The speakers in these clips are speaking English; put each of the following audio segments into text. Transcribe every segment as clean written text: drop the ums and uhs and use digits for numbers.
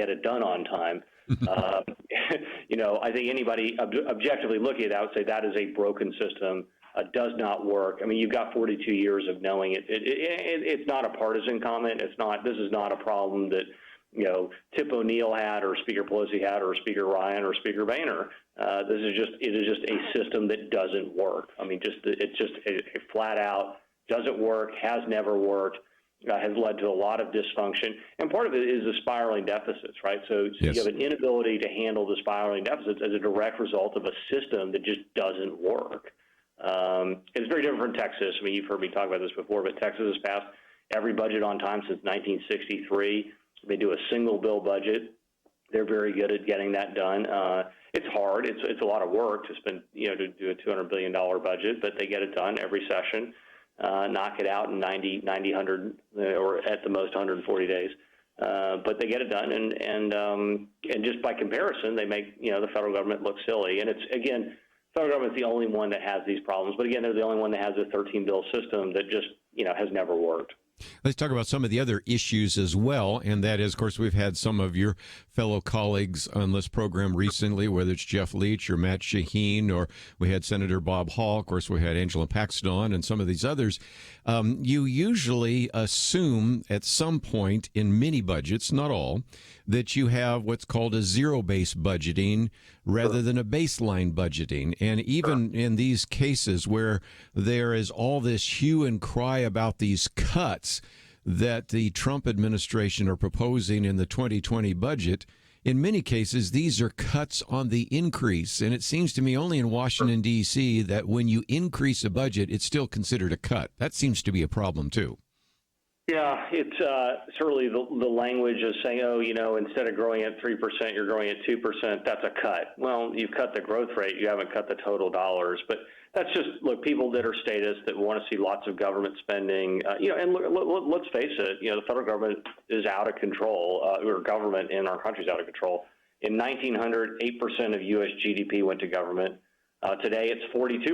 get it done on time. I think anybody objectively looking at that would say that is a broken system, does not work. I mean, you've got 42 years of knowing it. It's not a partisan comment. This is not a problem that, Tip O'Neill had or Speaker Pelosi had or Speaker Ryan or Speaker Boehner. It is just a system that doesn't work. I mean, it's just a flat out doesn't work, has never worked, has led to a lot of dysfunction. And part of it is the spiraling deficits, right? So yes. You have an inability to handle the spiraling deficits as a direct result of a system that just doesn't work. It's very different from Texas. I mean, you've heard me talk about this before, but Texas has passed every budget on time since 1963. They do a single bill budget. They're very good at getting that done. It's hard. It's a lot of work to spend, to do a $200 billion budget, but they get it done every session, knock it out in 90, 100, or at the most 140 days. But they get it done, and just by comparison, they make the federal government look silly. And it's again, federal government's the only one that has these problems. But again, they're the only one that has a 13-bill system that just has never worked. Let's talk about some of the other issues as well, and that is, of course, we've had some of your fellow colleagues on this program recently, whether it's Jeff Leach or Matt Shaheen, or we had Senator Bob Hall, of course, we had Angela Paxton, and some of these others. You usually assume at some point in many budgets, not all, that you have what's called a zero-based budgeting rather than a baseline budgeting. And even in these cases where there is all this hue and cry about these cuts that the Trump administration are proposing in the 2020 budget, in many cases, these are cuts on the increase. And it seems to me only in Washington, D.C., that when you increase a budget, it's still considered a cut. That seems to be a problem, too. Yeah, it's certainly the language of saying, instead of growing at 3%, you're growing at 2%. That's a cut. Well, you've cut the growth rate. You haven't cut the total dollars. But that's just, look, people that are statists that want to see lots of government spending, and let's face it, the federal government is out of control, or government in our country is out of control. In 1900, 8% of U.S. GDP went to government. Today, it's 42%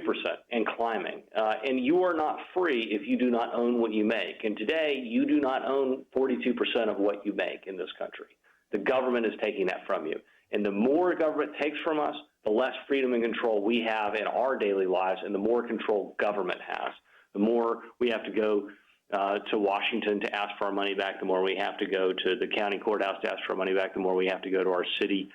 and climbing. And you are not free if you do not own what you make. And today, you do not own 42% of what you make in this country. The government is taking that from you. And the more government takes from us, the less freedom and control we have in our daily lives, and the more control government has. The more we have to go to Washington to ask for our money back, the more we have to go to the county courthouse to ask for our money back, the more we have to go to our city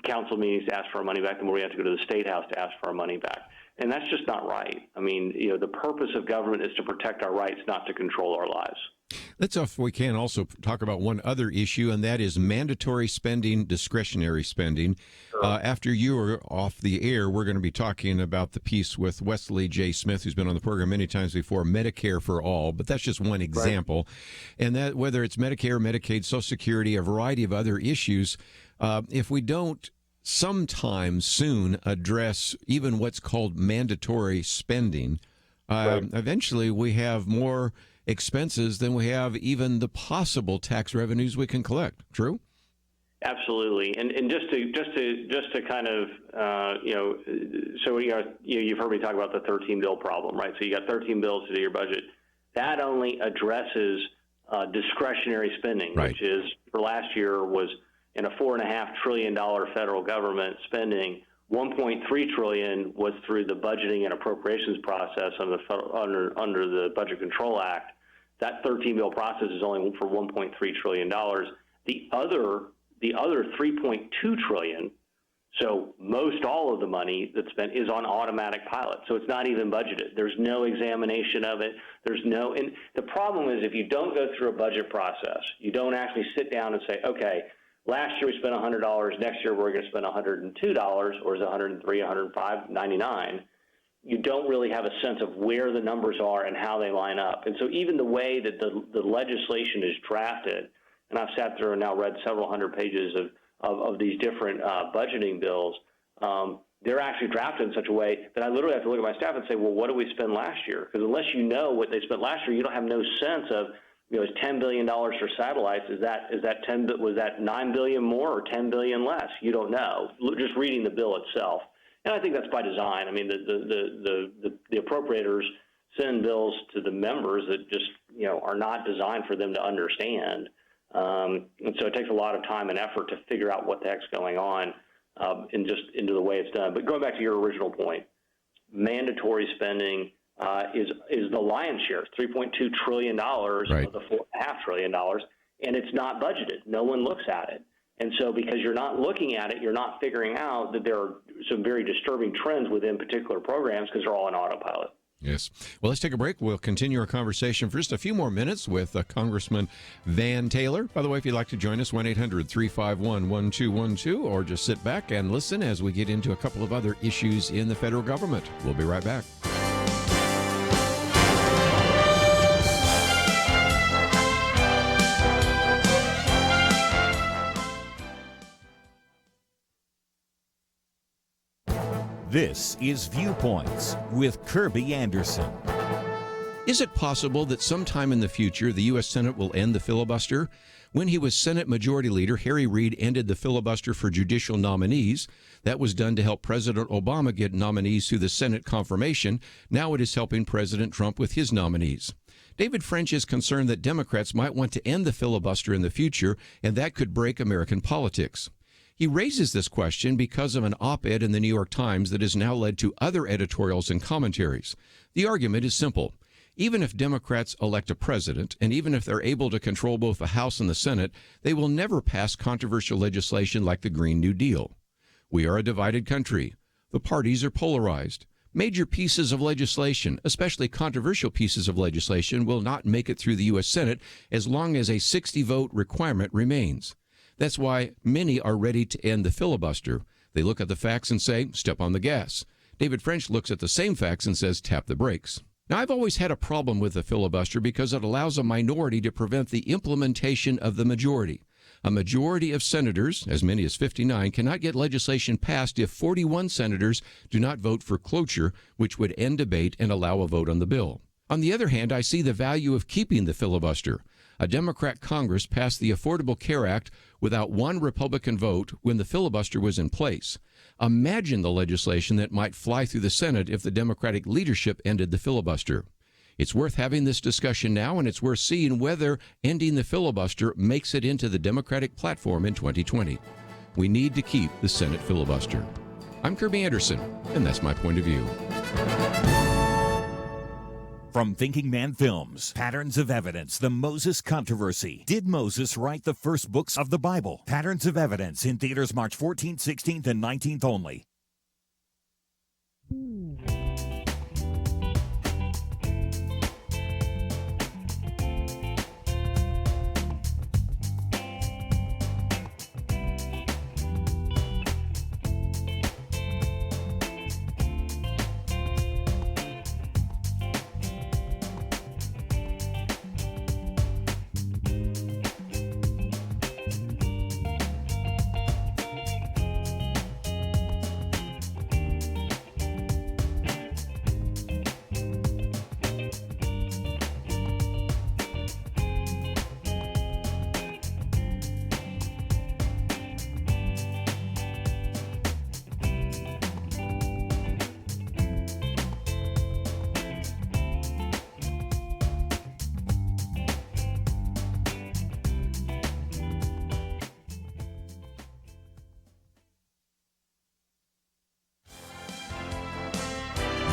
council meetings to ask for our money back, the more we have to go to the state house to ask for our money back. And that's just not right. I mean, the purpose of government is to protect our rights, not to control our lives. Let's, if we can, also talk about one other issue, and that is mandatory spending, discretionary spending. Sure. After you are off the air, we're going to be talking about the piece with Wesley J. Smith, who's been on the program many times before, Medicare for All, but that's just one example. Right. And that whether it's Medicare, Medicaid, Social Security, a variety of other issues, if we don't sometime soon address even what's called mandatory spending, eventually we have more expenses than we have even the possible tax revenues we can collect. True? Absolutely, and just to kind of so you've heard me talk about the 13 bill problem, right? So you got 13 bills to do your budget. That only addresses discretionary spending, right, which is for last year was in a $4.5 trillion federal government spending. 1.3 trillion was through the budgeting and appropriations process under the Budget Control Act. That 13 bill process is only for 1.3 trillion dollars. The other 3.2 trillion, so most all of the money that's spent, is on automatic pilot. So it's not even budgeted. There's no examination of it. And the problem is if you don't go through a budget process, you don't actually sit down and say, okay, last year we spent $100. Next year we're going to spend $102, or is it $103, $105, $99? You don't really have a sense of where the numbers are and how they line up. And so even the way that the legislation is drafted, and I've sat through and now read several hundred pages of these different budgeting bills, they're actually drafted in such a way that I literally have to look at my staff and say, well, what did we spend last year? Because unless you know what they spent last year, you don't have no sense of, is $10 billion for satellites? Was that $9 billion more or $10 billion less? You don't know. Just reading the bill itself, and I think that's by design. I mean, the appropriators send bills to the members that just are not designed for them to understand. And so it takes a lot of time and effort to figure out what the heck's going on and just into the way it's done. But going back to your original point, mandatory spending is the lion's share. It's $3.2 trillion Right. of the $4.5 trillion, and it's not budgeted. No one looks at it. And so because you're not looking at it, you're not figuring out that there are some very disturbing trends within particular programs because they're all on autopilot. Yes. Well, let's take a break. We'll continue our conversation for just a few more minutes with Congressman Van Taylor. By the way, if you'd like to join us, 1-800-351-1212, or just sit back and listen as we get into a couple of other issues in the federal government. We'll be right back. This is Viewpoints with Kerby Anderson. Is it possible that sometime in the future the U.S. Senate will end the filibuster? When he was Senate Majority Leader, Harry Reid ended the filibuster for judicial nominees. That was done to help President Obama get nominees through the Senate confirmation. Now it is helping President Trump with his nominees. David French is concerned that Democrats might want to end the filibuster in the future, and that could break American politics. He raises this question because of an op-ed in the New York Times that has now led to other editorials and commentaries. The argument is simple. Even if Democrats elect a president, and even if they're able to control both the House and the Senate, they will never pass controversial legislation like the Green New Deal. We are a divided country. The parties are polarized. Major pieces of legislation, especially controversial pieces of legislation, will not make it through the U.S. Senate as long as a 60-vote requirement remains. That's why many are ready to end the filibuster. They look at the facts and say, step on the gas. David French looks at the same facts and says, tap the brakes. Now, I've always had a problem with the filibuster because it allows a minority to prevent the implementation of the majority. A majority of senators, as many as 59, cannot get legislation passed if 41 senators do not vote for cloture, which would end debate and allow a vote on the bill. On the other hand, I see the value of keeping the filibuster. A Democrat Congress passed the Affordable Care Act without one Republican vote when the filibuster was in place. Imagine the legislation that might fly through the Senate if the Democratic leadership ended the filibuster. It's worth having this discussion now, and it's worth seeing whether ending the filibuster makes it into the Democratic platform in 2020. We need to keep the Senate filibuster. I'm Kerby Anderson, and that's my point of view. From Thinking Man Films, Patterns of Evidence, The Moses Controversy. Did Moses write the first books of the Bible? Patterns of Evidence in theaters March 14th, 16th, and 19th only.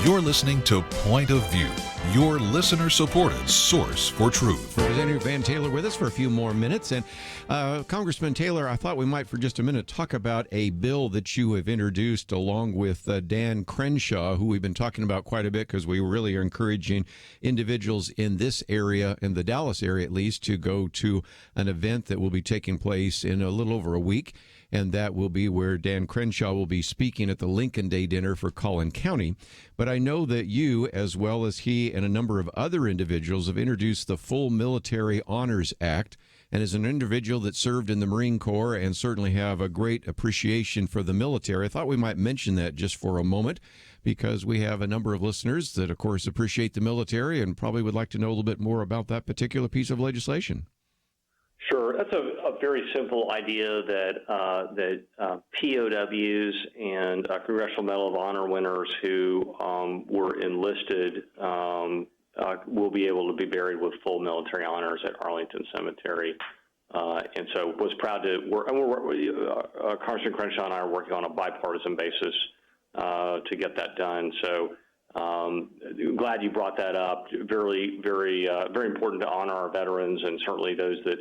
You're listening to Point of View, your listener-supported source for truth. Representative Van Taylor with us for a few more minutes. And Congressman Taylor, I thought we might for just a minute talk about a bill that you have introduced along with Dan Crenshaw, who we've been talking about quite a bit because we really are encouraging individuals in this area, in the Dallas area at least, to go to an event that will be taking place in a little over a week. And that will be where Dan Crenshaw will be speaking at the Lincoln Day dinner for Collin County. But I know that you, as well as he and a number of other individuals, have introduced the Full Military Honors Act. And as an individual that served in the Marine Corps and certainly have a great appreciation for the military, I thought we might mention that just for a moment, because we have a number of listeners that, of course, appreciate the military and probably would like to know a little bit more about that particular piece of legislation. Sure. That's a very simple idea that POWs and Congressional Medal of Honor winners who were enlisted will be able to be buried with full military honors at Arlington Cemetery. And so was proud to work, and Congressman Crenshaw and I are working on a bipartisan basis to get that done. So glad you brought that up. Very, very important to honor our veterans, and certainly those that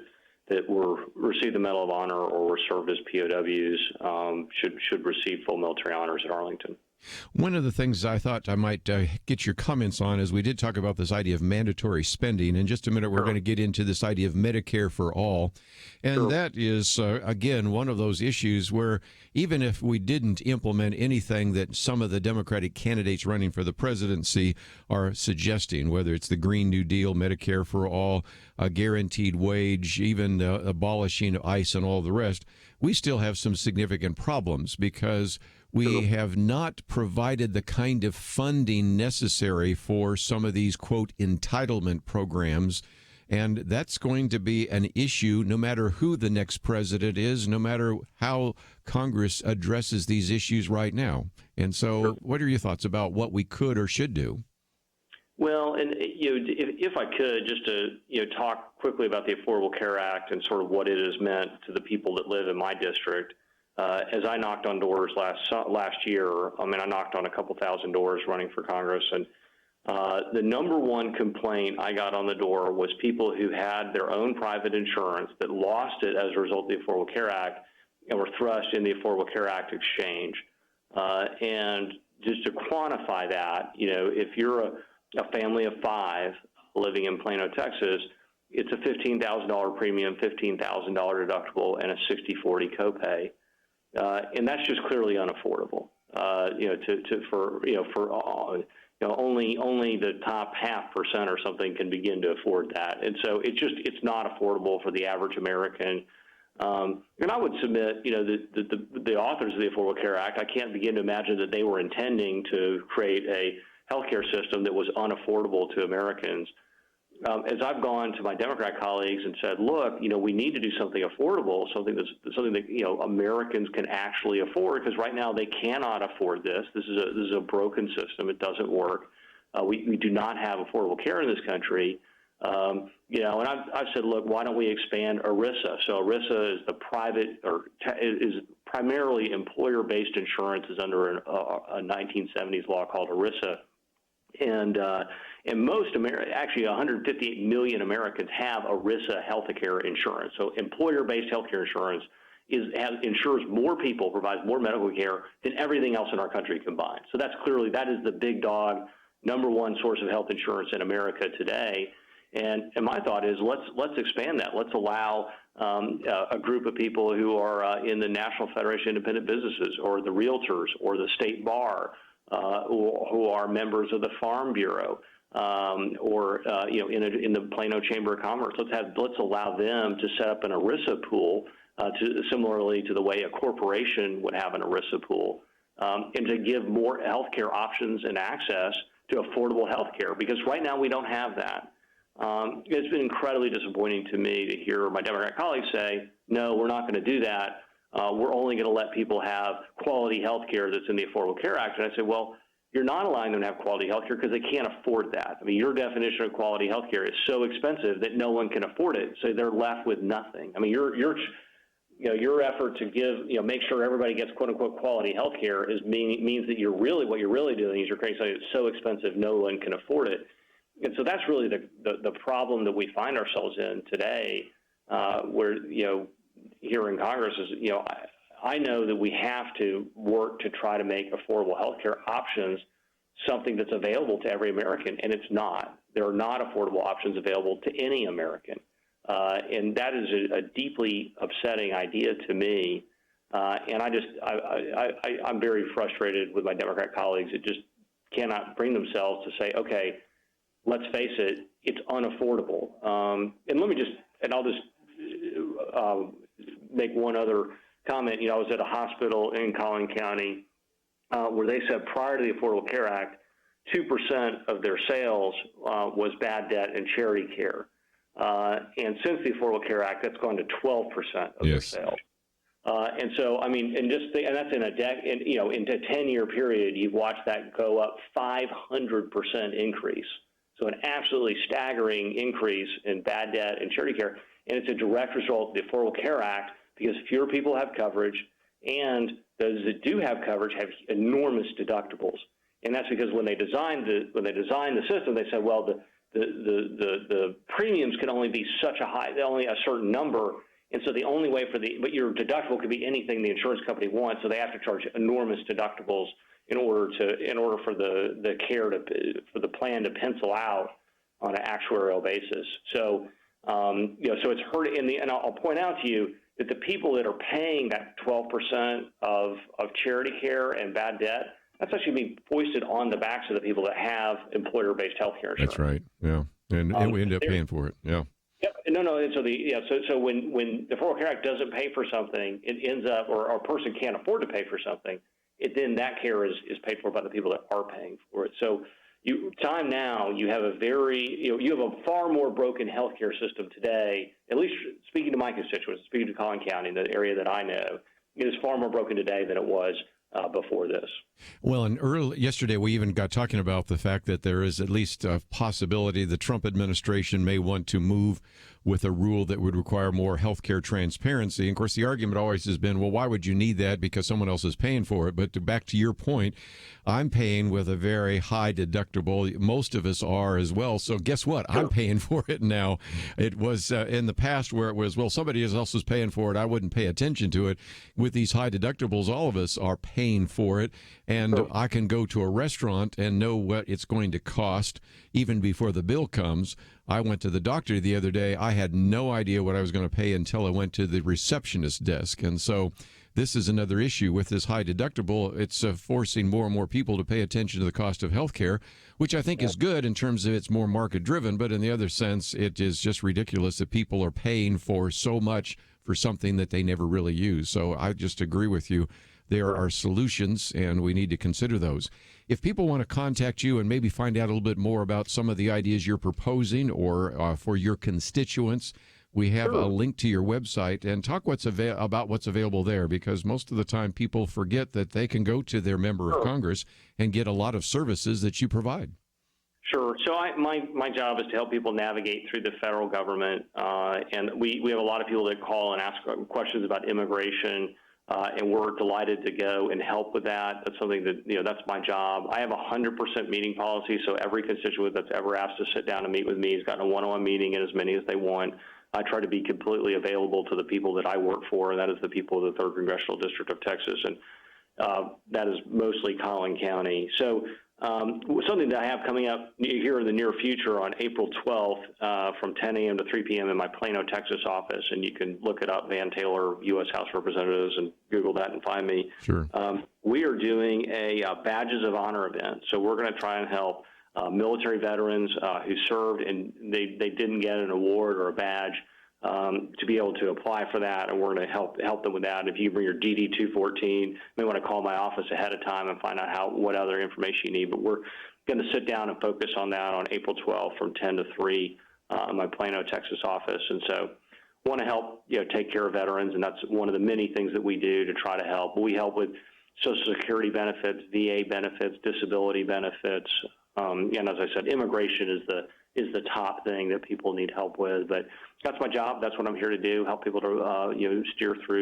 received the Medal of Honor or were served as POWs should receive full military honors at Arlington. One of the things I thought I might get your comments on is we did talk about this idea of mandatory spending. In just a minute, we're going to get into this idea of Medicare for all. And that is, again, one of those issues where even if we didn't implement anything that some of the Democratic candidates running for the presidency are suggesting, whether it's the Green New Deal, Medicare for all, a guaranteed wage, even abolishing ICE and all the rest, we still have some significant problems because we have not provided the kind of funding necessary for some of these, quote, entitlement programs. And that's going to be an issue no matter who the next president is, no matter how Congress addresses these issues right now. And so what are your thoughts about what we could or should do? Well, and if I could, just to talk quickly about the Affordable Care Act and sort of what it has meant to the people that live in my district. As I knocked on doors last year, I knocked on a couple thousand doors running for Congress, and the number one complaint I got on the door was people who had their own private insurance that lost it as a result of the Affordable Care Act and were thrust in the Affordable Care Act exchange. And just to quantify that, if you're a family of 5 living in Plano, Texas, it's a $15,000 premium, $15,000 deductible, and a 60/40 copay. And that's just clearly unaffordable. Only the top 0.5% or something can begin to afford that, and so it's not affordable for the average American. And I would submit, the authors of the Affordable Care Act, I can't begin to imagine that they were intending to create a healthcare system that was unaffordable to Americans. As I've gone to my Democrat colleagues and said, look, we need to do something affordable, something that Americans can actually afford, because right now they cannot afford this. This is a broken system. It doesn't work. We do not have affordable care in this country. And I've said, look, why don't we expand ERISA? So ERISA is the private is primarily employer-based insurance, is under a 1970s law called ERISA. And most actually 158 million Americans have ERISA healthcare insurance. So employer-based healthcare insurance insures more people, provides more medical care than everything else in our country combined. So that is the big dog, number one source of health insurance in America today. And my thought is let's expand that. Let's allow a group of people who are in the National Federation of Independent Businesses, or the realtors, or the state bar, who are members of the Farm Bureau, or in the Plano Chamber of Commerce. Let's allow them to set up an ERISA pool, similarly to the way a corporation would have an ERISA pool, and to give more healthcare options and access to affordable healthcare. Because right now we don't have that. It's been incredibly disappointing to me to hear my Democrat colleagues say, no, we're not going to do that. We're only going to let people have quality health care that's in the Affordable Care Act. And I say, well, you're not allowing them to have quality health care because they can't afford that. Your definition of quality health care is so expensive that no one can afford it, so they're left with nothing. Your effort to make sure everybody gets quote unquote quality health care means that what you're really doing is you're creating something that's so expensive no one can afford it. And so that's really the problem that we find ourselves in today, where here in Congress is, I know that we have to work to try to make affordable health care options something that's available to every American, and it's not. There are not affordable options available to any American, and that is a deeply upsetting idea to me. And I'm very frustrated with my Democrat colleagues that just cannot bring themselves to say, okay, let's face it, it's unaffordable. I'll just make one other comment. I was at a hospital in Collin County where they said prior to the Affordable Care Act, 2% of their sales was bad debt and charity care. And since the Affordable Care Act, that's gone to 12% of their sales. And so, and that's in in a 10-year period, you've watched that go up 500% increase. So an absolutely staggering increase in bad debt and charity care. and it's a direct result of the Affordable Care Act because fewer people have coverage, and those that do have coverage have enormous deductibles. And that's because when they designed the system, they said, well, the premiums can only be only a certain number, and so the only way but your deductible could be anything the insurance company wants, so they have to charge enormous deductibles in order for the plan to pencil out on an actuarial basis. So so it's hurt and I'll point out to you that the people that are paying that 12% of charity care and bad debt, that's actually being foisted on the backs of the people that have employer-based health care insurance. That's right. Yeah, and we end up paying for it. Yeah. Yep. No. And so when the Affordable Care Act doesn't pay for something, it ends up, or a person can't afford to pay for something, then that care is paid for by the people that are paying for it. So you have a far more broken healthcare system today. At least speaking to my constituents, speaking to Collin County, the area that I know, it is far more broken today than it was before this. Well, and yesterday we even got talking about the fact that there is at least a possibility the Trump administration may want to move with a rule that would require more healthcare transparency. And of course, the argument always has been, well, why would you need that? Because someone else is paying for it. But back to your point, I'm paying with a very high deductible. Most of us are as well. So guess what? I'm paying for it now. It was in the past where it was, well, somebody else is paying for it. I wouldn't pay attention to it. With these high deductibles, all of us are paying for it. And I can go to a restaurant and know what it's going to cost even before the bill comes. I went to the doctor the other day. I had no idea what I was going to pay until I went to the receptionist desk. And so this is another issue with this high deductible. It's forcing more and more people to pay attention to the cost of health care, which I think is good in terms of it's more market driven. But in the other sense, it is just ridiculous that people are paying for so much for something that they never really use. So I just agree with you. There are solutions, and we need to consider those. If people want to contact you and maybe find out a little bit more about some of the ideas you're proposing or for your constituents, we have a link to your website, and talk about what's available there, because most of the time people forget that they can go to their member of Congress and get a lot of services that you provide. Sure. So my job is to help people navigate through the federal government, and we have a lot of people that call and ask questions about immigration. And we're delighted to go and help with that. That's something that, that's my job. I have a 100% meeting policy, so every constituent that's ever asked to sit down and meet with me has gotten a one-on-one meeting, and as many as they want. I try to be completely available to the people that I work for, and that is the people of the 3rd Congressional District of Texas, and that is mostly Collin County. So something that I have coming up here in the near future on April 12th from 10 a.m. to 3 p.m. in my Plano, Texas office, and you can look it up, Van Taylor, U.S. House Representatives, and Google that and find me. Sure. We are doing a Badges of Honor event, so we're going to try and help military veterans who served and they didn't get an award or a badge to be able to apply for that, and we're going to help them with that. If you bring your DD-214, you may want to call my office ahead of time and find out what other information you need. But we're going to sit down and focus on that on April 12th from 10 to 3 in my Plano, Texas office. And so want to help take care of veterans, and that's one of the many things that we do to try to help. We help with Social Security benefits, VA benefits, disability benefits. And as I said, immigration is the top thing that people need help with. But that's my job. That's what I'm here to do, help people to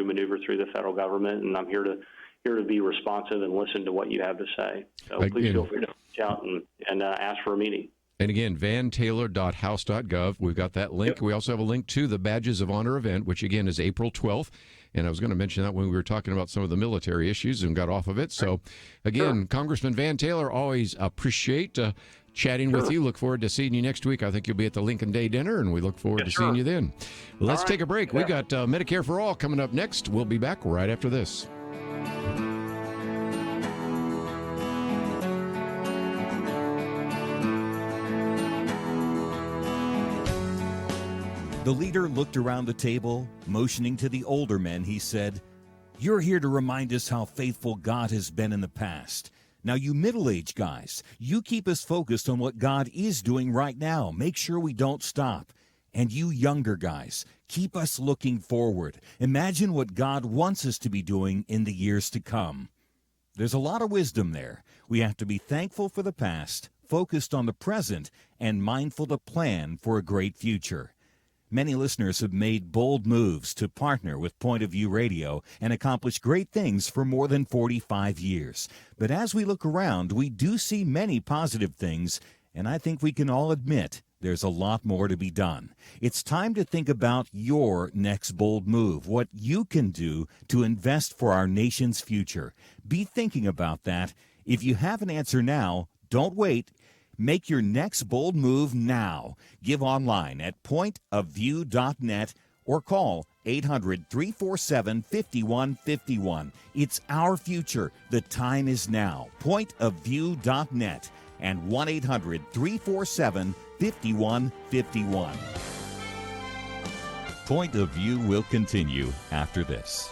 maneuver through the federal government. And I'm here to be responsive and listen to what you have to say. So please feel free to reach out and ask for a meeting. And again, vantaylor.house.gov. We've got that link. Yep. We also have a link to the Badges of Honor event, which again is April 12th. And I was going to mention that when we were talking about some of the military issues and got off of it. So again, Congressman Van Taylor, always appreciate chatting with you. Look forward to seeing you next week. I think you'll be at the Lincoln Day dinner, and we look forward to seeing you then. Let's take a break. We've got Medicare for All coming up next. We'll be back right after this. The leader looked around the table, motioning to the older men. He said, "You're here to remind us how faithful God has been in the past. Now, you middle-aged guys, you keep us focused on what God is doing right now. Make sure we don't stop. And you younger guys, keep us looking forward. Imagine what God wants us to be doing in the years to come." There's a lot of wisdom there. We have to be thankful for the past, focused on the present, and mindful to plan for a great future. Many listeners have made bold moves to partner with Point of View Radio and accomplish great things for more than 45 years. But as we look around, we do see many positive things, and I think we can all admit there's a lot more to be done. It's time to think about your next bold move, what you can do to invest for our nation's future. Be thinking about that. If you have an answer now, don't wait. Make your next bold move now. Give online at pointofview.net or call 800-347-5151. It's our future. The time is now. Pointofview.net and 1-800-347-5151. Point of View will continue after this.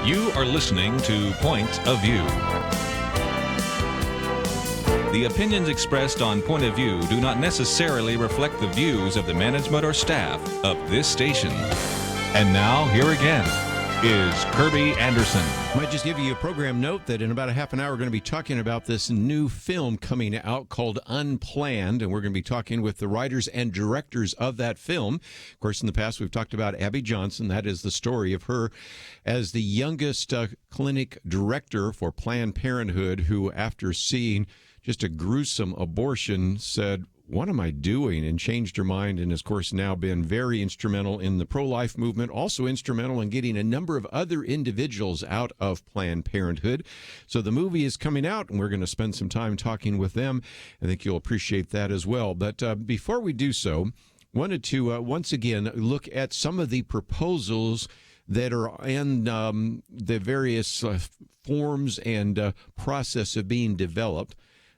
You are listening to Point of View. The opinions expressed on Point of View do not necessarily reflect the views of the management or staff of this station. And now, here again is Kerby Anderson. Might just give you a program note that in about a half an hour we're going to be talking about this new film coming out called Unplanned, and we're going to be talking with the writers and directors of that film. Of course, in the past we've talked about Abby Johnson. That is the story of her as the youngest clinic director for Planned Parenthood, who after seeing just a gruesome abortion said, "What am I doing?" and changed her mind, and has, of course, now been very instrumental in the pro-life movement, also instrumental in getting a number of other individuals out of Planned Parenthood. So the movie is coming out, and we're going to spend some time talking with them. I think you'll appreciate that as well. But before we do so, wanted to once again look at some of the proposals that are in the various forms and process of being developed.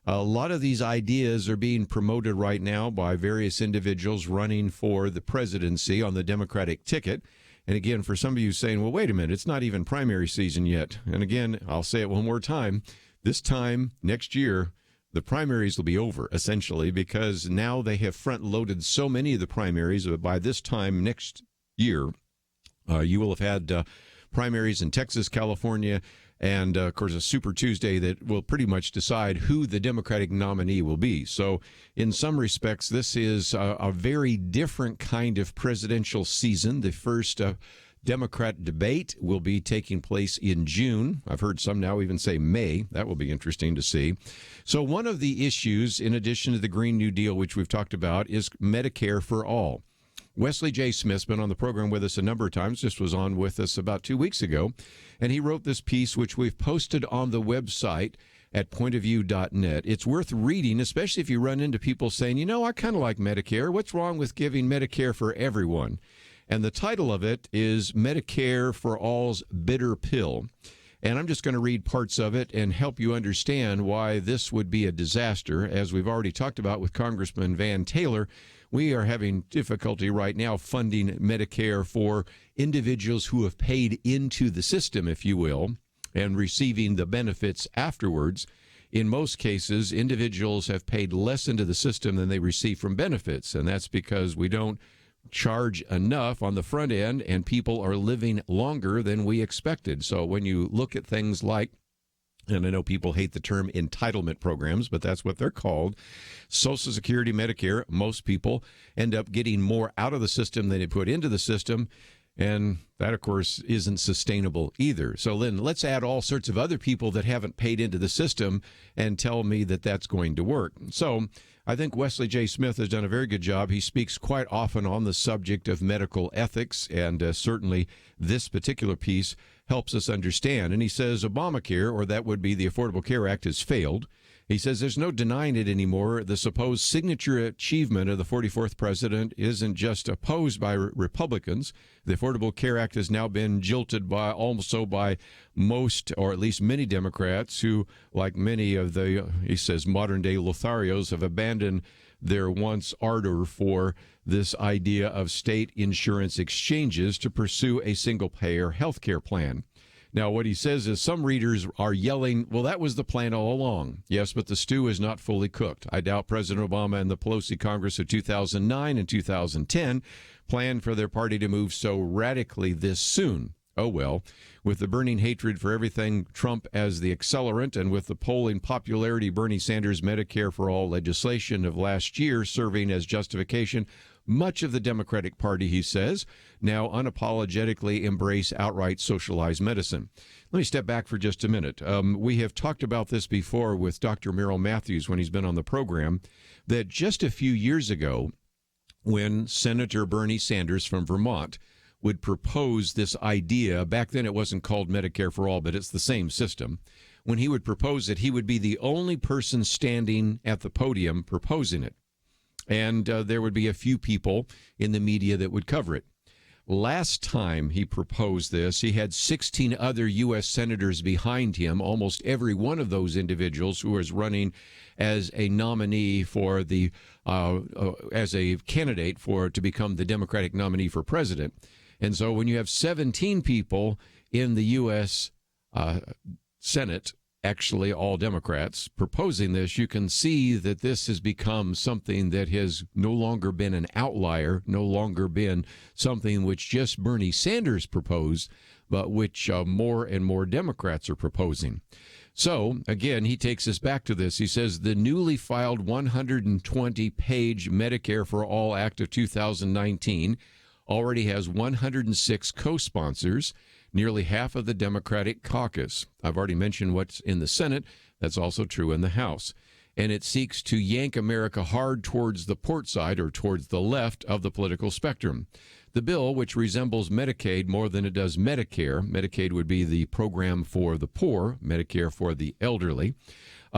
A lot of these ideas are being promoted right now by various individuals running for the presidency on the Democratic ticket. And again, for some of you saying, well, wait a minute, it's not even primary season yet. And again, I'll say it one more time. This time next year, the primaries will be over, essentially, because now they have front-loaded so many of the primaries. By this time next year, you will have had primaries in Texas, California, and, of course, a Super Tuesday that will pretty much decide who the Democratic nominee will be. So in some respects, this is a very different kind of presidential season. The first Democrat debate will be taking place in June. I've heard some now even say May. That will be interesting to see. So one of the issues, in addition to the Green New Deal, which we've talked about, is Medicare for All. Wesley J. Smith's been on the program with us a number of times. Just was on with us about 2 weeks ago. And he wrote this piece, which we've posted on the website at pointofview.net. It's worth reading, especially if you run into people saying, you know, I kind of like Medicare. What's wrong with giving Medicare for everyone? And the title of it is Medicare for All's Bitter Pill. And I'm just going to read parts of it and help you understand why this would be a disaster. As we've already talked about with Congressman Van Taylor, we are having difficulty right now funding Medicare for individuals who have paid into the system, if you will, and receiving the benefits afterwards. In most cases, individuals have paid less into the system than they receive from benefits, and that's because we don't charge enough on the front end, and people are living longer than we expected. So when you look at things like, and I know people hate the term entitlement programs, but that's what they're called, Social Security, Medicare, most people end up getting more out of the system than they put into the system. And that, of course, isn't sustainable either. So then let's add all sorts of other people that haven't paid into the system and tell me that that's going to work. So I think Wesley J. Smith has done a very good job. He speaks quite often on the subject of medical ethics, and certainly this particular piece helps us understand. And he says Obamacare, or that would be the Affordable Care Act, has failed. He says there's no denying it anymore. The supposed signature achievement of the 44th president isn't just opposed by Republicans. The Affordable Care Act has now been jilted by most, or at least many Democrats who, like many of the, he says, modern-day Lotharios, have abandoned their once ardor for this idea of state insurance exchanges to pursue a single-payer health care plan. Now, what he says is some readers are yelling, well, that was the plan all along. Yes, but the stew is not fully cooked. I doubt President Obama and the Pelosi Congress of 2009 and 2010 planned for their party to move so radically this soon. Oh, well, with the burning hatred for everything Trump as the accelerant, and with the polling popularity Bernie Sanders' Medicare for All legislation of last year serving as justification, much of the Democratic Party, he says, now unapologetically embrace outright socialized medicine. Let me step back for just a minute. We have talked about this before with Dr. Merrill Matthews when he's been on the program, that just a few years ago, when Senator Bernie Sanders from Vermont would propose this idea, back then it wasn't called Medicare for All, but it's the same system. When he would propose it, he would be the only person standing at the podium proposing it. And there would be a few people in the media that would cover it. Last time he proposed this, he had 16 other U.S. senators behind him, almost every one of those individuals who was running as a nominee for the, as a candidate for to become the Democratic nominee for president. And so when you have 17 people in the U.S. Senate actually all Democrats proposing this, you can see that this has become something that has no longer been an outlier, no longer been something which just Bernie Sanders proposed, but which more and more Democrats are proposing. So, again, he takes us back to this. He says the newly filed 120-page Medicare for All Act of 2019 already has 106 co-sponsors, nearly half of the Democratic caucus. I've already mentioned what's in the Senate. That's also true in the House. And it seeks to yank America hard towards the port side, or towards the left of the political spectrum. The bill, which resembles Medicaid more than it does Medicare — Medicaid would be the program for the poor, Medicare for the elderly —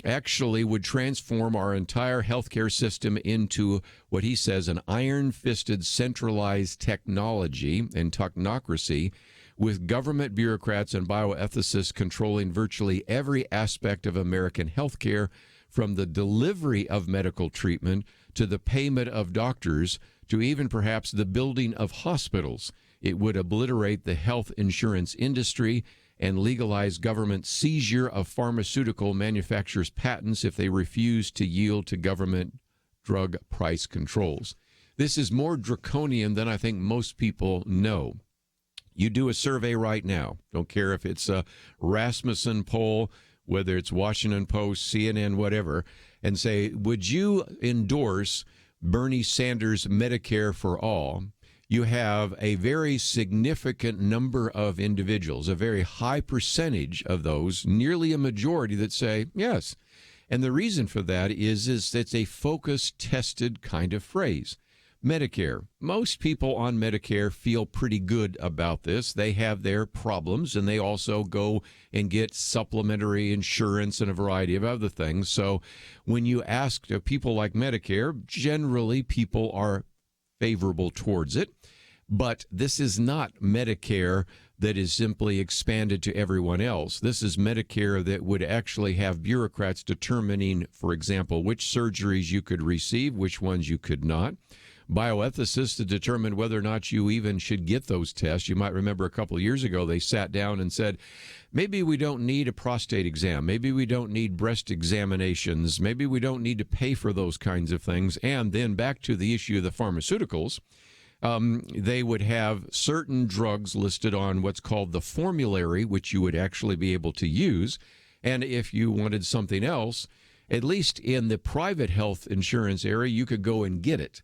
actually would transform our entire healthcare system into what he says an iron-fisted centralized technology and technocracy, with government bureaucrats and bioethicists controlling virtually every aspect of American healthcare, from the delivery of medical treatment to the payment of doctors to even perhaps the building of hospitals. It would obliterate the health insurance industry and legalize government seizure of pharmaceutical manufacturers' patents if they refuse to yield to government drug price controls. This is more draconian than I think most people know. You do a survey right now, don't care if it's a Rasmussen poll, whether it's Washington Post, CNN, whatever, and say, would you endorse Bernie Sanders' Medicare for All? You have a very significant number of individuals, a very high percentage of those, nearly a majority, that say yes. And the reason for that is it's a focused, tested kind of phrase. Medicare. Most people on Medicare feel pretty good about this. They have their problems, and they also go and get supplementary insurance and a variety of other things. So when you ask people like Medicare, generally people are favorable towards it. But this is not Medicare that is simply expanded to everyone else. This is Medicare that would actually have bureaucrats determining, for example, which surgeries you could receive, which ones you could not. Bioethicists to determine whether or not you even should get those tests. You might remember a couple of years ago they sat down and said, maybe we don't need a prostate exam, maybe we don't need breast examinations, maybe we don't need to pay for those kinds of things. And then back to the issue of the pharmaceuticals, they would have certain drugs listed on what's called the formulary, which you would actually be able to use. And if you wanted something else, at least in the private health insurance area, you could go and get it.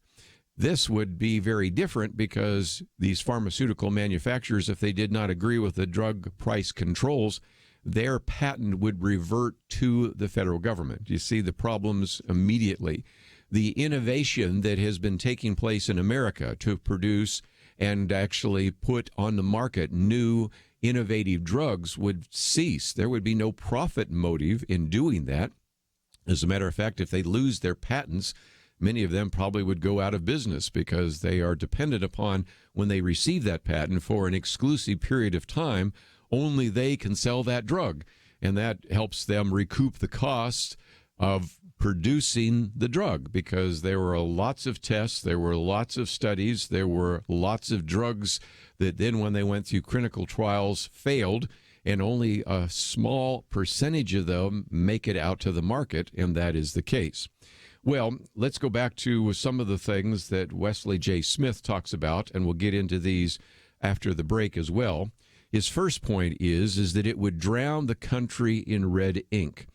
This would be very different because these pharmaceutical manufacturers, if they did not agree with the drug price controls, their patent would revert to the federal government. You see the problems immediately. The innovation that has been taking place in America to produce and actually put on the market new innovative drugs would cease. There would be no profit motive in doing that. As a matter of fact, if they lose their patents, many of them probably would go out of business because they are dependent upon, when they receive that patent for an exclusive period of time, only they can sell that drug. And that helps them recoup the cost of producing the drug, because there were lots of tests, there were lots of studies, there were lots of drugs that then when they went through clinical trials failed, and only a small percentage of them make it out to the market, and that is the case. Well, let's go back to some of the things that Wesley J. Smith talks about, and we'll get into these after the break as well. His first point is that it would drown the country in red ink.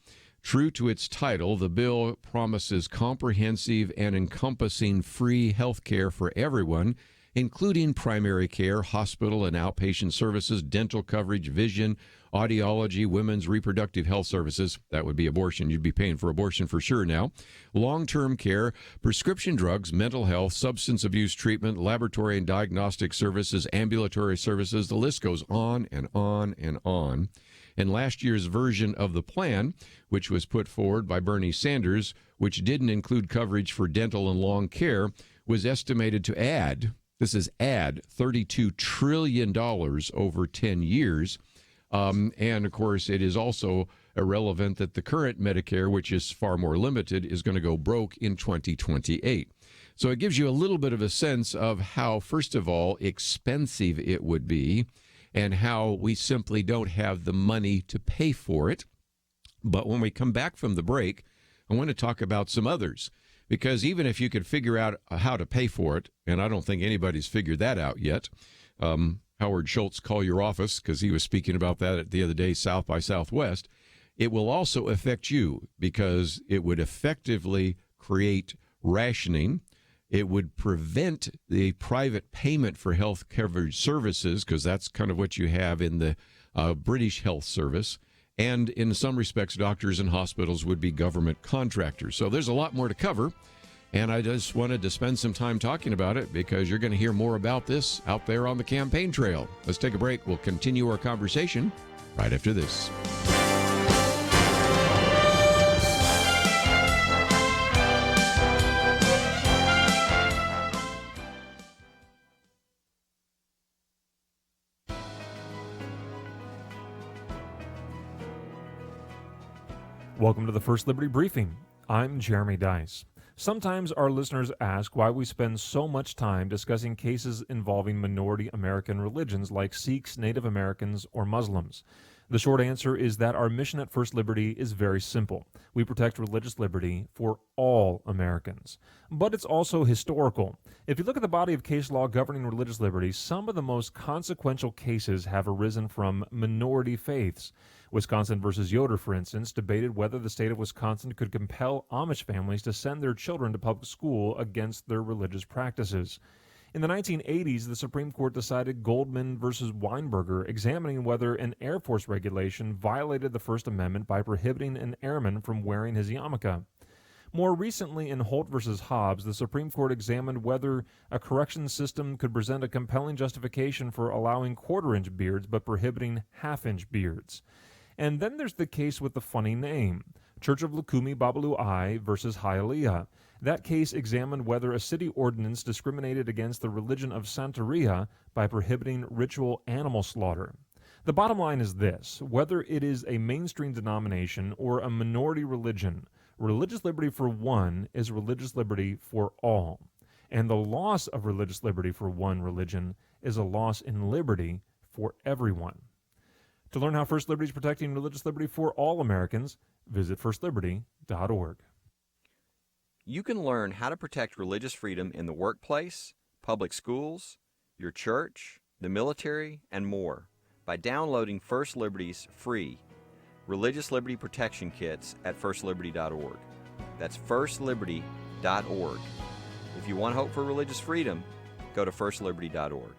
True to its title, the bill promises comprehensive and encompassing free health care for everyone, including primary care, hospital and outpatient services, dental coverage, vision, audiology, women's reproductive health services. That would be abortion. You'd be paying for abortion for sure now. Long-term care, prescription drugs, mental health, substance abuse treatment, laboratory and diagnostic services, ambulatory services. The list goes on and on and on. And last year's version of the plan, which was put forward by Bernie Sanders, which didn't include coverage for dental and long care, was estimated to add $32 trillion over 10 years. And, of course, it is also irrelevant that the current Medicare, which is far more limited, is going to go broke in 2028. So it gives you a little bit of a sense of how, first of all, expensive it would be and how we simply don't have the money to pay for it. But when we come back from the break, I want to talk about some others, because even if you could figure out how to pay for it, and I don't think anybody's figured that out yet. Howard Schultz, call your office, because he was speaking about that the other day, South by Southwest. It will also affect you, because it would effectively create rationing. It would prevent the private payment for health coverage services, because that's kind of what you have in the British health service. And in some respects, doctors and hospitals would be government contractors. So there's a lot more to cover. And I just wanted to spend some time talking about it, because you're going to hear more about this out there on the campaign trail. Let's take a break. We'll continue our conversation right after this. Welcome to the First Liberty Briefing. I'm Jeremy Dice. Sometimes our listeners ask why we spend so much time discussing cases involving minority American religions like Sikhs, Native Americans, or Muslims. The short answer is that our mission at First Liberty is very simple. We protect religious liberty for all Americans. But it's also historical. If you look at the body of case law governing religious liberty, some of the most consequential cases have arisen from minority faiths. Wisconsin versus Yoder, for instance, debated whether the state of Wisconsin could compel Amish families to send their children to public school against their religious practices. In the 1980s, the Supreme Court decided Goldman versus Weinberger, examining whether an Air Force regulation violated the First Amendment by prohibiting an airman from wearing his yarmulke. More recently, in Holt versus Hobbs, the Supreme Court examined whether a corrections system could present a compelling justification for allowing quarter-inch beards but prohibiting half-inch beards. And then there's the case with the funny name, Church of Lukumi Babalu I versus Hialeah. That case examined whether a city ordinance discriminated against the religion of Santeria by prohibiting ritual animal slaughter. The bottom line is this: whether it is a mainstream denomination or a minority religion, religious liberty for one is religious liberty for all. And the loss of religious liberty for one religion is a loss in liberty for everyone. To learn how First Liberty is protecting religious liberty for all Americans, visit firstliberty.org. You can learn how to protect religious freedom in the workplace, public schools, your church, the military, and more by downloading First Liberty's free Religious Liberty Protection Kits at firstliberty.org. That's firstliberty.org. If you want hope for religious freedom, go to firstliberty.org.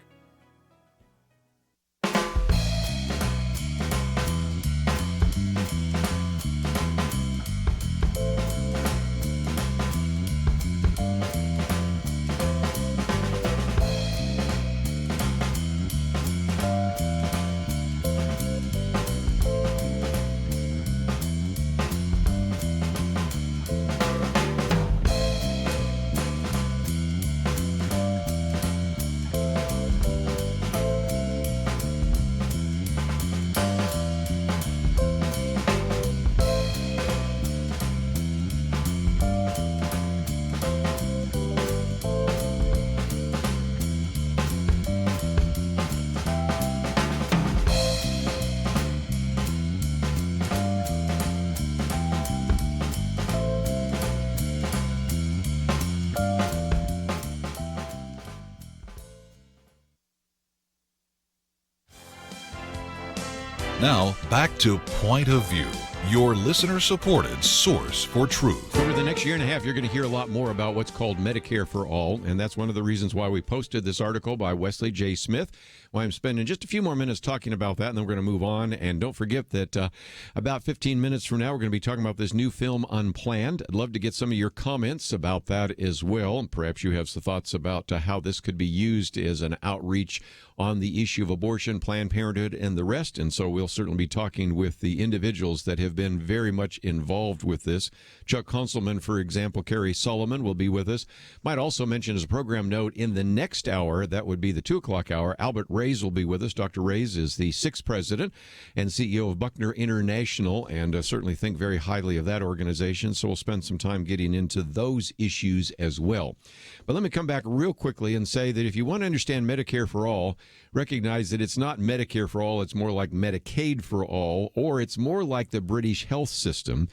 Now, back to Point of View, your listener-supported source for truth. Over the next year and a half, you're going to hear a lot more about what's called Medicare for All, and that's one of the reasons why we posted this article by Wesley J. Smith, why I'm spending just a few more minutes talking about that, and then we're going to move on. And don't forget that about 15 minutes from now, we're going to be talking about this new film, Unplanned. I'd love to get some of your comments about that as well, and perhaps you have some thoughts about how this could be used as an outreach on the issue of abortion, Planned Parenthood, and the rest. And so we'll certainly be talking with the individuals that have been very much involved with this. Chuck Konzelman, for example, Cary Solomon will be with us. Might also mention as a program note, in the next hour, that would be the 2 o'clock hour, Albert Reyes will be with us. Dr. Reyes is the 6th president and CEO of Buckner International, and certainly think very highly of that organization. So we'll spend some time getting into those issues as well. But let me come back real quickly and say that if you want to understand Medicare for All, recognize that it's not Medicare for all, it's more like Medicaid for all, or it's more like the British British health system.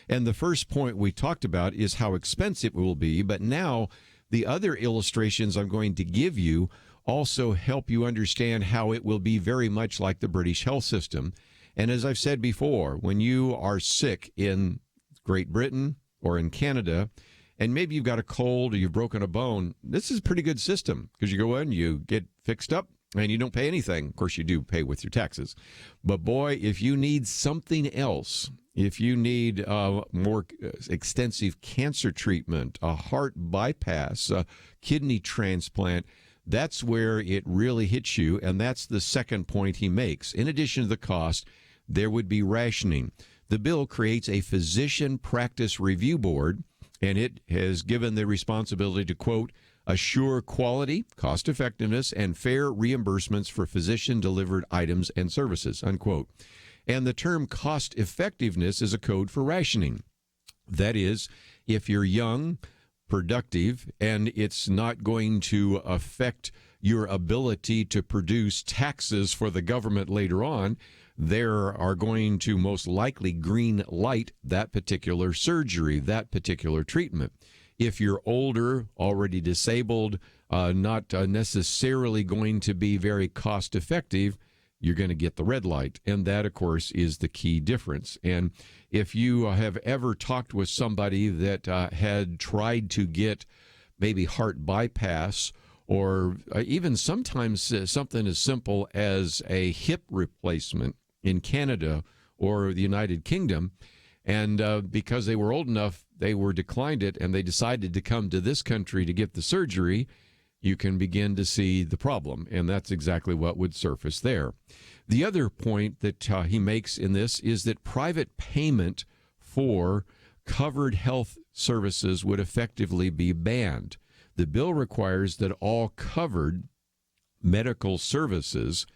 And the first point we talked about is how expensive it will be. But now the other illustrations I'm going to give you also help you understand how it will be very much like the British health system. And as I've said before, when you are sick in Great Britain or in Canada, and maybe you've got a cold or you've broken a bone, this is a pretty good system because you go in, you get fixed up, and you don't pay anything. Of course, you do pay with your taxes. But boy, if you need something else, if you need more extensive cancer treatment, a heart bypass, a kidney transplant, that's where it really hits you. And that's the second point he makes. In addition to the cost, there would be rationing. The bill creates a physician practice review board, and it has given the responsibility to, quote, assure quality, cost effectiveness, and fair reimbursements for physician-delivered items and services, unquote. And the term cost effectiveness is a code for rationing. That is, if you're young, productive, and it's not going to affect your ability to produce taxes for the government later on, there are going to most likely green light that particular surgery, that particular treatment. If you're older, already disabled, not necessarily going to be very cost effective, you're going to get the red light. And that, of course, is the key difference. And if you have ever talked with somebody that had tried to get maybe heart bypass, or even sometimes something as simple as a hip replacement in Canada or the United Kingdom, and because they were old enough, they were declined it, and they decided to come to this country to get the surgery, you can begin to see the problem, and that's exactly what would surface there. The other point that he makes in this is that private payment for covered health services would effectively be banned. The bill requires that all covered medical services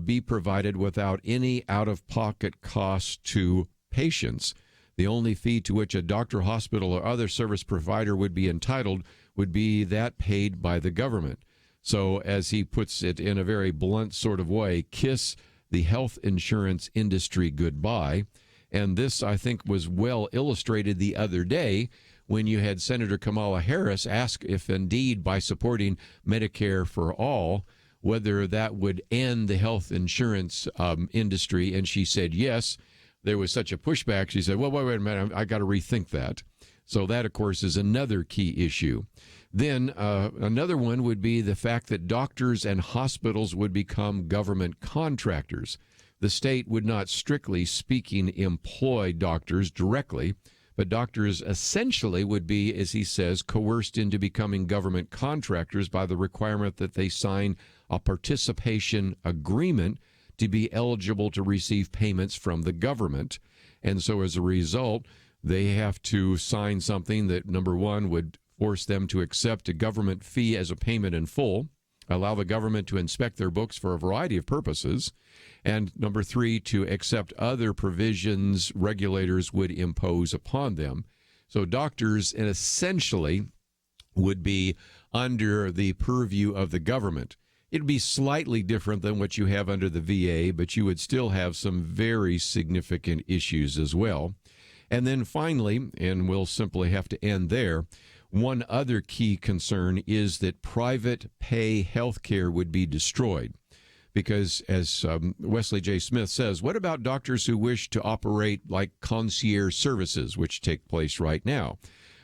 be provided without any out-of-pocket cost to patients. The only fee to which a doctor, hospital, or other service provider would be entitled would be that paid by the government. So, as he puts it in a very blunt sort of way, kiss the health insurance industry goodbye. And this, I think, was well illustrated the other day when you had Senator Kamala Harris ask if indeed by supporting Medicare for all, whether that would end the health insurance industry. And she said yes. There was such a pushback. She said, well, wait a minute, I got to rethink that. So that, of course, is another key issue. Then another one would be the fact that doctors and hospitals would become government contractors. The state would not, strictly speaking, employ doctors directly, but doctors essentially would be, as he says, coerced into becoming government contractors by the requirement that they sign a participation agreement to be eligible to receive payments from the government. And so as a result, they have to sign something that, number one, would force them to accept a government fee as a payment in full, allow the government to inspect their books for a variety of purposes, and number three, to accept other provisions regulators would impose upon them. So doctors essentially would be under the purview of the government. It would be slightly different than what you have under the VA, but you would still have some very significant issues as well. And then finally, and we'll simply have to end there, one other key concern is that private pay health care would be destroyed. Because as Wesley J. Smith says, what about doctors who wish to operate like concierge services, which take place right now,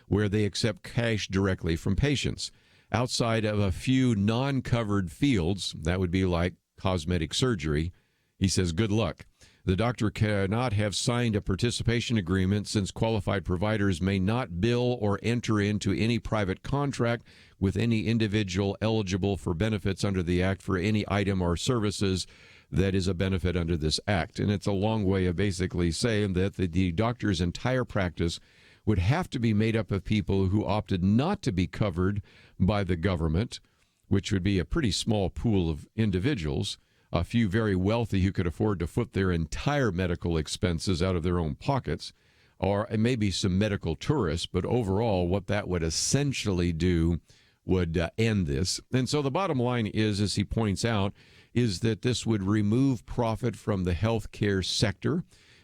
where they accept cash directly from patients? Outside of a few non-covered fields, that would be like cosmetic surgery, he says, good luck. The doctor cannot have signed a participation agreement since qualified providers may not bill or enter into any private contract with any individual eligible for benefits under the Act for any item or services that is a benefit under this Act. And it's a long way of basically saying that the doctor's entire practice would have to be made up of people who opted not to be covered by the government, which would be a pretty small pool of individuals, a few very wealthy who could afford to foot their entire medical expenses out of their own pockets, or maybe some medical tourists, but overall what that would essentially do would end this. And so the bottom line is, as he points out, is that this would remove profit from the healthcare sector.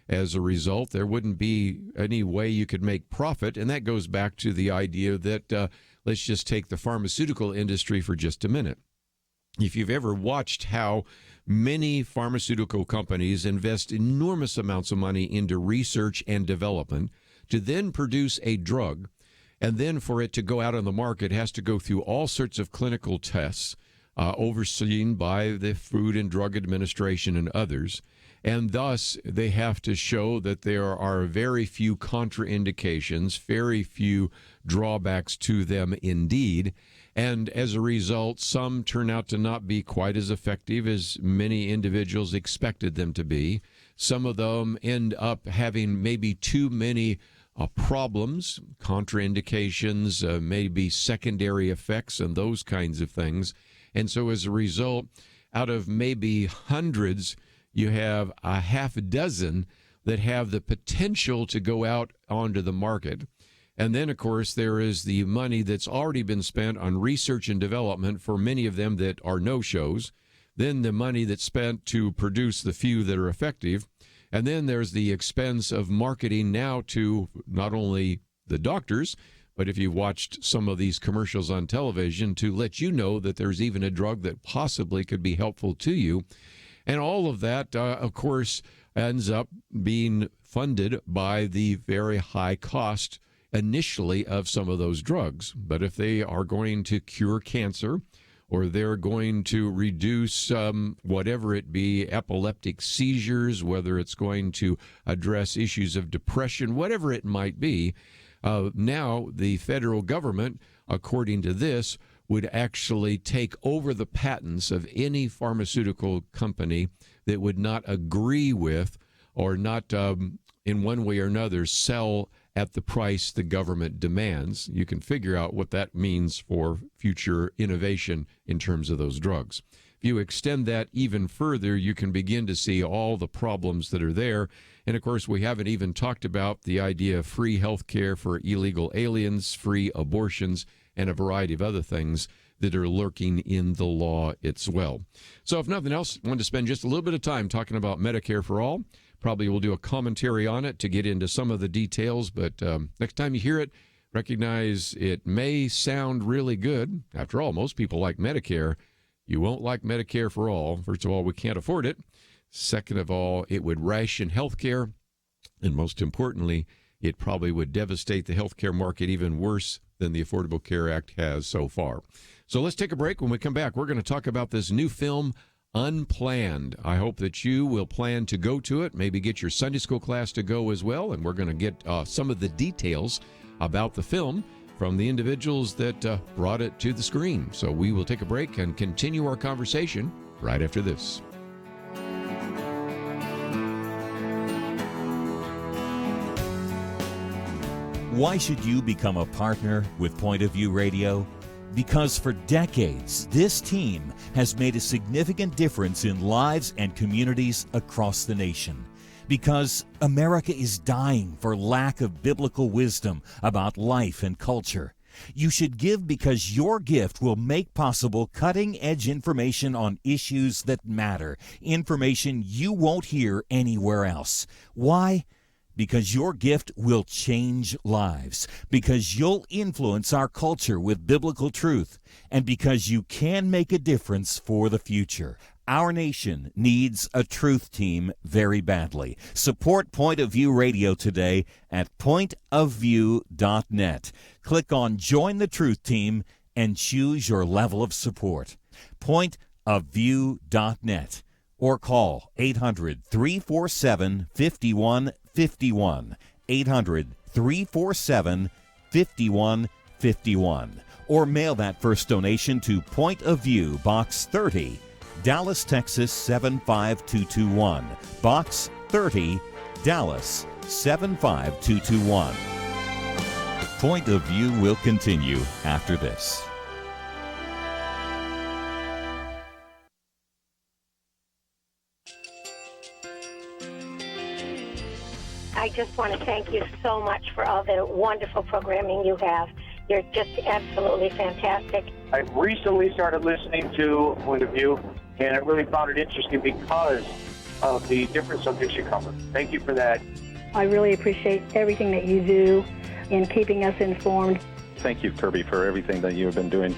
As a result, there wouldn't be any way you could make profit. And that goes back to the idea that let's just take the pharmaceutical industry for just a minute. If you've ever watched how many pharmaceutical companies invest enormous amounts of money into research and development to then produce a drug, and then for it to go out on the market, it has to go through all sorts of clinical tests overseen by the Food and Drug Administration and others. And thus, they have to show that there are very few contraindications, very few drawbacks to them indeed. And as a result, some turn out to not be quite as effective as many individuals expected them to be. Some of them end up having maybe too many problems, contraindications, maybe secondary effects, and those kinds of things. And so as a result, out of maybe hundreds, you have a half a dozen that have the potential to go out onto the market. And then, of course, there is the money that's already been spent on research and development for many of them that are no-shows. Then the money that's spent to produce the few that are effective. And then there's the expense of marketing now to not only the doctors, but if you watched some of these commercials on television, to let you know that there's even a drug that possibly could be helpful to you. And all of that, of course, ends up being funded by the very high cost initially of some of those drugs. But if they are going to cure cancer, or they're going to reduce whatever it be, epileptic seizures, whether it's going to address issues of depression, whatever it might be, now the federal government, according to this, would actually take over the patents of any pharmaceutical company that would not agree with or not in one way or another sell at the price the government demands. You can figure out what that means for future innovation in terms of those drugs. If you extend that even further, you can begin to see all the problems that are there. And of course, we haven't even talked about the idea of free health care for illegal aliens, free abortions, and a variety of other things that are lurking in the law as well. So if nothing else, I wanted to spend just a little bit of time talking about Medicare for All. Probably we'll do a commentary on it to get into some of the details, but next time you hear it, recognize it may sound really good. After all, most people like Medicare. You won't like Medicare for All. First of all, we can't afford it. Second of all, it would ration health care. And most importantly, it probably would devastate the health care market even worse than the Affordable Care Act has so far. So let's take a break. When we come back, we're going to talk about this new film, Unplanned. I hope that you will plan to go to it, maybe get your Sunday school class to go as well, and we're going to get some of the details about the film from the individuals that brought it to the screen. So we will take a break and continue our conversation right after this. Why should you become a partner with Point of View Radio? Because for decades, this team has made a significant difference in lives and communities across the nation. Because America is dying for lack of biblical wisdom about life and culture. You should give because your gift will make possible cutting-edge information on issues that matter, information you won't hear anywhere else. Why? Because your gift will change lives, because you'll influence our culture with biblical truth, and because you can make a difference for the future. Our nation needs a truth team very badly. Support Point of View Radio today at pointofview.net. Click on Join the Truth Team and choose your level of support. Pointofview.net. Or call 800-347-5151, 800-347-5151, or mail that first donation to Point of View, Box 30, Dallas, Texas 75221, Box 30, Dallas 75221. Point of View will continue after this. I just want to thank you so much for all the wonderful programming you have. You're just absolutely fantastic. I recently started listening to Point of View, and I really found it interesting because of the different subjects you cover. Thank you for that. I really appreciate everything that you do in keeping us informed. Thank you, Kerby, for everything that you have been doing.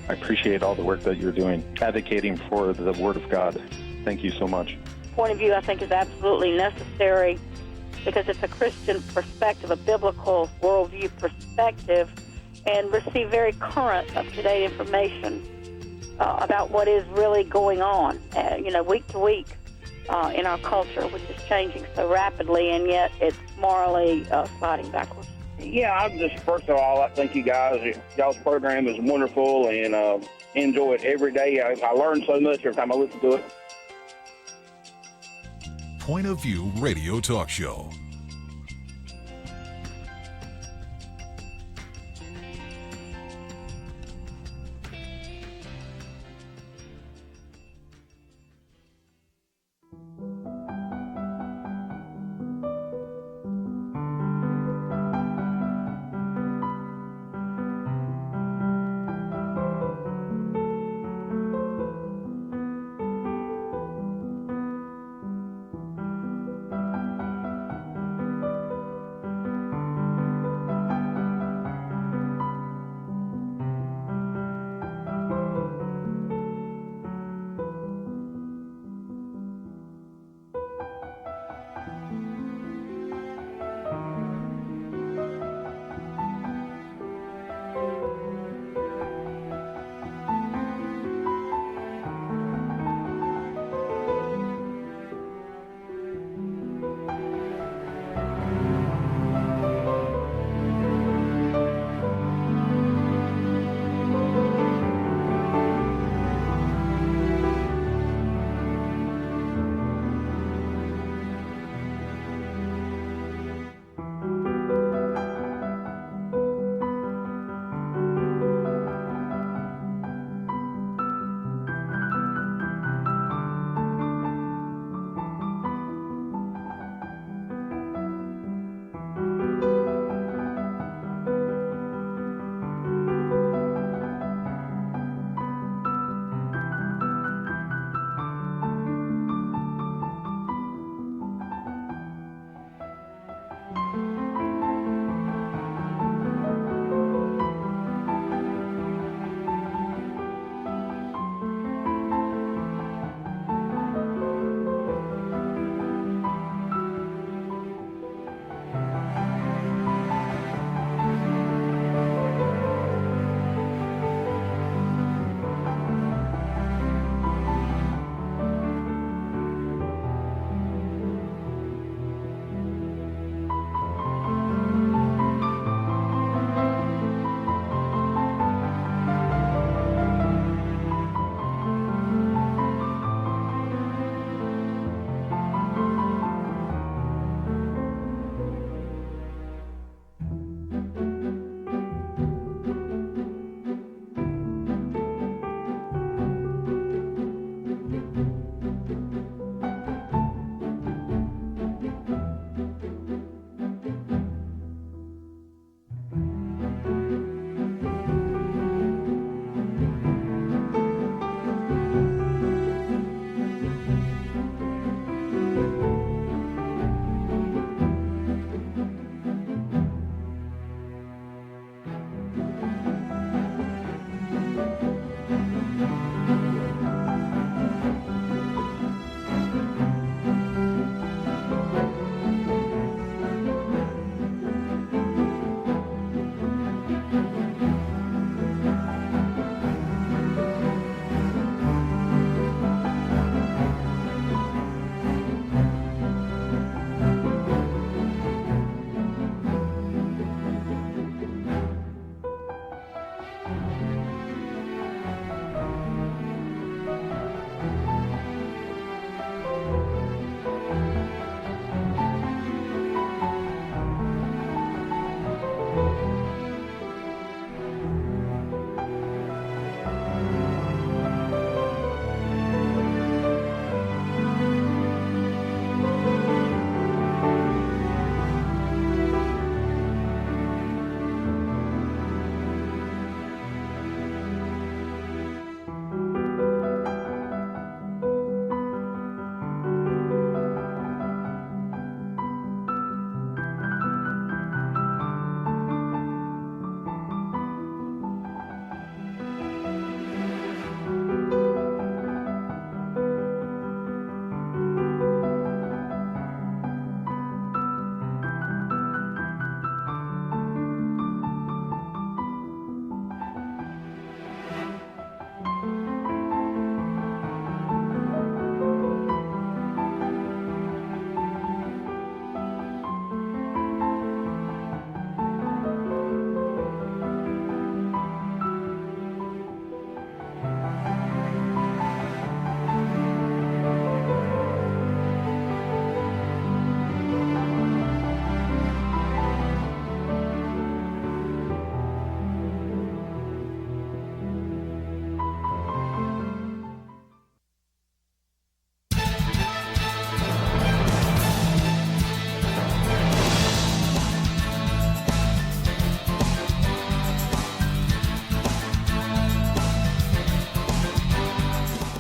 I appreciate all the work that you're doing, advocating for the Word of God. Thank you so much. Point of view, I think, is absolutely necessary because it's a Christian perspective, a biblical worldview perspective, and receive very current, up-to-date information about what is really going on, week to week in our culture, which is changing so rapidly, and yet it's morally sliding backwards. Yeah, I'm just, first of all, I thank you guys. Y'all's program is wonderful, and enjoy it every day. I learn so much every time I listen to it. Point of View Radio Talk Show.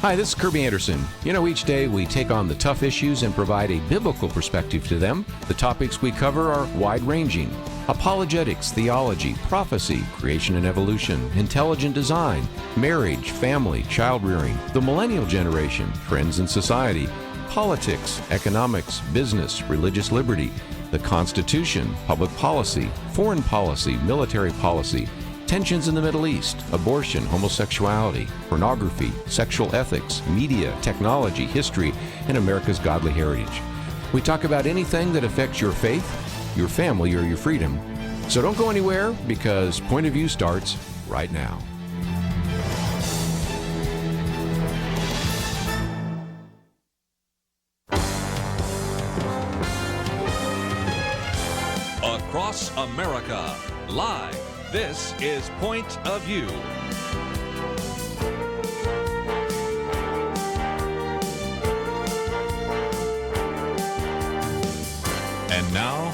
Hi, this is Kerby Anderson. You know, each day we take on the tough issues and provide a biblical perspective to them. The topics we cover are wide-ranging: apologetics, theology, prophecy, creation and evolution, intelligent design, marriage, family, child-rearing, the millennial generation, trends in society, politics, economics, business, religious liberty, the Constitution, public policy, foreign policy, military policy, tensions in the Middle East, abortion, homosexuality, pornography, sexual ethics, media, technology, history, and America's godly heritage. We talk about anything that affects your faith, your family, or your freedom. So don't go anywhere, because Point of View starts right now. Across America, live. This is Point of View. And now,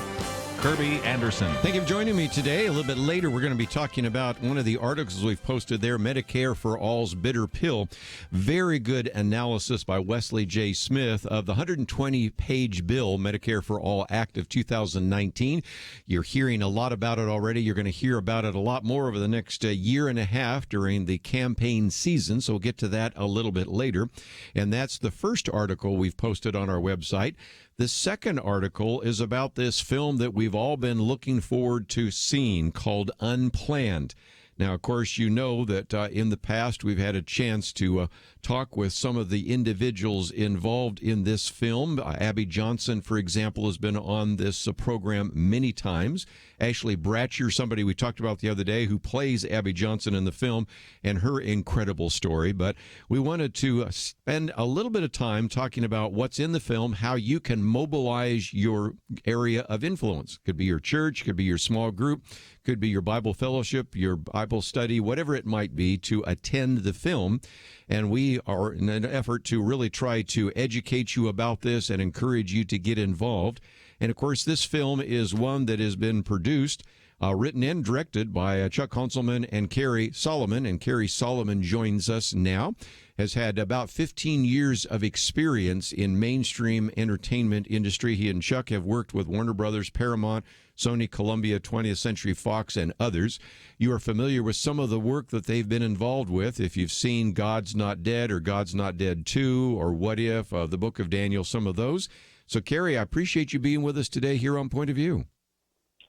Kerby Anderson. Thank you for joining me today. A little bit later, we're going to be talking about one of the articles we've posted there, Medicare for All's Bitter Pill. Very good analysis by Wesley J. Smith of the 120-page bill, Medicare for All Act of 2019. You're hearing a lot about it already. You're going to hear about it a lot more over the next year and a half during the campaign season, so we'll get to that a little bit later. And that's the first article we've posted on our website. The second article is about this film that we've all been looking forward to seeing called Unplanned. Now, of course, you know that in the past we've had a chance to talk with some of the individuals involved in this film. Abby Johnson, for example, has been on this program many times. Ashley Bratcher, somebody we talked about the other day, who plays Abby Johnson in the film, and her incredible story. But we wanted to spend a little bit of time talking about what's in the film, how you can mobilize your area of influence. Could be your church, could be your small group, could be your Bible fellowship, your Bible study, whatever it might be, to attend the film. And we are in an effort to really try to educate you about this and encourage you to get involved. And, of course, this film is one that has been produced, written and directed by Chuck Konzelman and Cary Solomon. And Cary Solomon joins us now, has had about 15 years of experience in mainstream entertainment industry. He and Chuck have worked with Warner Brothers, Paramount, Sony, Columbia, 20th Century Fox, and others. You are familiar with some of the work that they've been involved with. If you've seen God's Not Dead or God's Not Dead 2 or What If, the Book of Daniel, some of those. So, Cary, I appreciate you being with us today here on Point of View.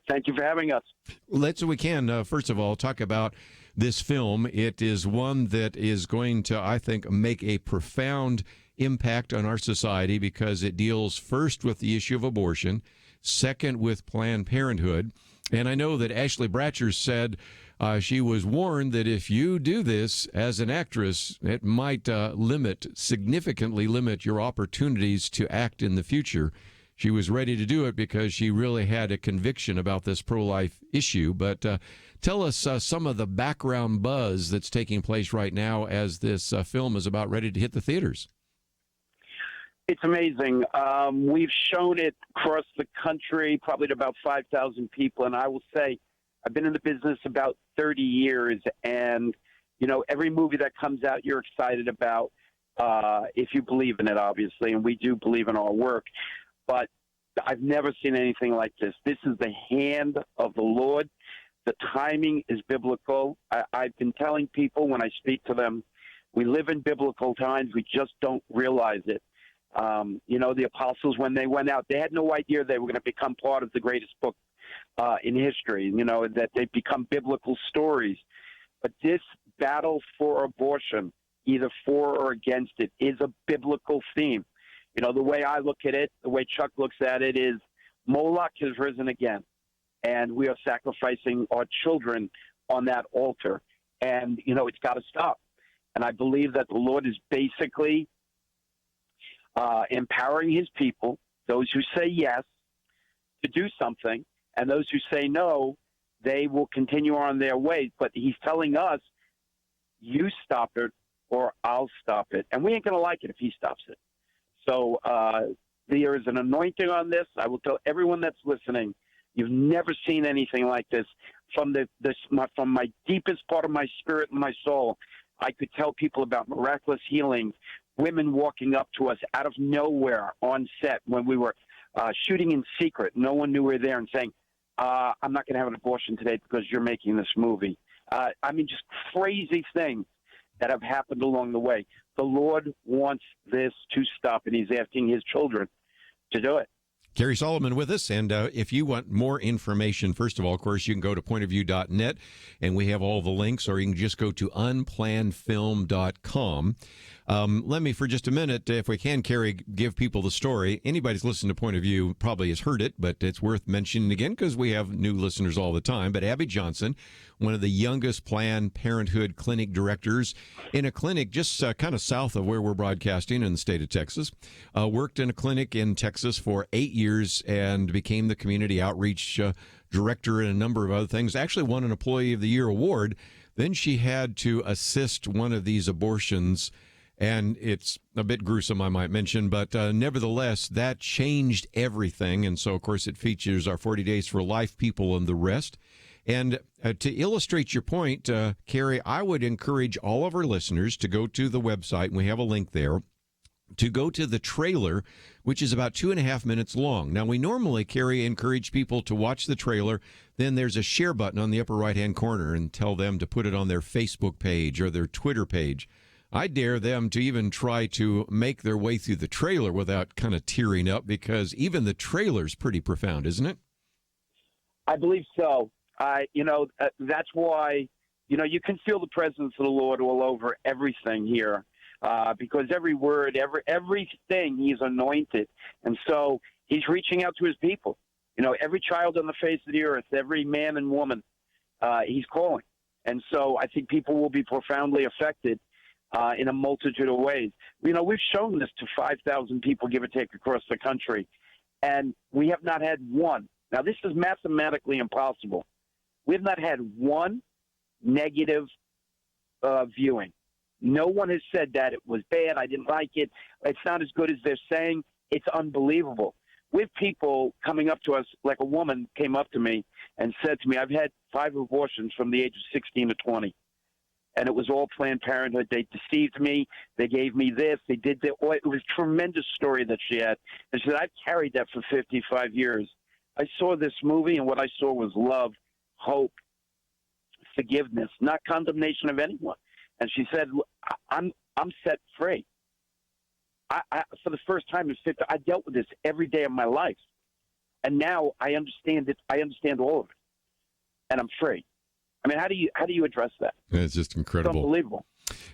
Thank you for having us. Let's, so we can, first of all, talk about this film. It is one that is going to, I think, make a profound impact on our society because it deals first with the issue of abortion, second with Planned Parenthood. And I know that Ashley Bratcher said she was warned that if you do this as an actress, it might significantly limit your opportunities to act in the future. She was ready to do it because she really had a conviction about this pro-life issue. But tell us some of the background buzz that's taking place right now as this film is about ready to hit the theaters. It's amazing. We've shown it across the country, probably to about 5,000 people. And I will say, I've been in the business about 30 years. And, you know, every movie that comes out, you're excited about, if you believe in it, obviously. And we do believe in our work. But I've never seen anything like this. This is the hand of the Lord. The timing is biblical. I've been telling people when I speak to them, we live in biblical times. We just don't realize it. You know, the apostles, when they went out, they had no idea they were going to become part of the greatest book in history, you know, that they become biblical stories. But this battle for abortion, either for or against it, is a biblical theme. You know, the way I look at it, the way Chuck looks at it is Moloch has risen again, and we are sacrificing our children on that altar. And, you know, it's got to stop. And I believe that the Lord is basically empowering his people, those who say yes, to do something, and those who say no, they will continue on their way. But he's telling us, you stop it or I'll stop it. And we ain't going to like it if he stops it. So there is an anointing on this. I will tell everyone that's listening, you've never seen anything like this. From my deepest part of my spirit and my soul, I could tell people about miraculous healing, women walking up to us out of nowhere on set when we were shooting in secret. No one knew we were there, and saying, I'm not going to have an abortion today because you're making this movie. I mean, just crazy things that have happened along the way. The Lord wants this to stop, and he's asking his children to do it. Cary Solomon with us, and if you want more information, first of all, of course, you can go to pointofview.net, and we have all the links, or you can just go to unplannedfilm.com. Let me, for just a minute, if we can, Cary, give people the story. Anybody's listened to Point of View probably has heard it, but it's worth mentioning again because we have new listeners all the time. But Abby Johnson, one of the youngest Planned Parenthood clinic directors in a clinic just kind of south of where we're broadcasting in the state of Texas, worked in a clinic in Texas for 8 years and became the community outreach director and a number of other things. Actually won an Employee of the Year award. Then she had to assist one of these abortions. And it's a bit gruesome, I might mention, but nevertheless, that changed everything. And so, of course, it features our 40 Days for Life people and the rest. And to illustrate your point, Cary, I would encourage all of our listeners to go to the website, and we have a link there, to go to the trailer, which is about 2.5 minutes long. Now, we normally, Cary, encourage people to watch the trailer. Then there's a share button on the upper right-hand corner and tell them to put it on their Facebook page or their Twitter page. I dare them to even try to make their way through the trailer without kind of tearing up, because even the trailer's pretty profound, isn't it? I believe so. That's why, you can feel the presence of the Lord all over everything here, because every word, everything, he's anointed. And so he's reaching out to his people. Every child on the face of the earth, every man and woman, he's calling. And so I think people will be profoundly affected in a multitude of ways. We've shown this to 5,000 people, give or take, across the country, and we have not had one. Now, this is mathematically impossible. We have not had one negative viewing. No one has said that it was bad, I didn't like it, it's not as good as they're saying. It's unbelievable. We have people coming up to us, like a woman came up to me and said to me, I've had 5 abortions from the age of 16 to 20. And it was all Planned Parenthood. They deceived me. They gave me this. They did that. It was a tremendous story that she had. And she said, I've carried that for 55 years. I saw this movie, and what I saw was love, hope, forgiveness, not condemnation of anyone. And she said, I'm set free. I for the first time in 50, I dealt with this every day of my life. And now I understand it. I understand all of it. And I'm free. I mean, how do you address that? It's just incredible. It's unbelievable.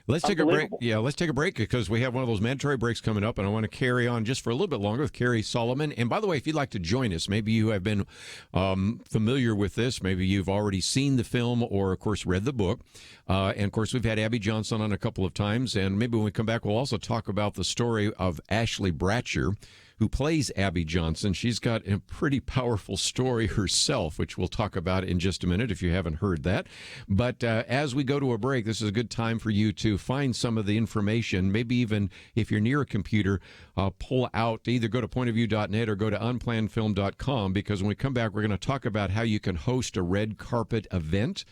Let's take a break. Yeah, let's take a break because we have one of those mandatory breaks coming up, and I want to carry on just for a little bit longer with Cary Solomon. And by the way, if you'd like to join us, maybe you have been familiar with this, maybe you've already seen the film or, of course, read the book. And, of course, we've had Abby Johnson on a couple of times, and maybe when we come back, we'll also talk about the story of Ashley Bratcher, who plays Abby Johnson. She's got a pretty powerful story herself, which we'll talk about in just a minute if you haven't heard that. But as we go to a break, this is a good time for you to find some of the information. Maybe even if you're near a computer, pull out, either go to pointofview.net or go to unplannedfilm.com, because when we come back, we're going to talk about how you can host a red carpet event.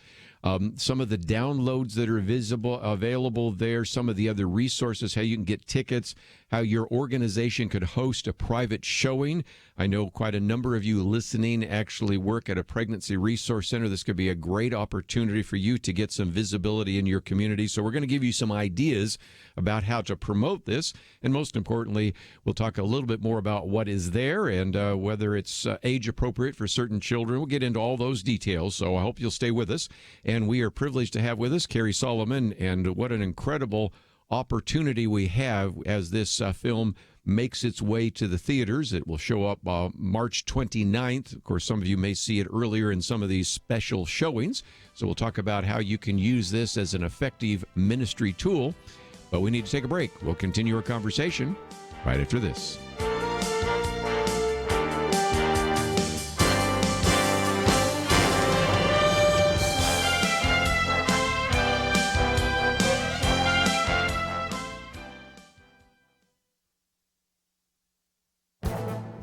Some of the downloads that are available there, some of the other resources, how you can get tickets, how your organization could host a private showing. I know quite a number of you listening actually work at a pregnancy resource center. This could be a great opportunity for you to get some visibility in your community. So we're going to give you some ideas about how to promote this. And most importantly, we'll talk a little bit more about what is there and whether it's age appropriate for certain children. We'll get into all those details. So I hope you'll stay with us. And we are privileged to have with us Cary Solomon, and what an incredible opportunity we have as this film makes its way to the theaters. It will show up March 29th. Of course, some of you may see it earlier in some of these special showings. So we'll talk about how you can use this as an effective ministry tool. But we need to take a break. We'll continue our conversation right after this.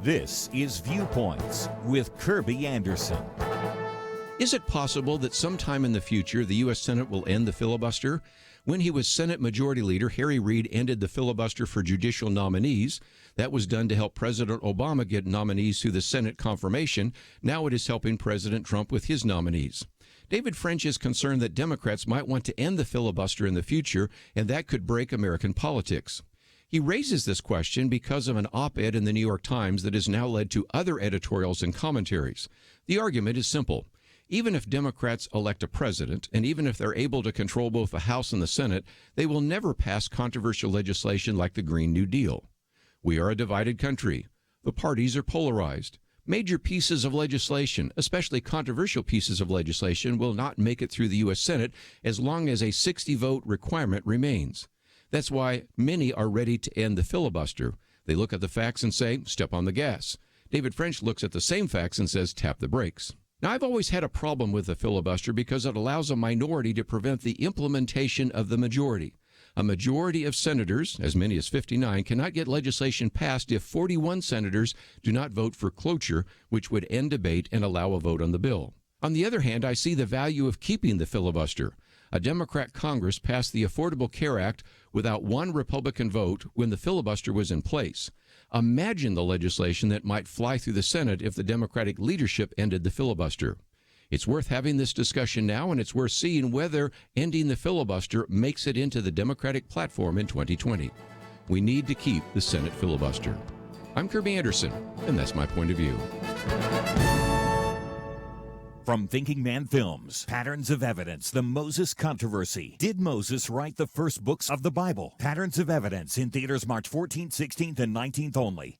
This is Viewpoints with Kerby Anderson. Is it possible that sometime in the future the U.S. Senate will end the filibuster? When he was Senate Majority Leader, Harry Reid ended the filibuster for judicial nominees. That was done to help President Obama get nominees through the Senate confirmation. Now it is helping President Trump with his nominees. David French is concerned that Democrats might want to end the filibuster in the future, and that could break American politics. He raises this question because of an op-ed in the New York Times that has now led to other editorials and commentaries. The argument is simple. Even if Democrats elect a president, and even if they're able to control both the House and the Senate, they will never pass controversial legislation like the Green New Deal. We are a divided country. The parties are polarized. Major pieces of legislation, especially controversial pieces of legislation, will not make it through the U.S. Senate as long as a 60-vote requirement remains. That's why many are ready to end the filibuster. They look at the facts and say, step on the gas. David French looks at the same facts and says, tap the brakes. Now, I've always had a problem with the filibuster because it allows a minority to prevent the implementation of the majority. A majority of senators, as many as 59, cannot get legislation passed if 41 senators do not vote for cloture, which would end debate and allow a vote on the bill. On the other hand, I see the value of keeping the filibuster. A Democrat Congress passed the Affordable Care Act without one Republican vote when the filibuster was in place. Imagine the legislation that might fly through the Senate if the Democratic leadership ended the filibuster. It's worth having this discussion now, and it's worth seeing whether ending the filibuster makes it into the Democratic platform in 2020. We need to keep the Senate filibuster. I'm Kerby Anderson, and that's my point of view. From Thinking Man Films, Patterns of Evidence, The Moses Controversy. Did Moses write the first books of the Bible? Patterns of Evidence in theaters March 14th, 16th, and 19th only.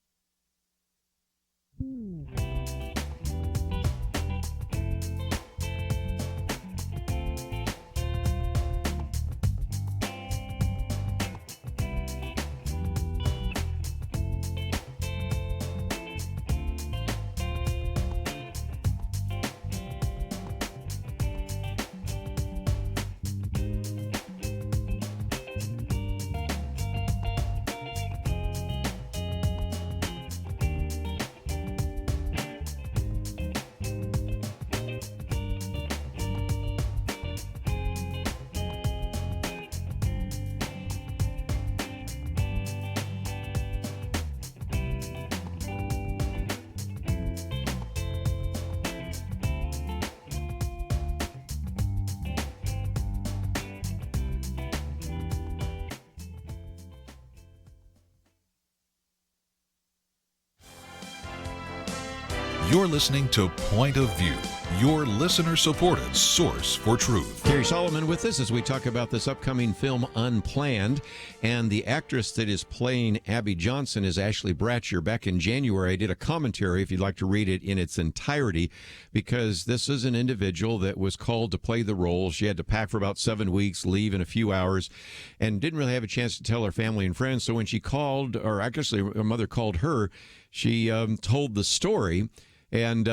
You're listening to Point of View, your listener-supported source for truth. Cary Solomon with us as we talk about this upcoming film, Unplanned. And the actress that is playing Abby Johnson is Ashley Bratcher. Back in January, I did a commentary, if you'd like to read it in its entirety, because this is an individual that was called to play the role. She had to pack for about 7 weeks, leave in a few hours, and didn't really have a chance to tell her family and friends. So when she called, or actually her mother called her, she told the story. And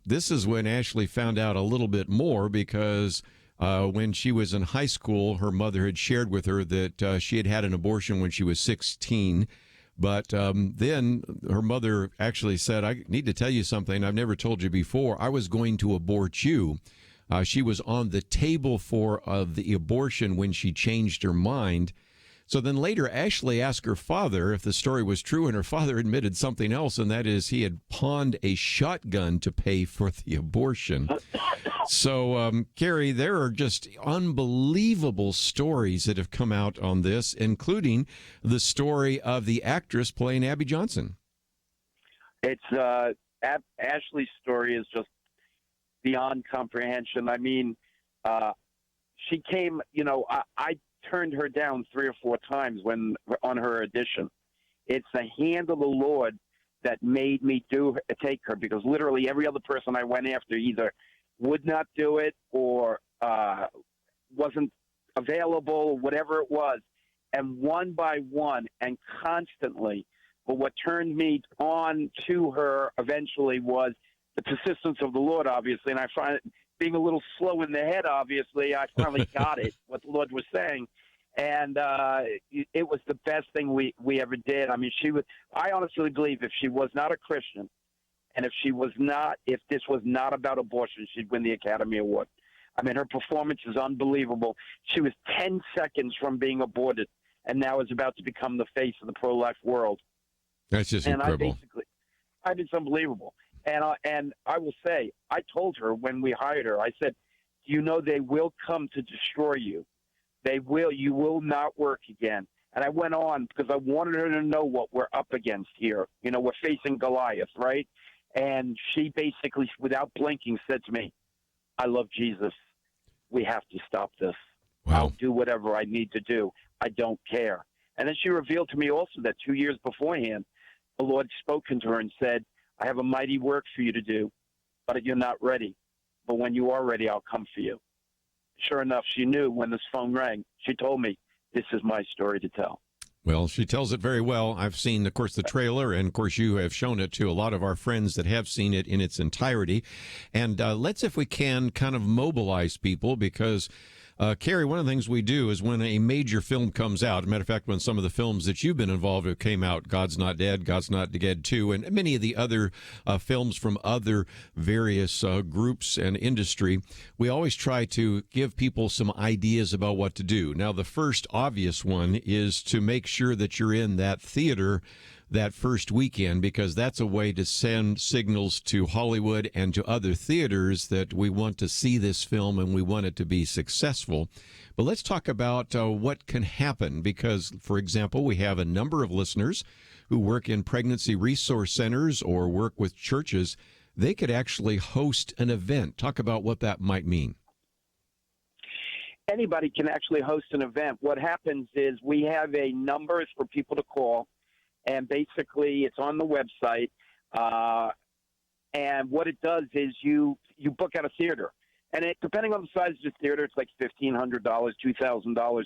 this is when Ashley found out a little bit more, because when she was in high school, her mother had shared with her that she had had an abortion when she was 16. But then her mother actually said, I need to tell you something I've never told you before. I was going to abort you. She was on the table for the abortion when she changed her mind. So then later, Ashley asked her father if the story was true, and her father admitted something else, and that is he had pawned a shotgun to pay for the abortion. So, Cary, there are just unbelievable stories that have come out on this, including the story of the actress playing Abby Johnson. It's Ashley's story is just beyond comprehension. I mean, she came, I turned her down 3 or 4 times when on her audition. It's the hand of the Lord that made me take her, because literally every other person I went after either would not do it or wasn't available, whatever it was. And one by one and constantly, but what turned me on to her eventually was the persistence of the Lord, obviously. And I find it, being a little slow in the head, obviously, I finally got it, what the Lord was saying. And it was the best thing we ever did. I mean, I honestly believe if she was not a Christian, and if this was not about abortion, she'd win the Academy Award. I mean, her performance is unbelievable. She was 10 seconds from being aborted, and now is about to become the face of the pro-life world. That's just incredible. It's unbelievable. And I will say, I told her when we hired her, I said, you know, they will come to destroy you. They will. You will not work again. And I went on because I wanted her to know what we're up against here. You know, we're facing Goliath, right? And she basically, without blinking, said to me, I love Jesus. We have to stop this. Wow. I'll do whatever I need to do. I don't care. And then she revealed to me also that 2 years beforehand, the Lord spoken to her and said, I have a mighty work for you to do, but you're not ready. But when you are ready, I'll come for you. Sure enough, she knew when this phone rang. She told me, this is my story to tell. Well, she tells it very well. I've seen, of course, the trailer, and, of course, you have shown it to a lot of our friends that have seen it in its entirety. And let's, if we can, kind of mobilize people because, Cary, one of the things we do is when a major film comes out, as a matter of fact, when some of the films that you've been involved with came out, God's Not Dead, God's Not Dead 2, and many of the other films from other various groups and industry, we always try to give people some ideas about what to do. Now, the first obvious one is to make sure that you're in that theater that first weekend, because that's a way to send signals to Hollywood and to other theaters that we want to see this film and we want it to be successful. But let's talk about what can happen, because, for example, we have a number of listeners who work in pregnancy resource centers or work with churches. They could actually host an event. Talk about what that might mean. Anybody can actually host an event. What happens is we have a number for people to call. And basically, it's on the website. And what it does is you book at a theater. And depending on the size of the theater, it's like $1,500, $2,000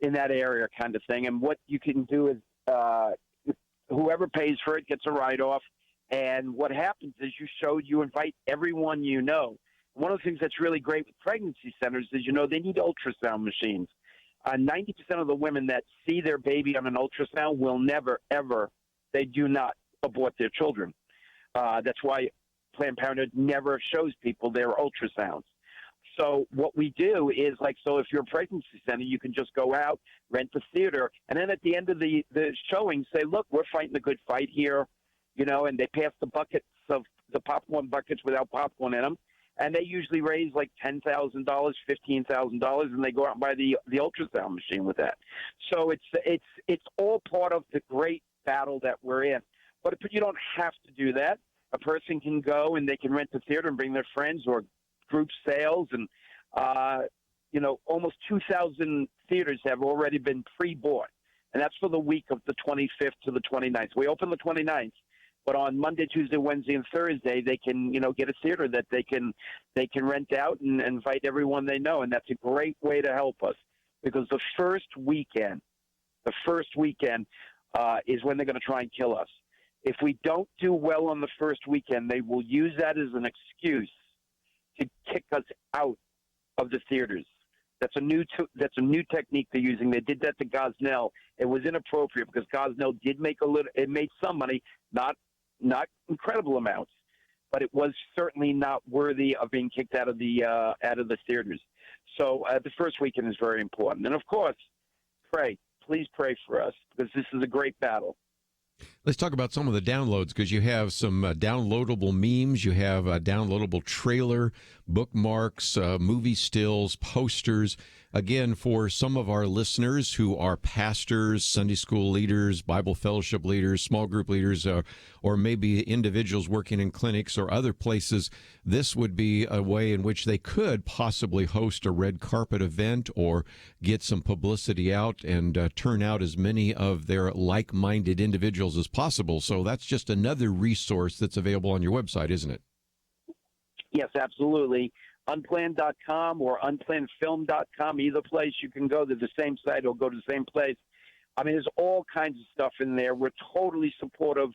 in that area kind of thing. And what you can do is whoever pays for it gets a write-off. And what happens is you invite everyone you know. One of the things that's really great with pregnancy centers is, they need ultrasound machines. 90% of the women that see their baby on an ultrasound will never, ever, they do not abort their children. That's why Planned Parenthood never shows people their ultrasounds. So what we do is so if you're a pregnancy center, you can just go out, rent the theater, and then at the end of the showing say, look, we're fighting a good fight here, and they pass the popcorn buckets without popcorn in them. And they usually raise like $10,000, $15,000, and they go out and buy the ultrasound machine with that. So it's all part of the great battle that we're in. But you don't have to do that. A person can go and they can rent the theater and bring their friends or group sales. And, almost 2,000 theaters have already been pre-bought. And that's for the week of the 25th to the 29th. We open the 29th. But on Monday, Tuesday, Wednesday, and Thursday, they can, get a theater that they can rent out and invite everyone they know. And that's a great way to help us, because the first weekend is when they're going to try and kill us. If we don't do well on the first weekend, they will use that as an excuse to kick us out of the theaters. That's a new technique they're using. They did that to Gosnell. It was inappropriate because Gosnell did make it made some money, not incredible amounts, but it was certainly not worthy of being kicked out of the theaters. So the first weekend is very important. And of course, please pray for us, because this is a great battle. Let's talk about some of the downloads, because you have some downloadable memes, you have a downloadable trailer, bookmarks, movie stills, posters. Again, for some of our listeners who are pastors, Sunday school leaders, Bible fellowship leaders, small group leaders, or maybe individuals working in clinics or other places, this would be a way in which they could possibly host a red carpet event or get some publicity out and turn out as many of their like-minded individuals as possible. So that's just another resource that's available on your website, isn't it? Yes, absolutely. Unplanned.com or unplannedfilm.com, either place you can go to the same site or go to the same place. I mean, there's all kinds of stuff in there. We're totally supportive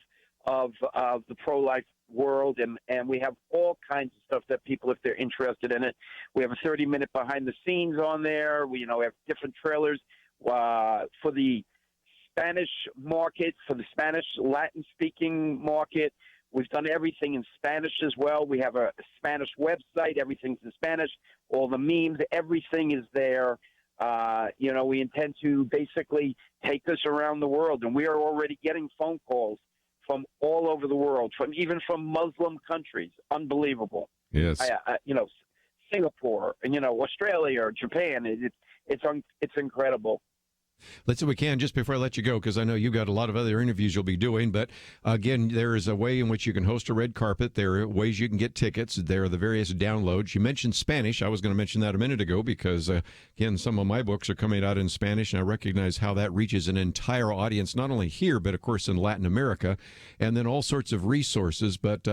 of the pro-life world, and we have all kinds of stuff that people, if they're interested in it. We have a 30-minute behind-the-scenes on there. We have different trailers for the Spanish market, for the Spanish Latin-speaking market. We've done everything in Spanish as well. We have a Spanish website. Everything's in Spanish. All the memes, everything is there. We intend to basically take this around the world, and we are already getting phone calls from all over the world, even from Muslim countries. Unbelievable. Yes. Singapore and Australia or Japan. It's incredible. Let's see what we can just before I let you go, because I know you've got a lot of other interviews you'll be doing. But again, there is a way in which you can host a red carpet. There are ways you can get tickets. There are the various downloads. You mentioned Spanish. I was going to mention that a minute ago because, again, some of my books are coming out in Spanish, and I recognize how that reaches an entire audience, not only here, but, of course, in Latin America, and then all sorts of resources. But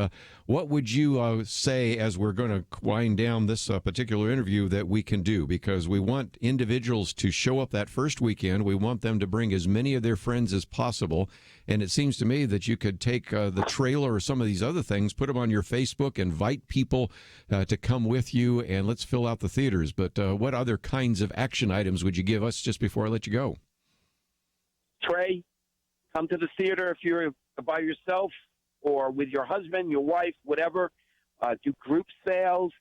what would you say as we're going to wind down this particular interview that we can do? Because we want individuals to show up that first weekend. We want them to bring as many of their friends as possible. And it seems to me that you could take the trailer or some of these other things, put them on your Facebook, invite people to come with you, and let's fill out the theaters. But what other kinds of action items would you give us just before I let you go? Trey, come to the theater if you're by yourself or with your husband, your wife, whatever. Do group sales,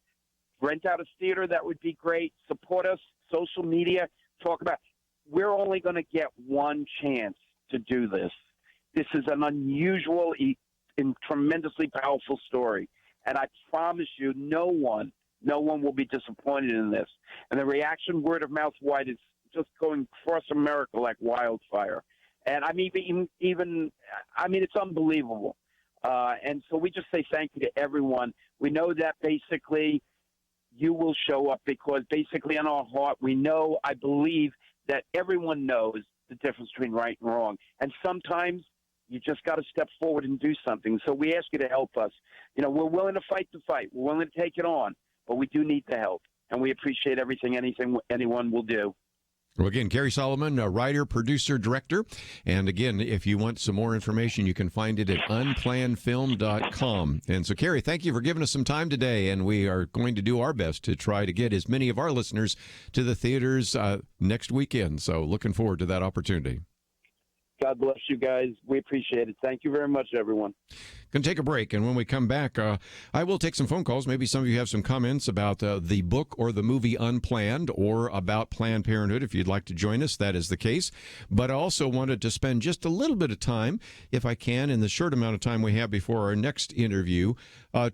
rent out a theater. That would be great. Support us, social media, talk about. We're only going to get one chance to do this. This is an unusual and tremendously powerful story. And I promise you, no one will be disappointed in this. And the reaction, word of mouth wide, is just going across America like wildfire. And I mean, it's unbelievable. And so we just say thank you to everyone. We know that basically you will show up because basically in our heart, we know, I believe, that everyone knows the difference between right and wrong. And sometimes you just got to step forward and do something. So we ask you to help us. We're willing to fight the fight. We're willing to take it on, but we do need the help. And we appreciate anything anyone will do. Well, again, Cary Solomon, a writer, producer, director. And again, if you want some more information, you can find it at unplannedfilm.com. And so, Cary, thank you for giving us some time today. And we are going to do our best to try to get as many of our listeners to the theaters next weekend. So looking forward to that opportunity. God bless you guys. We appreciate it. Thank you very much, everyone. Going to take a break, and when we come back, I will take some phone calls. Maybe some of you have some comments about the book or the movie Unplanned, or about Planned Parenthood. If you'd like to join us, that is the case. But I also wanted to spend just a little bit of time, if I can, in the short amount of time we have before our next interview,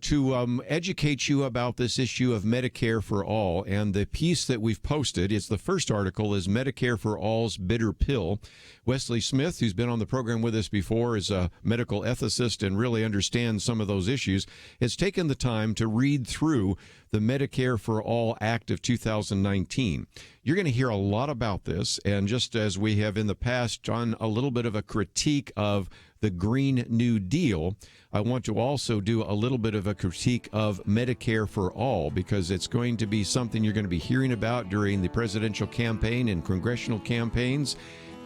to educate you about this issue of Medicare for All. And the piece that we've posted, it's the first article, is Medicare for All's Bitter Pill. Wesley Smith, who's been on the program with us before, is a medical ethicist and really understands some of those issues, has taken the time to read through the Medicare for All Act of 2019. You're going to hear a lot about this, and just as we have in the past done a little bit of a critique of the Green New Deal, I want to also do a little bit of a critique of Medicare for All, because it's going to be something you're going to be hearing about during the presidential campaign and congressional campaigns.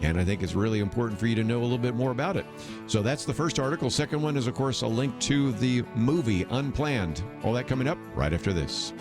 And I think it's really important for you to know a little bit more about it. So that's the first article. Second one is, of course, a link to the movie Unplanned. All that coming up right after this.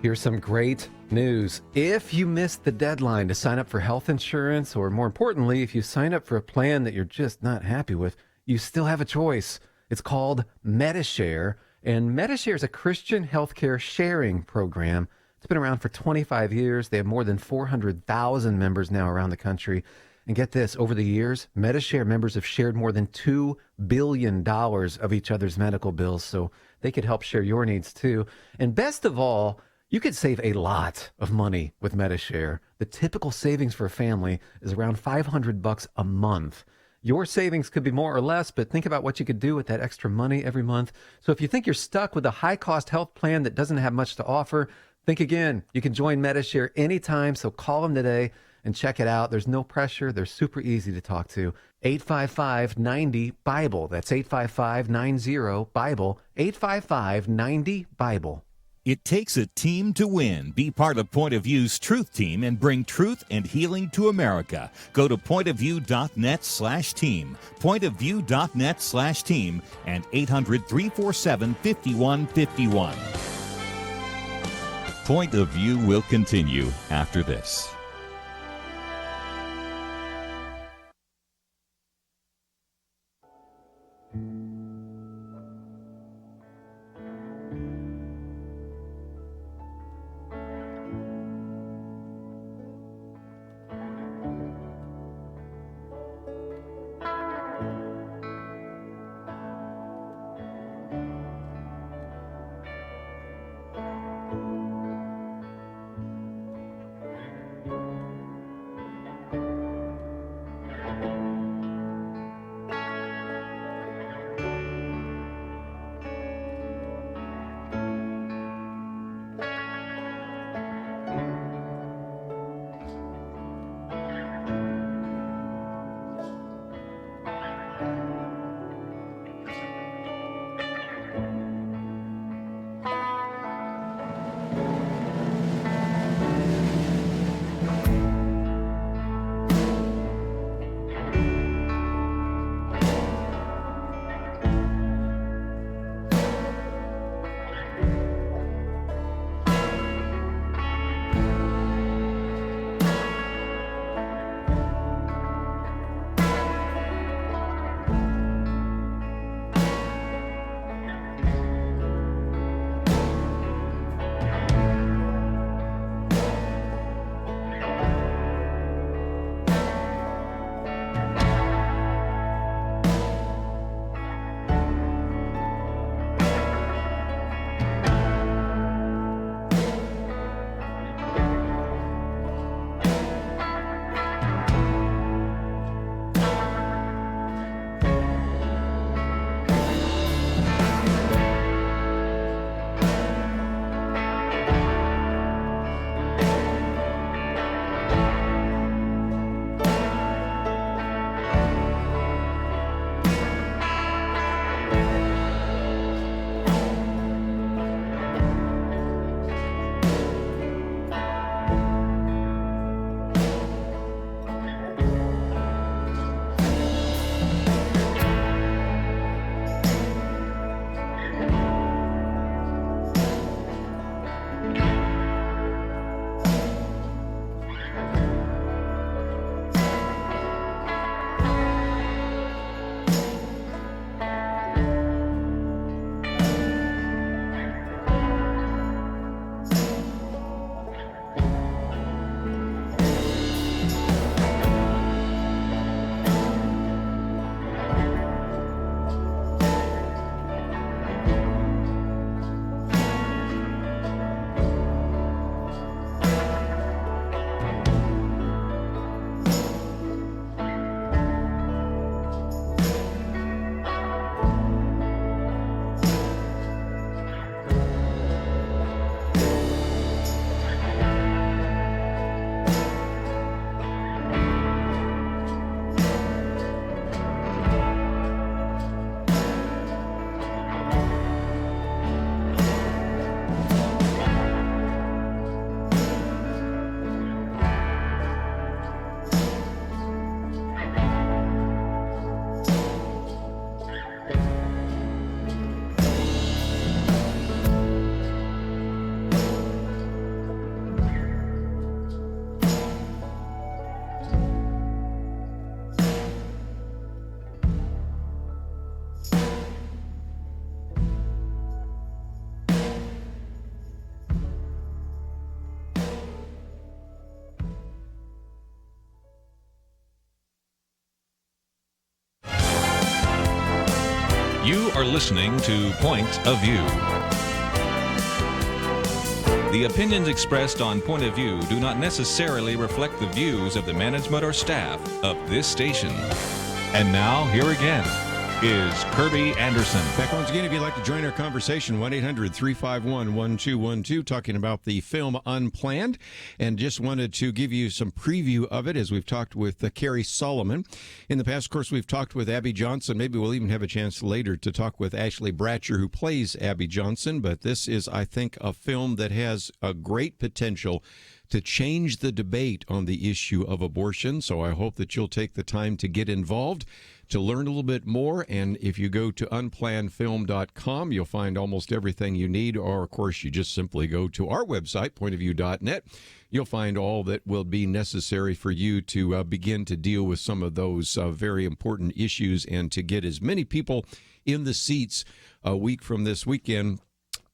Here's some great news. If you missed the deadline to sign up for health insurance, or more importantly, if you sign up for a plan that you're just not happy with, you still have a choice. It's called Medi-Share, and Medi-Share is a Christian healthcare sharing program. It's been around for 25 years. They have more than 400,000 members now around the country. And get this, over the years, Medi-Share members have shared more than $2 billion of each other's medical bills, so they could help share your needs too. And best of all, you could save a lot of money with Medi-Share. The typical savings for a family is around $500 a month. Your savings could be more or less, but think about what you could do with that extra money every month. So if you think you're stuck with a high-cost health plan that doesn't have much to offer, think again. You can join Medi-Share anytime, so call them today and check it out. There's no pressure. They're super easy to talk to. 855-90-BIBLE. That's 855-90-BIBLE. 855-90-BIBLE. It takes a team to win. Be part of Point of View's Truth Team and bring truth and healing to America. Go to pointofview.net/team, pointofview.net/team, and 800-347-5151. Point of View will continue after this. You're listening to Point of View. The opinions expressed on Point of View do not necessarily reflect the views of the management or staff of this station. And now, here again is Kerby Anderson. Back once again, if you'd like to join our conversation, 1-800-351-1212, talking about the film Unplanned, and just wanted to give you some preview of it as we've talked with Cary Solomon. In the past, of course, we've talked with Abby Johnson. Maybe we'll even have a chance later to talk with Ashley Bratcher, who plays Abby Johnson, but this is, I think, a film that has a great potential to change the debate on the issue of abortion, so I hope that you'll take the time to get involved, to learn a little bit more. And if you go to unplannedfilm.com, you'll find almost everything you need, or of course you just simply go to our website, pointofview.net. You'll find all that will be necessary for you to begin to deal with some of those very important issues and to get as many people in the seats a week from this weekend,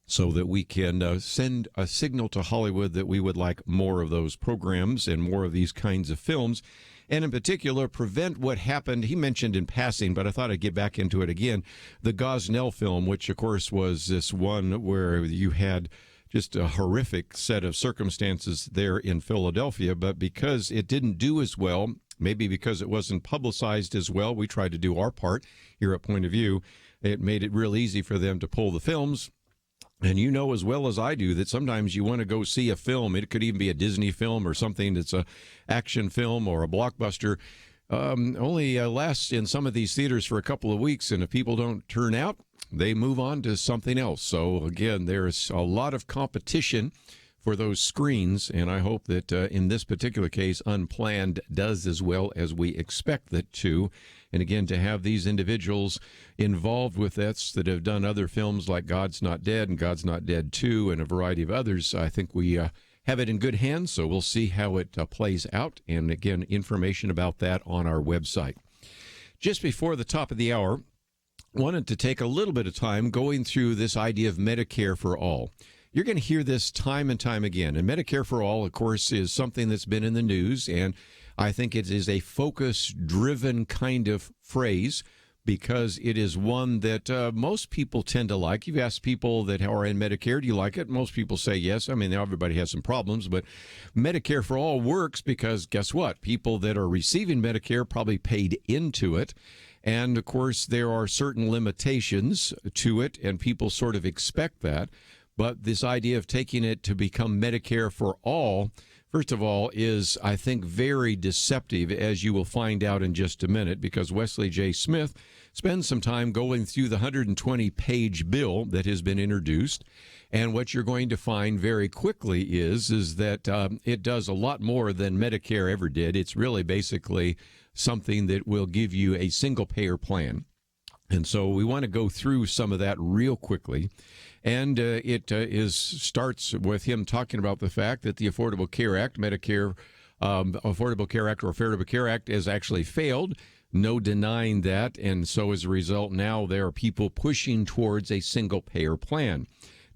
so that we can send a signal to Hollywood that we would like more of those programs and more of these kinds of films, and in particular prevent what happened. He mentioned in passing, but I thought I'd get back into it again, the Gosnell film, which of course was this one where you had just a horrific set of circumstances there in Philadelphia, but because it didn't do as well, maybe because it wasn't publicized as well, we tried to do our part here at Point of View. It made it real easy for them to pull the films. And you know as well as I do that sometimes you want to go see a film. It could even be a Disney film or something that's a action film or a blockbuster. Only lasts in some of these theaters for a couple of weeks, and if people don't turn out, they move on to something else. So again, there's a lot of competition for those screens, and I hope that in this particular case, Unplanned does as well as we expect it to. And again, to have these individuals involved with this that have done other films like God's Not Dead and God's Not Dead 2 and a variety of others, I think we have it in good hands, so we'll see how it plays out. And again, information about that on our website. Just before the top of the hour, wanted to take a little bit of time going through this idea of Medicare for all. You're going to hear this time and time again. And Medicare for all, of course, is something that's been in the news, and I think it is a focus-driven kind of phrase because it is one that most people tend to like. You've asked people that are in Medicare, do you like it? Most people say yes. I mean, everybody has some problems, but Medicare for all works because guess what? People that are receiving Medicare probably paid into it. And, of course, there are certain limitations to it, and people sort of expect that. But this idea of taking it to become Medicare for all, first of all, is, I think, very deceptive, as you will find out in just a minute, because Wesley J. Smith spends some time going through the 120-page bill that has been introduced. And what you're going to find very quickly is that it does a lot more than Medicare ever did. It's really basically something that will give you a single-payer plan. And so we want to go through some of that real quickly. And it starts with him talking about the fact that the Affordable Care Act, Medicare Affordable Care Act or Affordable Care Act has actually failed. No denying that. And so as a result, now there are people pushing towards a single-payer plan.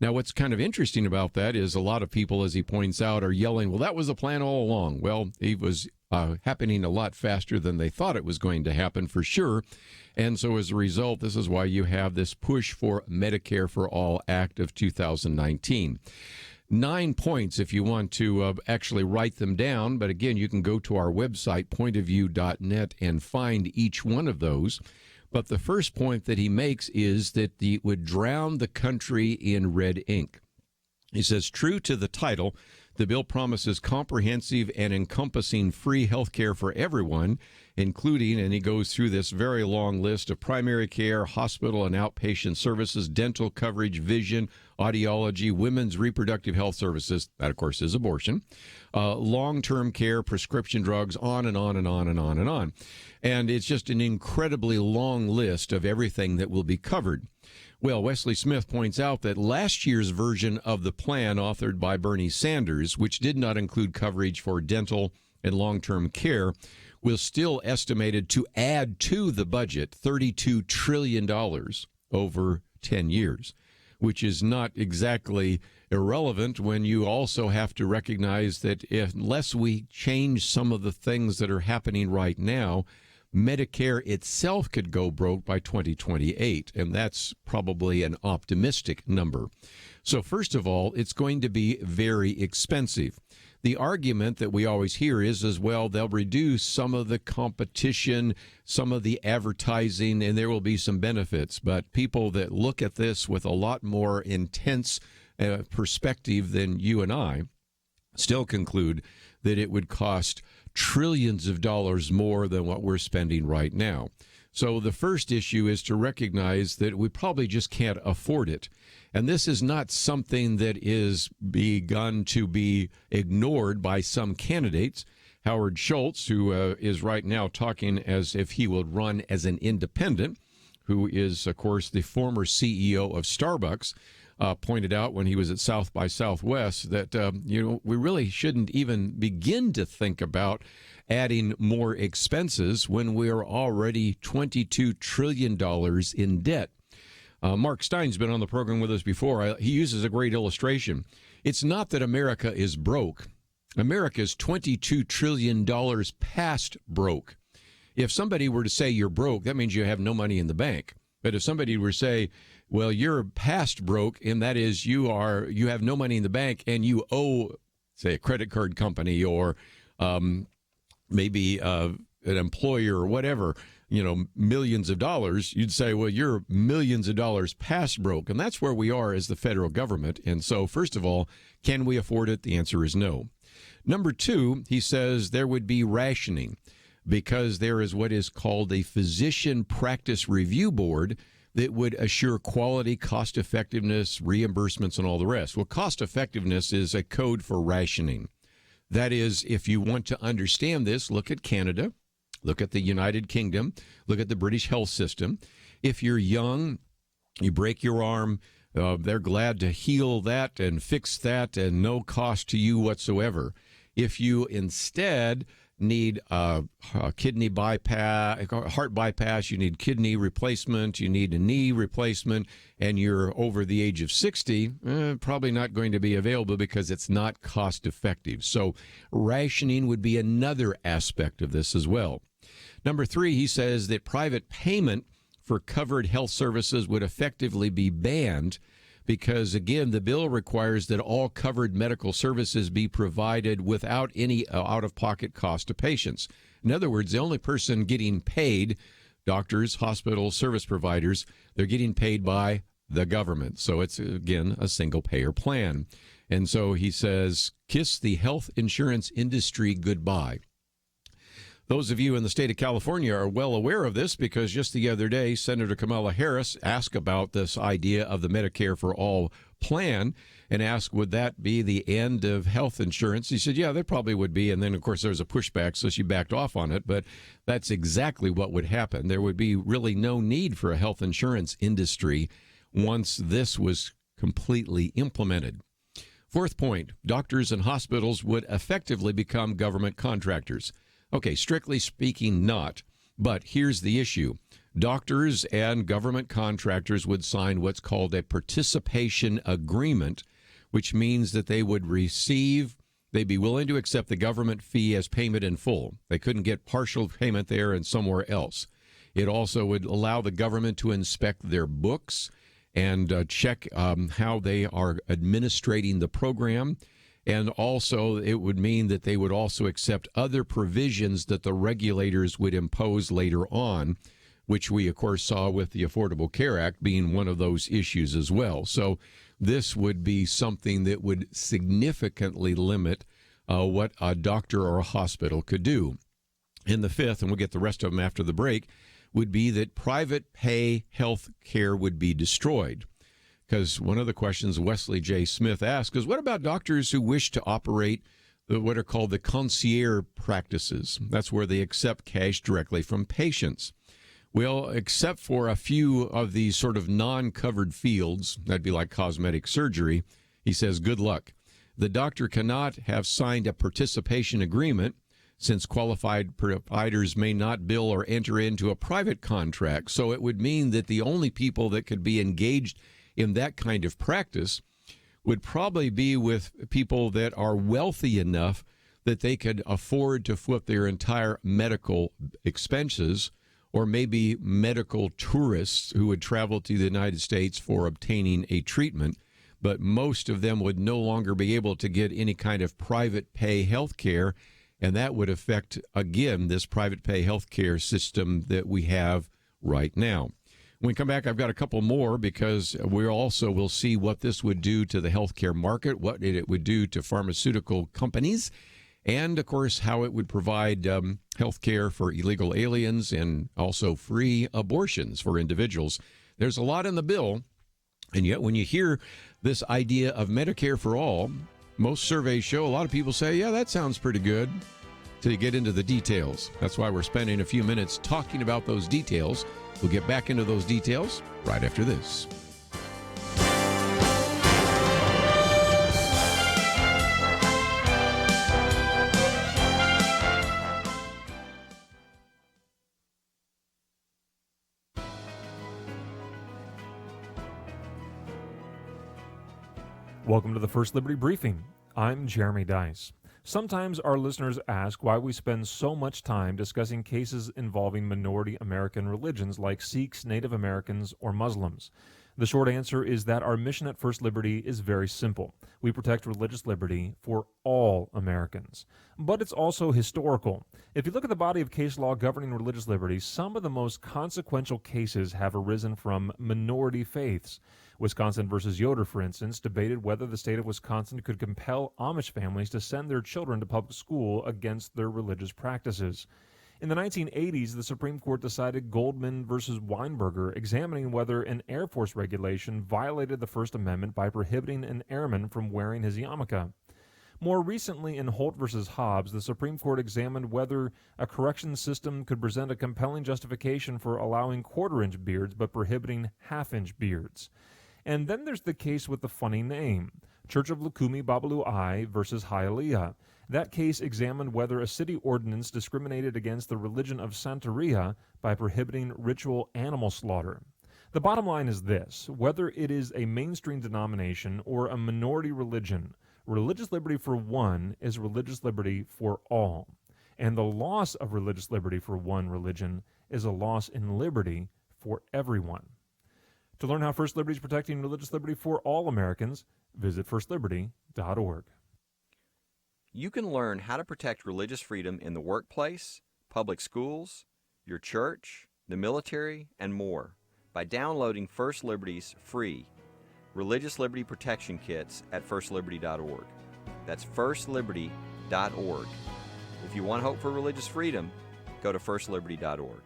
Now, what's kind of interesting about that is a lot of people, as he points out, are yelling, well, that was the plan all along. Well, it was happening a lot faster than they thought it was going to happen, for sure. And so as a result, this is why you have this push for Medicare for All Act of 2019. 9 points if you want to actually write them down. But again, you can go to our website, pointofview.net, and find each one of those. But the first point that he makes is that it would drown the country in red ink. He says, true to the title, the bill promises comprehensive and encompassing free health care for everyone, including, and he goes through this very long list of primary care, hospital and outpatient services, dental coverage, vision, audiology, women's reproductive health services, that of course is abortion, long-term care, prescription drugs, on and on and on and on and on. And it's just an incredibly long list of everything that will be covered. Well, Wesley Smith points out that last year's version of the plan authored by Bernie Sanders, which did not include coverage for dental and long-term care, was still estimated to add to the budget $32 trillion over 10 years, which is not exactly irrelevant when you also have to recognize that unless we change some of the things that are happening right now, Medicare itself could go broke by 2028, and that's probably an optimistic number. So first of all, it's going to be very expensive. The argument that we always hear is well, they'll reduce some of the competition, some of the advertising, and there will be some benefits. But people that look at this with a lot more intense perspective than you and I still conclude that it would cost trillions of dollars more than what we're spending right now. So the first issue is to recognize that we probably just can't afford it. And this is not something that is begun to be ignored by some candidates. Howard Schultz, who is right now talking as if he will run as an independent, who is, of course, the former CEO of Starbucks, pointed out when he was at South by Southwest that, we really shouldn't even begin to think about adding more expenses when we are already $22 trillion in debt. Mark Stein's been on the program with us before. He uses a great illustration. It's not that America is broke. America is $22 trillion past broke. If somebody were to say you're broke, that means you have no money in the bank. But if somebody were to say, well, you're past broke, and that is you have no money in the bank and you owe, say, a credit card company or maybe an employer or whatever, millions of dollars, you'd say, well, you're millions of dollars past broke. And that's where we are as the federal government. And so, first of all, can we afford it? The answer is no. Number two, he says there would be rationing because there is what is called a physician practice review board that would assure quality, cost effectiveness, reimbursements, and all the rest. Well, cost effectiveness is a code for rationing. That is, if you want to understand this, look at Canada. Look at the United Kingdom. Look at the British health system. If you're young, you break your arm, they're glad to heal that and fix that and no cost to you whatsoever. If you instead need a kidney bypass, heart bypass, you need kidney replacement, you need a knee replacement, and you're over the age of 60, probably not going to be available because it's not cost effective. So rationing would be another aspect of this as well. Number three, he says that private payment for covered health services would effectively be banned because, again, the bill requires that all covered medical services be provided without any out-of-pocket cost to patients. In other words, the only person getting paid, doctors, hospitals, service providers, they're getting paid by the government. So it's, again, a single-payer plan. And so he says, kiss the health insurance industry goodbye. Those of you in the state of California are well aware of this because just the other day, Senator Kamala Harris asked about this idea of the Medicare for All plan and asked, would that be the end of health insurance? He said, yeah, there probably would be. And then, of course, there was a pushback, so she backed off on it. But that's exactly what would happen. There would be really no need for a health insurance industry once this was completely implemented. Fourth point, doctors and hospitals would effectively become government contractors. Okay, strictly speaking, not. But here's the issue. Doctors and government contractors would sign what's called a participation agreement, which means that they would they'd be willing to accept the government fee as payment in full. They couldn't get partial payment there and somewhere else. It also would allow the government to inspect their books and check how they are administrating the program. And also, it would mean that they would also accept other provisions that the regulators would impose later on, which we, of course, saw with the Affordable Care Act being one of those issues as well. So this would be something that would significantly limit what a doctor or a hospital could do. And the fifth, and we'll get the rest of them after the break, would be that private pay health care would be destroyed. Because one of the questions Wesley J. Smith asked is, what about doctors who wish to operate what are called the concierge practices? That's where they accept cash directly from patients. Well, except for a few of these sort of non-covered fields, that'd be like cosmetic surgery, he says, good luck. The doctor cannot have signed a participation agreement since qualified providers may not bill or enter into a private contract. So it would mean that the only people that could be engaged in that kind of practice would probably be with people that are wealthy enough that they could afford to foot their entire medical expenses, or maybe medical tourists who would travel to the United States for obtaining a treatment. But most of them would no longer be able to get any kind of private pay health care, and that would affect, again, this private pay health care system that we have right now. When we come back, I've got a couple more, because we also will see what this would do to the healthcare market, what it would do to pharmaceutical companies, and, of course, how it would provide health care for illegal aliens and also free abortions for individuals. There's a lot in the bill, and yet when you hear this idea of Medicare for all, most surveys show a lot of people say, yeah, that sounds pretty good, till you get into the details. That's why we're spending a few minutes talking about those details. We'll get back into those details right after this. Welcome to the First Liberty Briefing. I'm Jeremy Dice. Sometimes our listeners ask why we spend so much time discussing cases involving minority American religions like Sikhs, Native Americans, or Muslims. The short answer is that our mission at First Liberty is very simple. We protect religious liberty for all Americans. But it's also historical. If you look at the body of case law governing religious liberty, some of the most consequential cases have arisen from minority faiths. Wisconsin versus Yoder, for instance, debated whether the state of Wisconsin could compel Amish families to send their children to public school against their religious practices. In the 1980s, the Supreme Court decided Goldman versus Weinberger, examining whether an Air Force regulation violated the First Amendment by prohibiting an airman from wearing his yarmulke. More recently, in Holt versus Hobbs, the Supreme Court examined whether a corrections system could present a compelling justification for allowing quarter-inch beards but prohibiting half-inch beards. And then there's the case with the funny name, Church of Lukumi Babalu I versus Hialeah. That case examined whether a city ordinance discriminated against the religion of Santeria by prohibiting ritual animal slaughter. The bottom line is this: whether it is a mainstream denomination or a minority religion, religious liberty for one is religious liberty for all. And the loss of religious liberty for one religion is a loss in liberty for everyone. To learn how First Liberty is protecting religious liberty for all Americans, visit firstliberty.org. You can learn how to protect religious freedom in the workplace, public schools, your church, the military, and more by downloading First Liberty's free Religious Liberty Protection Kits at firstliberty.org. That's firstliberty.org. If you want hope for religious freedom, go to firstliberty.org.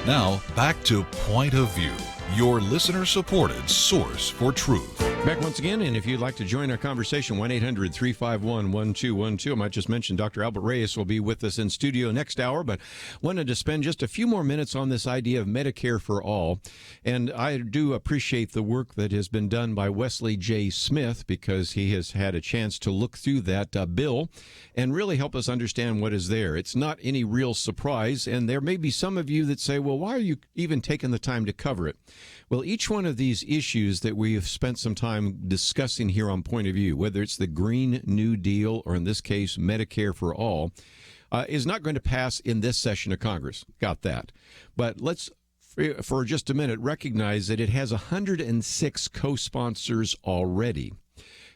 Now, back to Point of View, your listener-supported source for truth. Back once again, and if you'd like to join our conversation, 1-800-351-1212. I might just mention Dr. Albert Reyes will be with us in studio next hour, but wanted to spend just a few more minutes on this idea of Medicare for all. And I do appreciate the work that has been done by Wesley J. Smith, because he has had a chance to look through that bill and really help us understand what is there. It's not any real surprise, and there may be some of you that say, well, why are you even taking the time to cover it? Well, each one of these issues that we have spent some time discussing here on Point of View, whether it's the Green New Deal or in this case Medicare for all, is not going to pass in this session of Congress. Got that. But let's, for just a minute, recognize that it has 106 co-sponsors already.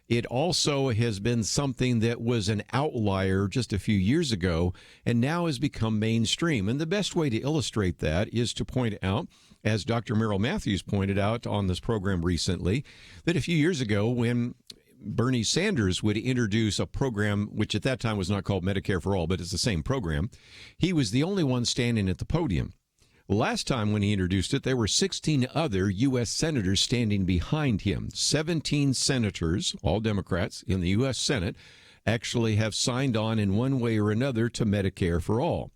It also has been something that was an outlier just a few years ago and now has become mainstream. And the best way to illustrate that is to point out, as Dr. Merrill Matthews pointed out on this program recently, that a few years ago when Bernie Sanders would introduce a program, which at that time was not called Medicare for All, but it's the same program, he was the only one standing at the podium. Last time when he introduced it, there were 16 other U.S. senators standing behind him. 17 senators, all Democrats, in the U.S. Senate actually have signed on in one way or another to Medicare for All.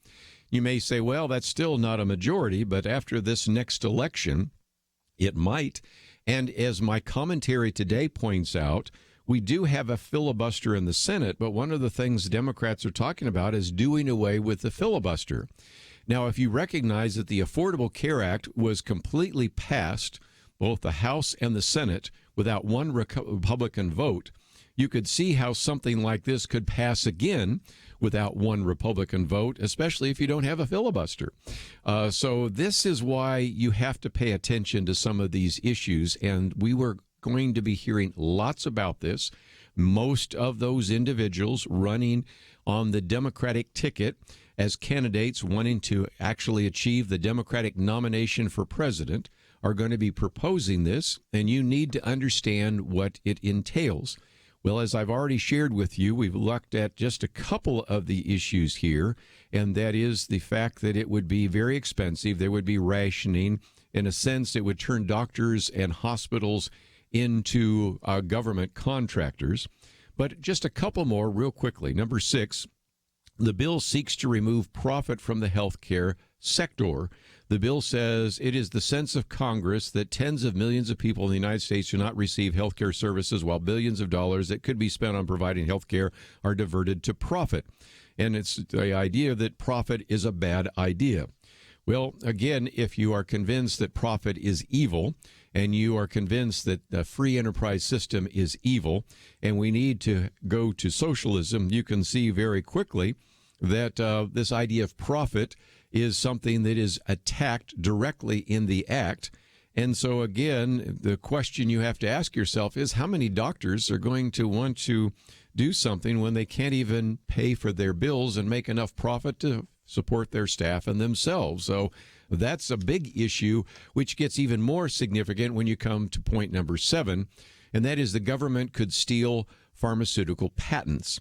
You may say, well, that's still not a majority, but after this next election, it might. And as my commentary today points out, we do have a filibuster in the Senate, but one of the things Democrats are talking about is doing away with the filibuster. Now, if you recognize that the Affordable Care Act was completely passed, both the House and the Senate, without one Republican vote, you could see how something like this could pass again without one Republican vote, especially if you don't have a filibuster. So this is why you have to pay attention to some of these issues, and we were going to be hearing lots about this. Most of those individuals running on the Democratic ticket as candidates wanting to actually achieve the Democratic nomination for president are going to be proposing this, and you need to understand what it entails. Well, as I've already shared with you, we've looked at just a couple of the issues here, and that is the fact that it would be very expensive. There would be rationing. In a sense, it would turn doctors and hospitals into government contractors. But just a couple more real quickly. Number 6, the bill seeks to remove profit from the health care sector. The bill says it is the sense of Congress that tens of millions of people in the United States do not receive health care services, while billions of dollars that could be spent on providing health care are diverted to profit. And it's the idea that profit is a bad idea. Well, again, if you are convinced that profit is evil, and you are convinced that the free enterprise system is evil, and we need to go to socialism, you can see very quickly that this idea of profit is something that is attacked directly in the act. And so, again, the question you have to ask yourself is how many doctors are going to want to do something when they can't even pay for their bills and make enough profit to support their staff and themselves? So that's a big issue, which gets even more significant when you come to point number 7, and that is the government could steal pharmaceutical patents.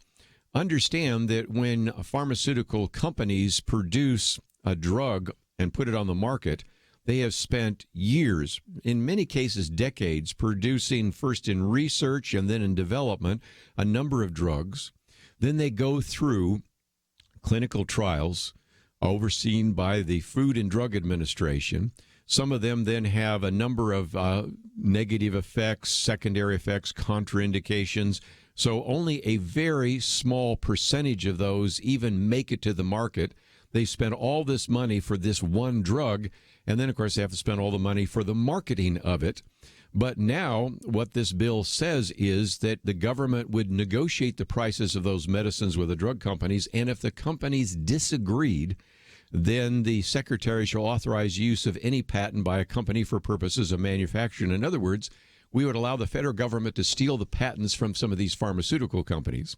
Understand that when pharmaceutical companies produce a drug and put it on the market, they have spent years, in many cases decades, producing first in research and then in development a number of drugs. Then they go through clinical trials overseen by the Food and Drug Administration. Some of them then have a number of negative effects, secondary effects, contraindications. So only a very small percentage of those even make it to the market. They spend all this money for this one drug, and then, of course, they have to spend all the money for the marketing of it. But now what this bill says is that the government would negotiate the prices of those medicines with the drug companies, and if the companies disagreed, then the secretary shall authorize use of any patent by a company for purposes of manufacturing. In other words, we would allow the federal government to steal the patents from some of these pharmaceutical companies.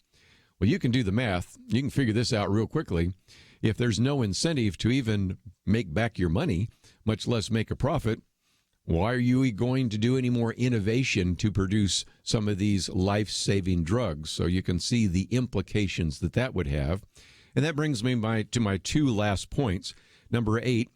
Well, you can do the math. You can figure this out real quickly. If there's no incentive to even make back your money, much less make a profit, why are you going to do any more innovation to produce some of these life-saving drugs? So you can see the implications that that would have. And that brings me to my 2 last points. Number 8,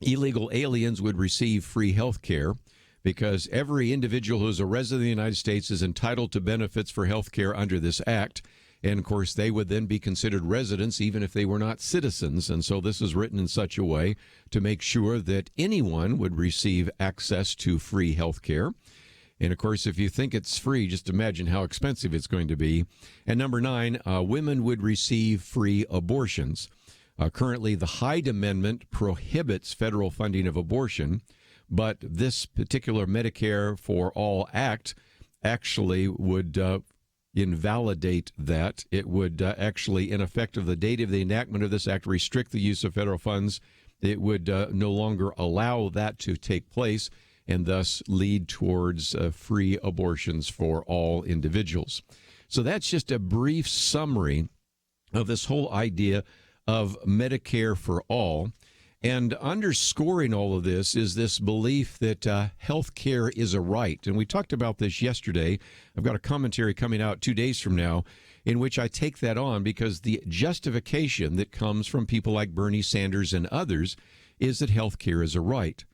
illegal aliens would receive free health care because every individual who is a resident of the United States is entitled to benefits for health care under this act. And, of course, they would then be considered residents even if they were not citizens. And so this is written in such a way to make sure that anyone would receive access to free health care. And, of course, if you think it's free, just imagine how expensive it's going to be. And number 9, women would receive free abortions. Currently, the Hyde Amendment prohibits federal funding of abortion, but this particular Medicare for All Act actually would invalidate that. It would actually, in effect of the date of the enactment of this act, restrict the use of federal funds. It would no longer allow that to take place. and thus lead towards free abortions for all individuals. So that's just a brief summary of this whole idea of Medicare for all. And underscoring all of this is this belief that health care is a right. And we talked about this yesterday. I've got a commentary coming out 2 days from now in which I take that on, because the justification that comes from people like Bernie Sanders and others is that health care is a right.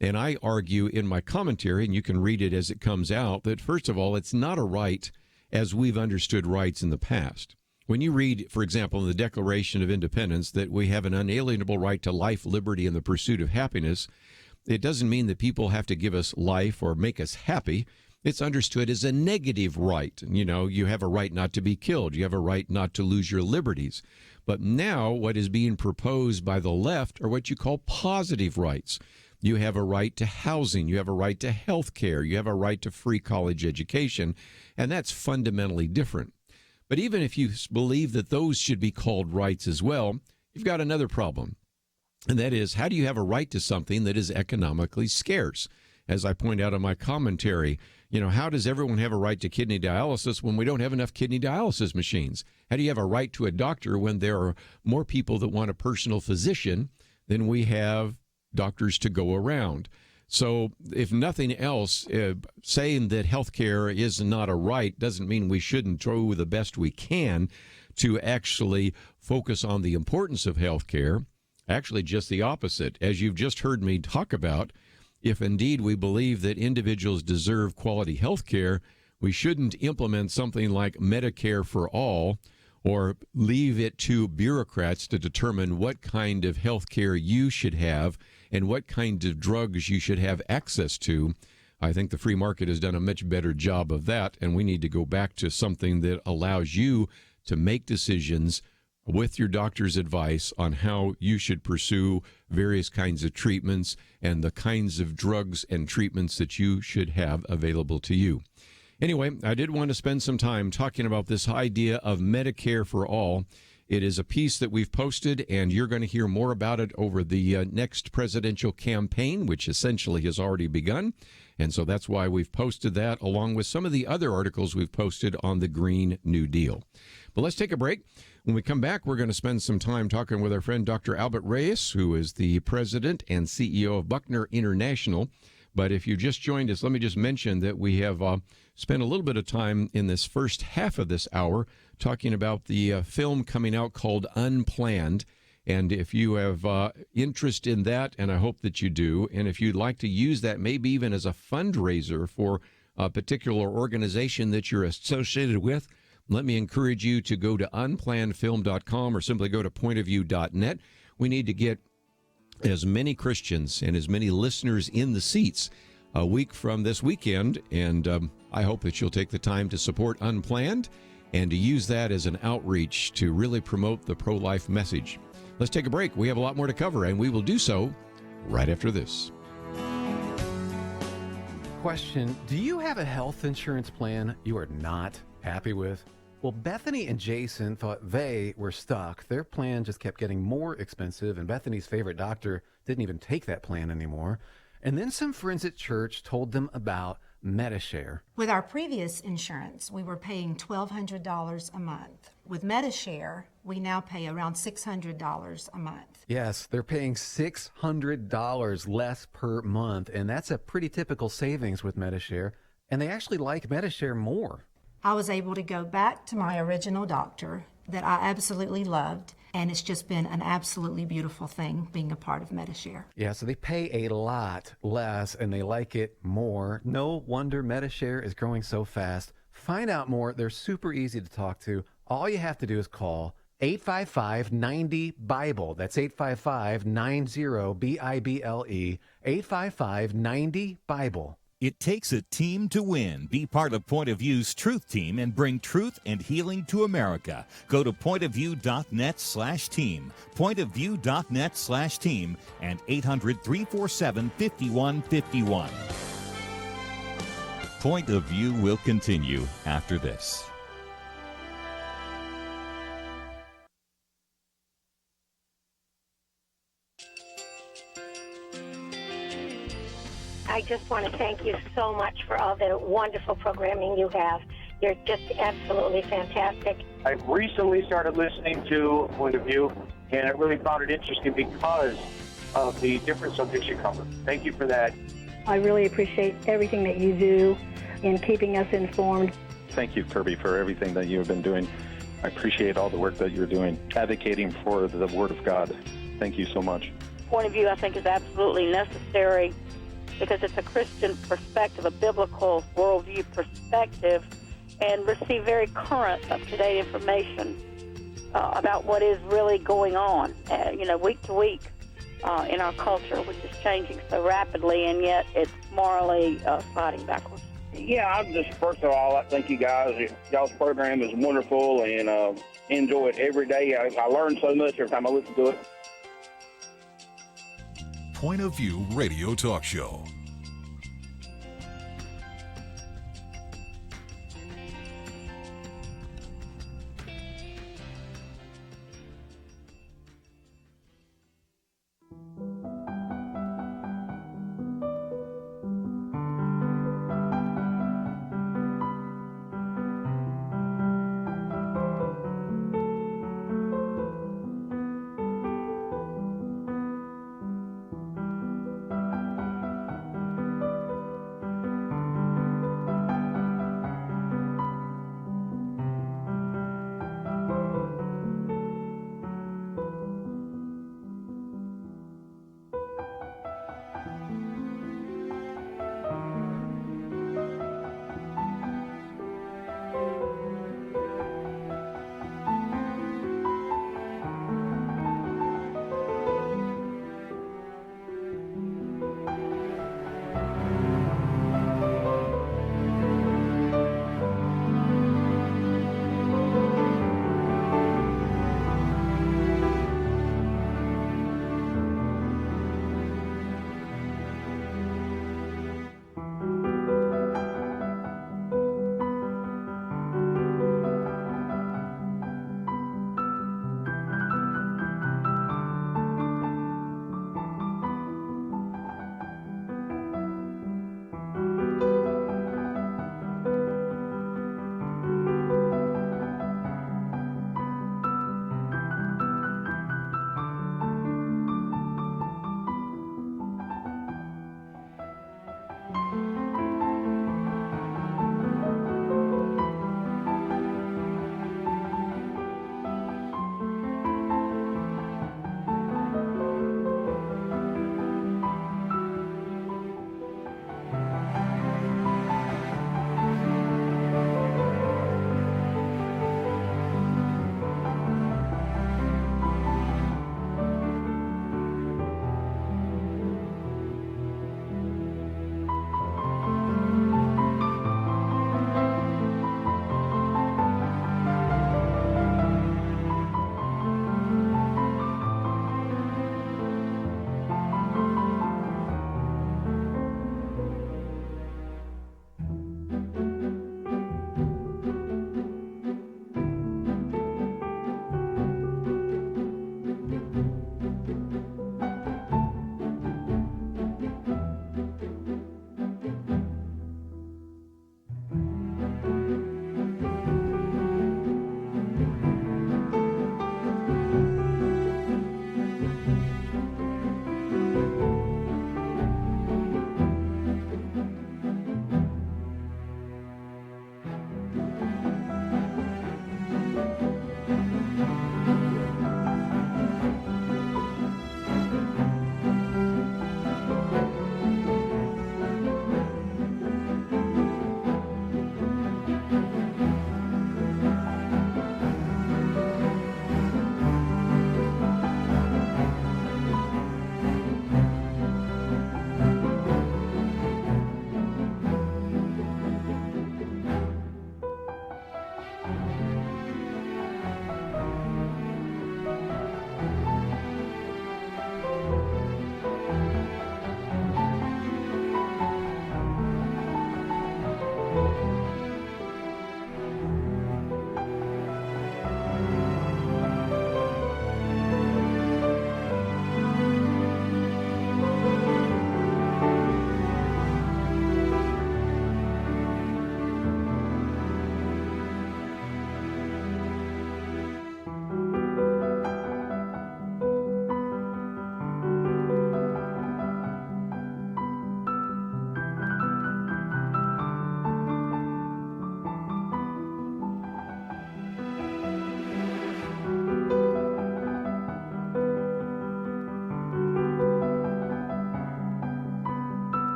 And I argue in my commentary, and you can read it as it comes out, that first of all, it's not a right as we've understood rights in the past. When you read, for example, in the Declaration of Independence that we have an unalienable right to life, liberty, and the pursuit of happiness, it doesn't mean that people have to give us life or make us happy. It's understood as a negative right. You know, you have a right not to be killed. You have a right not to lose your liberties. But now what is being proposed by the left are what you call positive rights. You have a right to housing. You have a right to health care. You have a right to free college education. And that's fundamentally different. But even if you believe that those should be called rights as well, you've got another problem. And that is, how do you have a right to something that is economically scarce? As I point out in my commentary, you know, how does everyone have a right to kidney dialysis when we don't have enough kidney dialysis machines? How do you have a right to a doctor when there are more people that want a personal physician than we have doctors to go around? So if nothing else, saying that health care is not a right doesn't mean we shouldn't do the best we can to actually focus on the importance of health care. Actually, just the opposite. As you've just heard me talk about, if indeed we believe that individuals deserve quality health care, we shouldn't implement something like Medicare for all or leave it to bureaucrats to determine what kind of health care you should have and what kind of drugs you should have access to. I think the free market has done a much better job of that, and we need to go back to something that allows you to make decisions with your doctor's advice on how you should pursue various kinds of treatments and the kinds of drugs and treatments that you should have available to you. Anyway, I did want to spend some time talking about this idea of Medicare for all. It is a piece that we've posted, and you're going to hear more about it over the next presidential campaign, which essentially has already begun. And so that's why we've posted that, along with some of the other articles we've posted on the Green New Deal. But let's take a break. When we come back, we're going to spend some time talking with our friend Dr. Albert Reyes, who is the president and CEO of Buckner International. But if you just joined us, let me just mention that we have spent a little bit of time in this first half of this hour talking about the film coming out called Unplanned. And if you have interest in that, and I hope that you do, and if you'd like to use that maybe even as a fundraiser for a particular organization that you're associated with, let me encourage you to go to unplannedfilm.com or simply go to pointofview.net. We need to get as many Christians and as many listeners in the seats a week from this weekend, and I hope that you'll take the time to support Unplanned and to use that as an outreach to really promote the pro-life message. Let's take a break. We have a lot more to cover, and we will do so right after this. Question: do you have a health insurance plan you are not happy with? Well, Bethany and Jason thought they were stuck. Their plan just kept getting more expensive, and Bethany's favorite doctor didn't even take that plan anymore. And then some friends at church told them about MediShare. With our previous insurance, we were paying $1,200 a month. With MediShare, we now pay around $600 a month. Yes, they're paying $600 less per month, and that's a pretty typical savings with MediShare. And they actually like MediShare more. I was able to go back to my original doctor that I absolutely loved, and it's just been an absolutely beautiful thing being a part of MediShare. Yeah, so they pay a lot less, and they like it more. No wonder MediShare is growing so fast. Find out more. They're super easy to talk to. All you have to do is call 855-90-BIBLE. That's 855-90-BIBLE. 855-90-BIBLE. It takes a team to win. Be part of Point of View's Truth Team and bring truth and healing to America. Go to pointofview.net/team, pointofview.net/team, and 800-347-5151. Point of View will continue after this. I just want to thank you so much for all the wonderful programming you have. You're just absolutely fantastic. I recently started listening to Point of View, and I really found it interesting because of the different subjects you cover. Thank you for that. I really appreciate everything that you do in keeping us informed. Thank you, Kerby, for everything that you have been doing. I appreciate all the work that you're doing, advocating for the Word of God. Thank you so much. Point of View, I think, is absolutely necessary because it's a Christian perspective, a biblical worldview perspective, and receive very current, up-to-date information about what is really going on, week to week in our culture, which is changing so rapidly, and yet it's morally sliding backwards. Yeah, I'm just, first of all, I thank you guys. Y'all's program is wonderful, and enjoy it every day. I learn so much every time I listen to it. Point of View Radio Talk Show.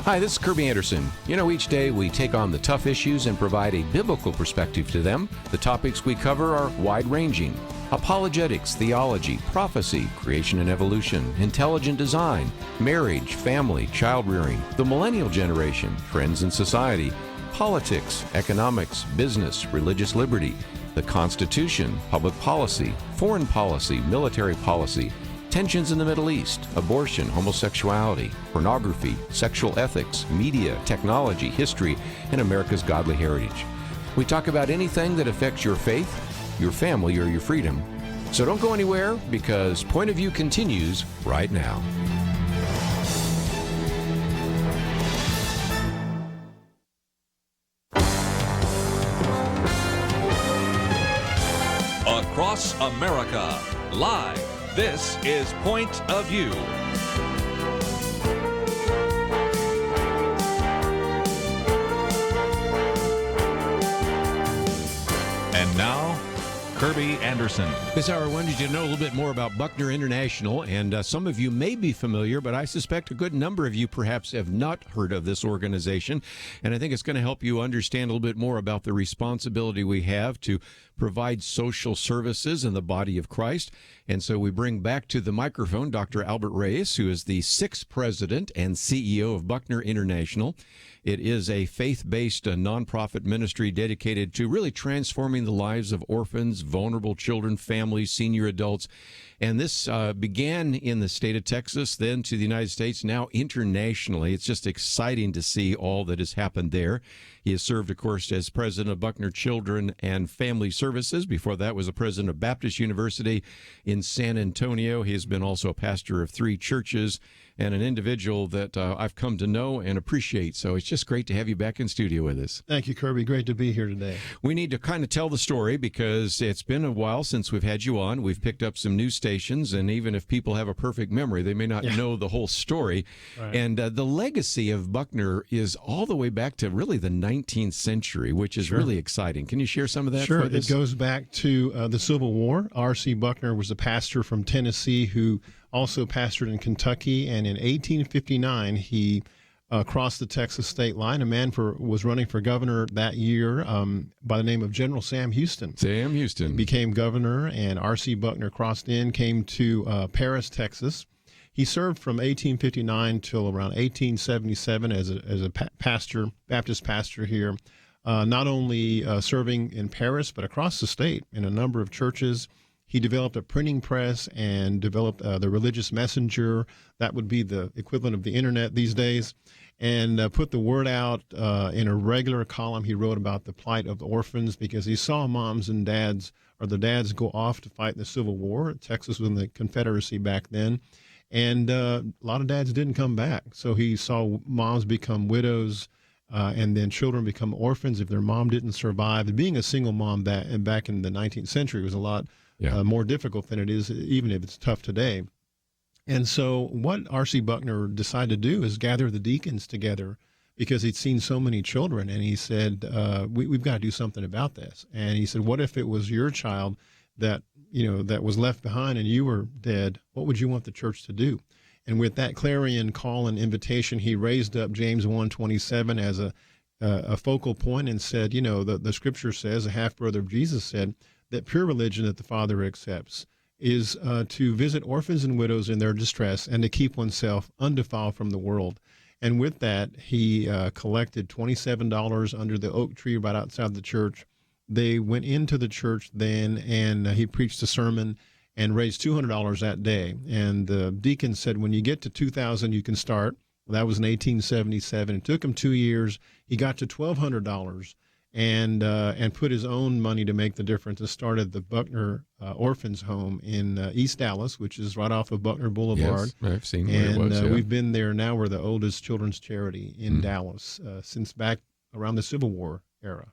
Hi, this is Kirby Anderson. You know, each day we take on the tough issues and provide a biblical perspective to them. The topics we cover are wide-ranging: apologetics, theology, prophecy, creation and evolution, intelligent design, marriage, family, child-rearing, the millennial generation, trends in society, politics, economics, business, religious liberty, the Constitution, public policy, foreign policy, military policy, tensions in the Middle East, abortion, homosexuality, pornography, sexual ethics, media, technology, history, and America's godly heritage. We talk about anything that affects your faith, your family, or your freedom. So don't go anywhere, because Point of View continues right now. Across America, live. This is Point of View. And now, Kirby Anderson. This hour, I wanted you to know a little bit more about Buckner International, and some of you may be familiar, but I suspect a good number of you perhaps have not heard of this organization, and I think it's going to help you understand a little bit more about the responsibility we have to provide social services in the body of Christ. And so we bring back to the microphone Dr. Albert Reyes, who is the 6th president and CEO of Buckner International. It is a faith-based nonprofit ministry dedicated to really transforming the lives of orphans, vulnerable children, families, senior adults. And this began in the state of Texas, then to the United States, now internationally. It's just exciting to see all that has happened there. He has served, of course, as president of Buckner Children and Family Services. Before that was a president of Baptist University in San Antonio. He has been also a pastor of 3 churches and an individual that I've come to know and appreciate. So it's just great to have you back in studio with us. Thank you, Kirby. Great to be here today. We need to kind of tell the story because it's been a while since we've had you on. We've picked up some news stations, and even if people have a perfect memory, they may not know the whole story. Right. And the legacy of Buckner is all the way back to really the 19th century, which is really exciting. Can you share some of that? Sure. For us? It goes back to the Civil War. R.C. Buckner was a pastor from Tennessee who also pastored in Kentucky, and in 1859 he crossed the Texas state line. A man was running for governor that year by the name of General Sam Houston. Sam Houston became governor, and R.C. Buckner crossed in, came to Paris, Texas. He served from 1859 till around 1877 as a pastor, Baptist pastor here, not only serving in Paris but across the state in a number of churches. He developed a printing press and developed the Religious Messenger. That would be the equivalent of the internet these days, and put the word out in a regular column. He wrote about the plight of the orphans because he saw moms and dads, or the dads, go off to fight in the Civil War. Texas was in the Confederacy back then, and a lot of dads didn't come back. So he saw moms become widows, and then children become orphans if their mom didn't survive. And being a single mom back in the 19th century was a lot more difficult than it is, even if it's tough today. And so what R.C. Buckner decided to do is gather the deacons together because he'd seen so many children, and he said, we've got to do something about this. And he said, what if it was your child that was left behind and you were dead? What would you want the church to do? And with that clarion call and invitation, he raised up James 1:27 as a focal point and said, the scripture says, a half-brother of Jesus said, that pure religion that the Father accepts is to visit orphans and widows in their distress and to keep oneself undefiled from the world. And with that, he collected $27 under the oak tree right outside the church. They went into the church then, and he preached a sermon and raised $200 that day. And the deacon said, when you get to 2,000, you can start. Well, that was in 1877. It took him 2 years. He got to $1,200. And put his own money to make the difference and started the Buckner Orphans Home in East Dallas, which is right off of Buckner Boulevard. Yes, I've seen where it was. We've been there now. We're the oldest children's charity in Dallas since back around the Civil War era.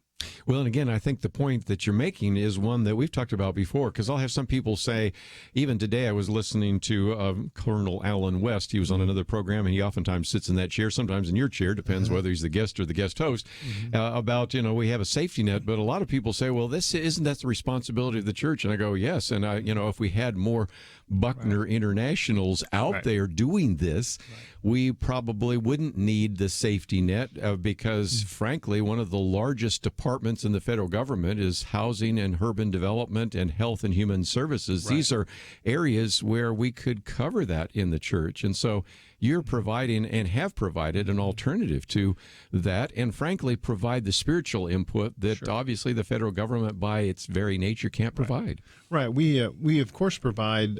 Well, and again, I think the point that you're making is one that we've talked about before, because I'll have some people say, even today I was listening to Colonel Alan West. He was on another program, and he oftentimes sits in that chair, sometimes in your chair, depends whether he's the guest or the guest host, about, we have a safety net. But a lot of people say, well, isn't that the responsibility of the church? And I go, yes. And, if we had more Buckner Internationals out there doing this, we probably wouldn't need the safety net because, frankly, one of the largest departments in the federal government is housing and urban development and health and human services. These are areas where we could cover that in the church. And so you're providing and have provided an alternative to that, and frankly, provide the spiritual input that obviously the federal government, by its very nature, can't provide. Right. We of course provide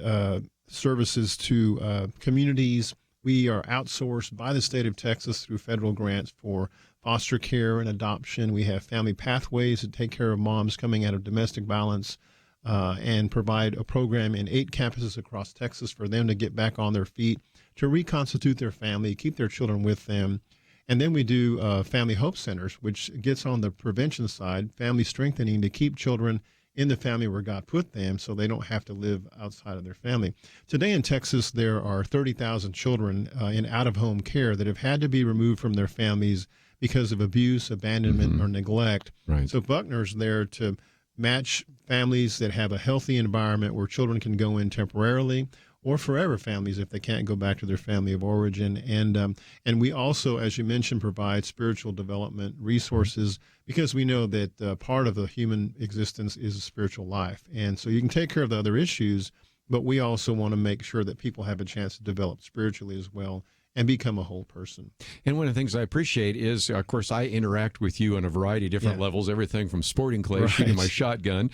services to communities. We are outsourced by the state of Texas through federal grants for foster care and adoption. We have family pathways that take care of moms coming out of domestic violence and provide a program in 8 campuses across Texas for them to get back on their feet, to reconstitute their family, keep their children with them. And then we do family hope centers, which gets on the prevention side, family strengthening to keep children in the family where God put them so they don't have to live outside of their family. Today in Texas, there are 30,000 children in out-of-home care that have had to be removed from their families because of abuse, abandonment, or neglect. So Buckner's there to match families that have a healthy environment where children can go in temporarily, or forever families if they can't go back to their family of origin. And we also, as you mentioned, provide spiritual development resources because we know that part of the human existence is a spiritual life. And so you can take care of the other issues, but we also want to make sure that people have a chance to develop spiritually as well and become a whole person. And one of the things I appreciate is, of course, I interact with you on a variety of different levels, everything from sporting clay shooting my shotgun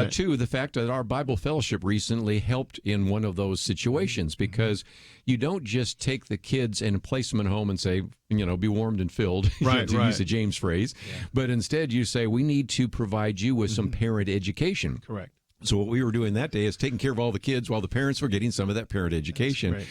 to the fact that our Bible Fellowship recently helped in one of those situations, because you don't just take the kids and place them in a home and say, be warmed and filled, to use the James phrase, but instead you say, we need to provide you with some parent education. Correct. So what we were doing that day is taking care of all the kids while the parents were getting some of that parent education,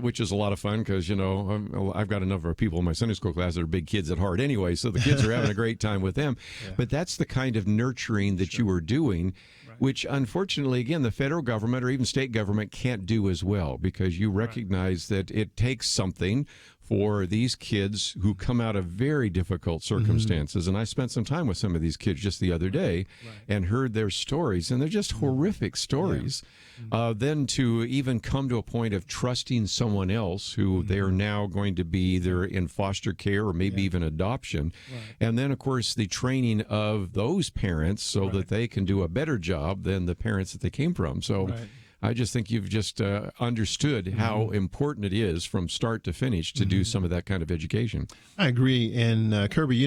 which is a lot of fun because, I've got a number of people in my Sunday school class that are big kids at heart anyway, so the kids are having a great time with them. But that's the kind of nurturing that you were doing, which unfortunately, again, the federal government or even state government can't do as well, because you recognize that it takes something for these kids who come out of very difficult circumstances. And I spent some time with some of these kids just the other day and heard their stories, and they're just horrific stories. Then to even come to a point of trusting someone else who they are now going to be either in foster care or maybe even adoption. And then, of course, the training of those parents so that they can do a better job than the parents that they came from. So I just think you've just understood how important it is from start to finish to do some of that kind of education. I agree. And Kerby,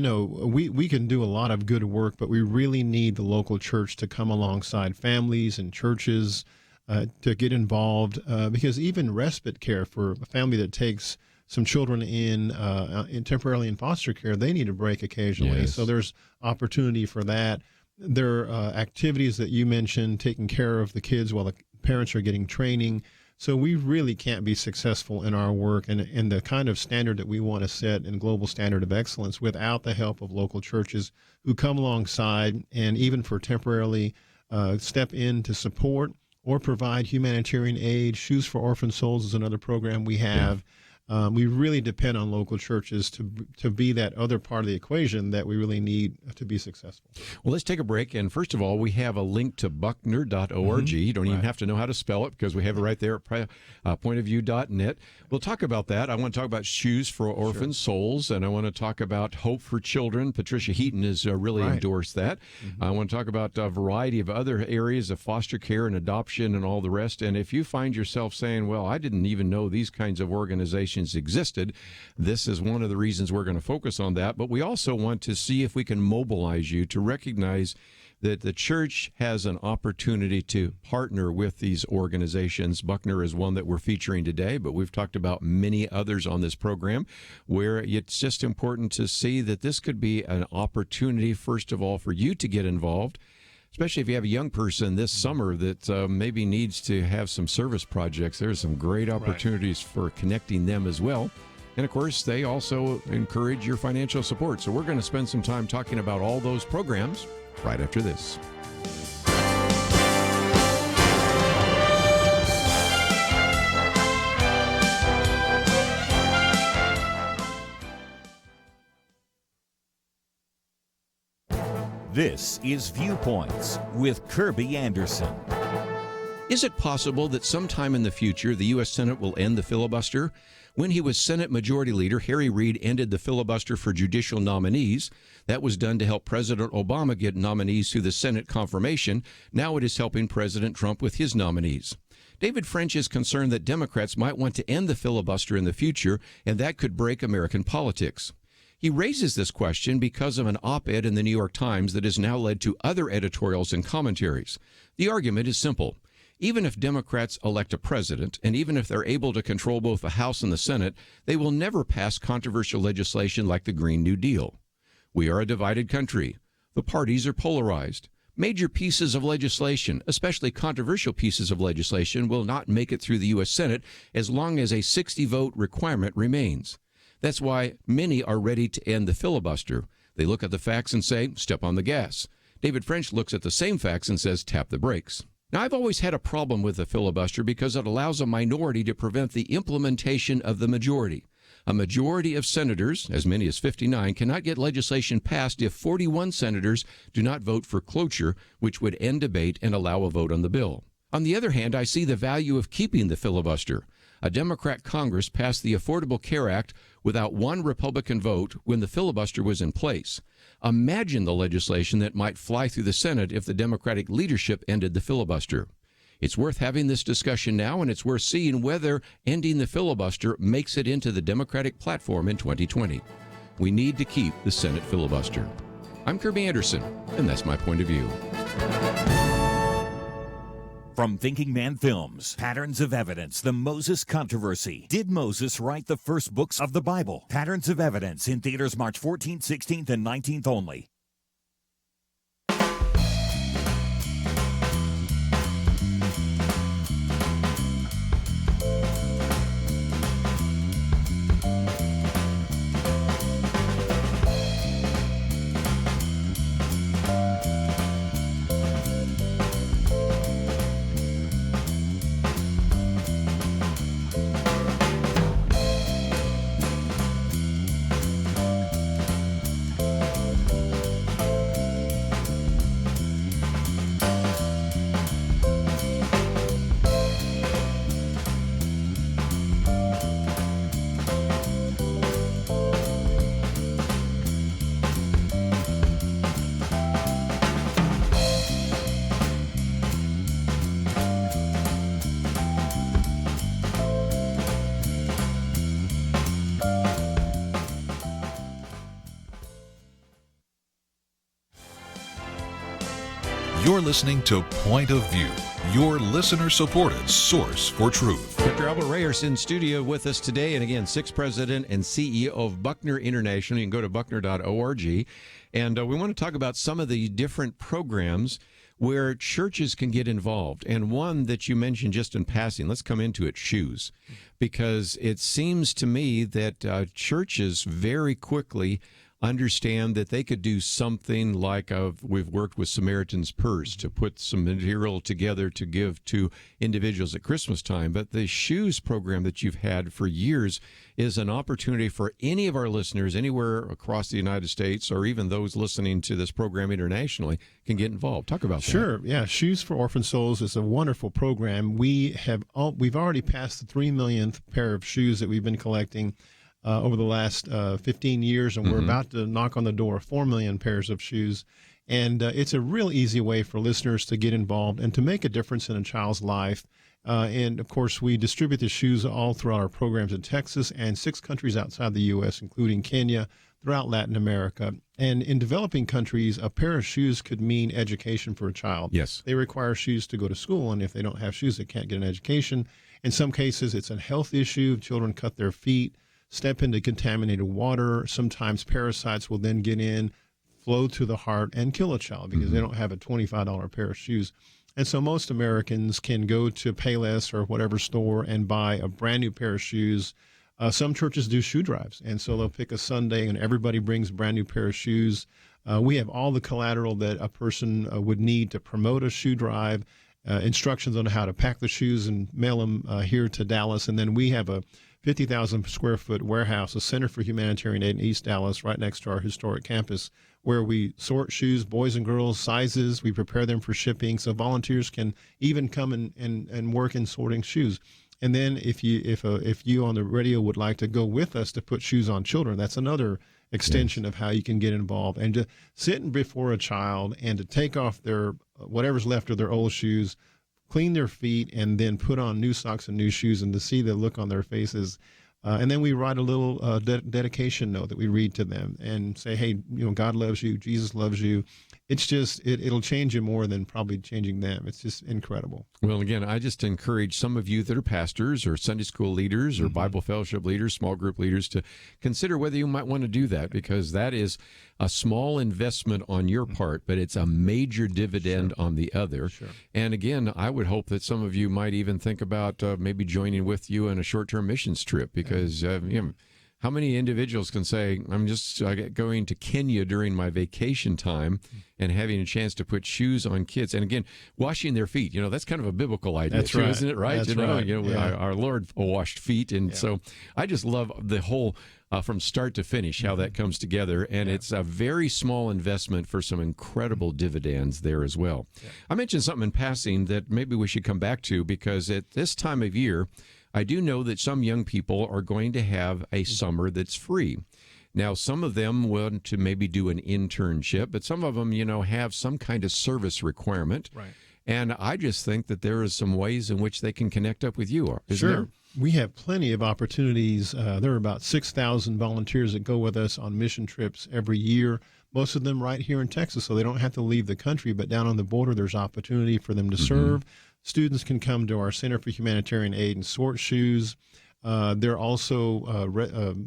we can do a lot of good work, but we really need the local church to come alongside families and churches to get involved, because even respite care for a family that takes some children in temporarily in foster care, they need a break occasionally. So there's opportunity for that. There are activities that you mentioned, taking care of the kids while the parents are getting training. So we really can't be successful in our work and the kind of standard that we want to set and global standard of excellence without the help of local churches who come alongside and even for temporarily step in to support or provide humanitarian aid. Shoes for Orphan Souls is another program we have. We really depend on local churches to be that other part of the equation that we really need to be successful. Well, let's take a break. And first of all, we have a link to buckner.org. You don't even have to know how to spell it because we have it right there at pointofview.net. We'll talk about that. I want to talk about Shoes for Orphan Souls, and I want to talk about Hope for Children. Patricia Heaton has really endorsed that. I want to talk about a variety of other areas of foster care and adoption and all the rest. And if you find yourself saying, well, I didn't even know these kinds of organizations existed, this is one of the reasons we're going to focus on that. But we also want to see if we can mobilize you to recognize that the church has an opportunity to partner with these organizations. Buckner is one that we're featuring today, but we've talked about many others on this program where it's just important to see that this could be an opportunity, first of all, for you to get involved, especially if you have a young person this summer that maybe needs to have some service projects. There's some great opportunities for connecting them as well. And, of course, they also encourage your financial support. So we're going to spend some time talking about all those programs right after this. This is Viewpoints with Kerby Anderson. Is it possible that sometime in the future the U.S. Senate will end the filibuster? When he was Senate Majority Leader, Harry Reid ended the filibuster for judicial nominees. That was done to help President Obama get nominees through the Senate confirmation. Now it is helping President Trump with his nominees. David French is concerned that Democrats might want to end the filibuster in the future, and that could break American politics. He raises this question because of an op-ed in the New York Times that has now led to other editorials and commentaries. The argument is simple. Even if Democrats elect a president, and even if they're able to control both the House and the Senate, they will never pass controversial legislation like the Green New Deal. We are a divided country. The parties are polarized. Major pieces of legislation, especially controversial pieces of legislation, will not make it through the U.S. Senate as long as a 60-vote requirement remains. That's why many are ready to end the filibuster. They look at the facts and say, step on the gas. David French looks at the same facts and says, tap the brakes. Now, I've always had a problem with the filibuster because it allows a minority to prevent the implementation of the majority. A majority of senators, as many as 59, cannot get legislation passed if 41 senators do not vote for cloture, which would end debate and allow a vote on the bill. On the other hand, I see the value of keeping the filibuster. A Democrat Congress passed the Affordable Care Act without one Republican vote when the filibuster was in place. Imagine the legislation that might fly through the Senate if the Democratic leadership ended the filibuster. It's worth having this discussion now, and it's worth seeing whether ending the filibuster makes it into the Democratic platform in 2020. We need to keep the Senate filibuster. I'm Kerby Anderson, and that's my point of view. From Thinking Man Films, Patterns of Evidence, The Moses Controversy. Did Moses write the first books of the Bible? Patterns of Evidence in theaters March 14th, 16th, and 19th only. You're listening to Point of View, your listener-supported source for truth. Dr. Albert Reyes in studio with us today, and again, sixth president and CEO of Buckner International. You can go to buckner.org, and we want to talk about some of the different programs where churches can get involved. And one that you mentioned just in passing, let's come into it, shoes, because it seems to me that churches very quickly understand that they could do something like we've worked with Samaritan's Purse to put some material together to give to individuals at Christmas time. But the shoes program that you've had for years is an opportunity for any of our listeners anywhere across the United States, or even those listening to this program internationally, can get involved. Talk about that. Sure. Yeah. Shoes for Orphan Souls is a wonderful program. We've already passed the 3 millionth pair of shoes that we've been collecting over the last 15 years, and we're about to knock on the door of 4 million pairs of shoes. And it's a real easy way for listeners to get involved and to make a difference in a child's life. And, of course, we distribute the shoes all throughout our programs in Texas and 6 countries outside the U.S., including Kenya, throughout Latin America. And in developing countries, a pair of shoes could mean education for a child. Yes. They require shoes to go to school, and if they don't have shoes, they can't get an education. In some cases, it's a health issue. Children cut their feet, step into contaminated water. Sometimes parasites will then get in, flow to the heart, and kill a child because they don't have a $25 pair of shoes. And so most Americans can go to Payless or whatever store and buy a brand new pair of shoes. Some churches do shoe drives, and so they'll pick a Sunday and everybody brings a brand new pair of shoes. We have all the collateral that a person would need to promote a shoe drive, instructions on how to pack the shoes and mail them here to Dallas. And then we have a 50,000 square foot warehouse, a Center for Humanitarian Aid in East Dallas, right next to our historic campus, where we sort shoes, boys and girls, sizes. We prepare them for shipping, so volunteers can even come and work in sorting shoes. And then if you on the radio would like to go with us to put shoes on children, that's another extension of how you can get involved. And to sit before a child and to take off their whatever's left of their old shoes, clean their feet, and then put on new socks and new shoes, and to see the look on their faces. And then we write a little dedication note that we read to them and say, hey, God loves you, Jesus loves you. It's just, it'll change you more than probably changing them. It's just incredible. Well, again, I just encourage some of you that are pastors or Sunday school leaders or Bible fellowship leaders, small group leaders, to consider whether you might want to do that, because that is a small investment on your part, but it's a major dividend on the other. And again, I would hope that some of you might even think about maybe joining with you on a short-term missions trip, because how many individuals can say, I'm just going to Kenya during my vacation time and having a chance to put shoes on kids? And again, washing their feet, that's kind of a biblical idea, that's too, right. isn't it? Right? That's right. Our Lord washed feet. And so I just love the whole, from start to finish, how that comes together. And it's a very small investment for some incredible dividends there as well. I mentioned something in passing that maybe we should come back to, because at this time of year, I do know that some young people are going to have a summer that's free. Now, some of them want to maybe do an internship, but some of them, have some kind of service requirement. Right. And I just think that there are some ways in which they can connect up with you. Isn't there? We have plenty of opportunities. There are about 6,000 volunteers that go with us on mission trips every year, most of them right here in Texas, so they don't have to leave the country, but down on the border, there's opportunity for them to serve. Students can come to our Center for Humanitarian Aid and sort shoes. There are also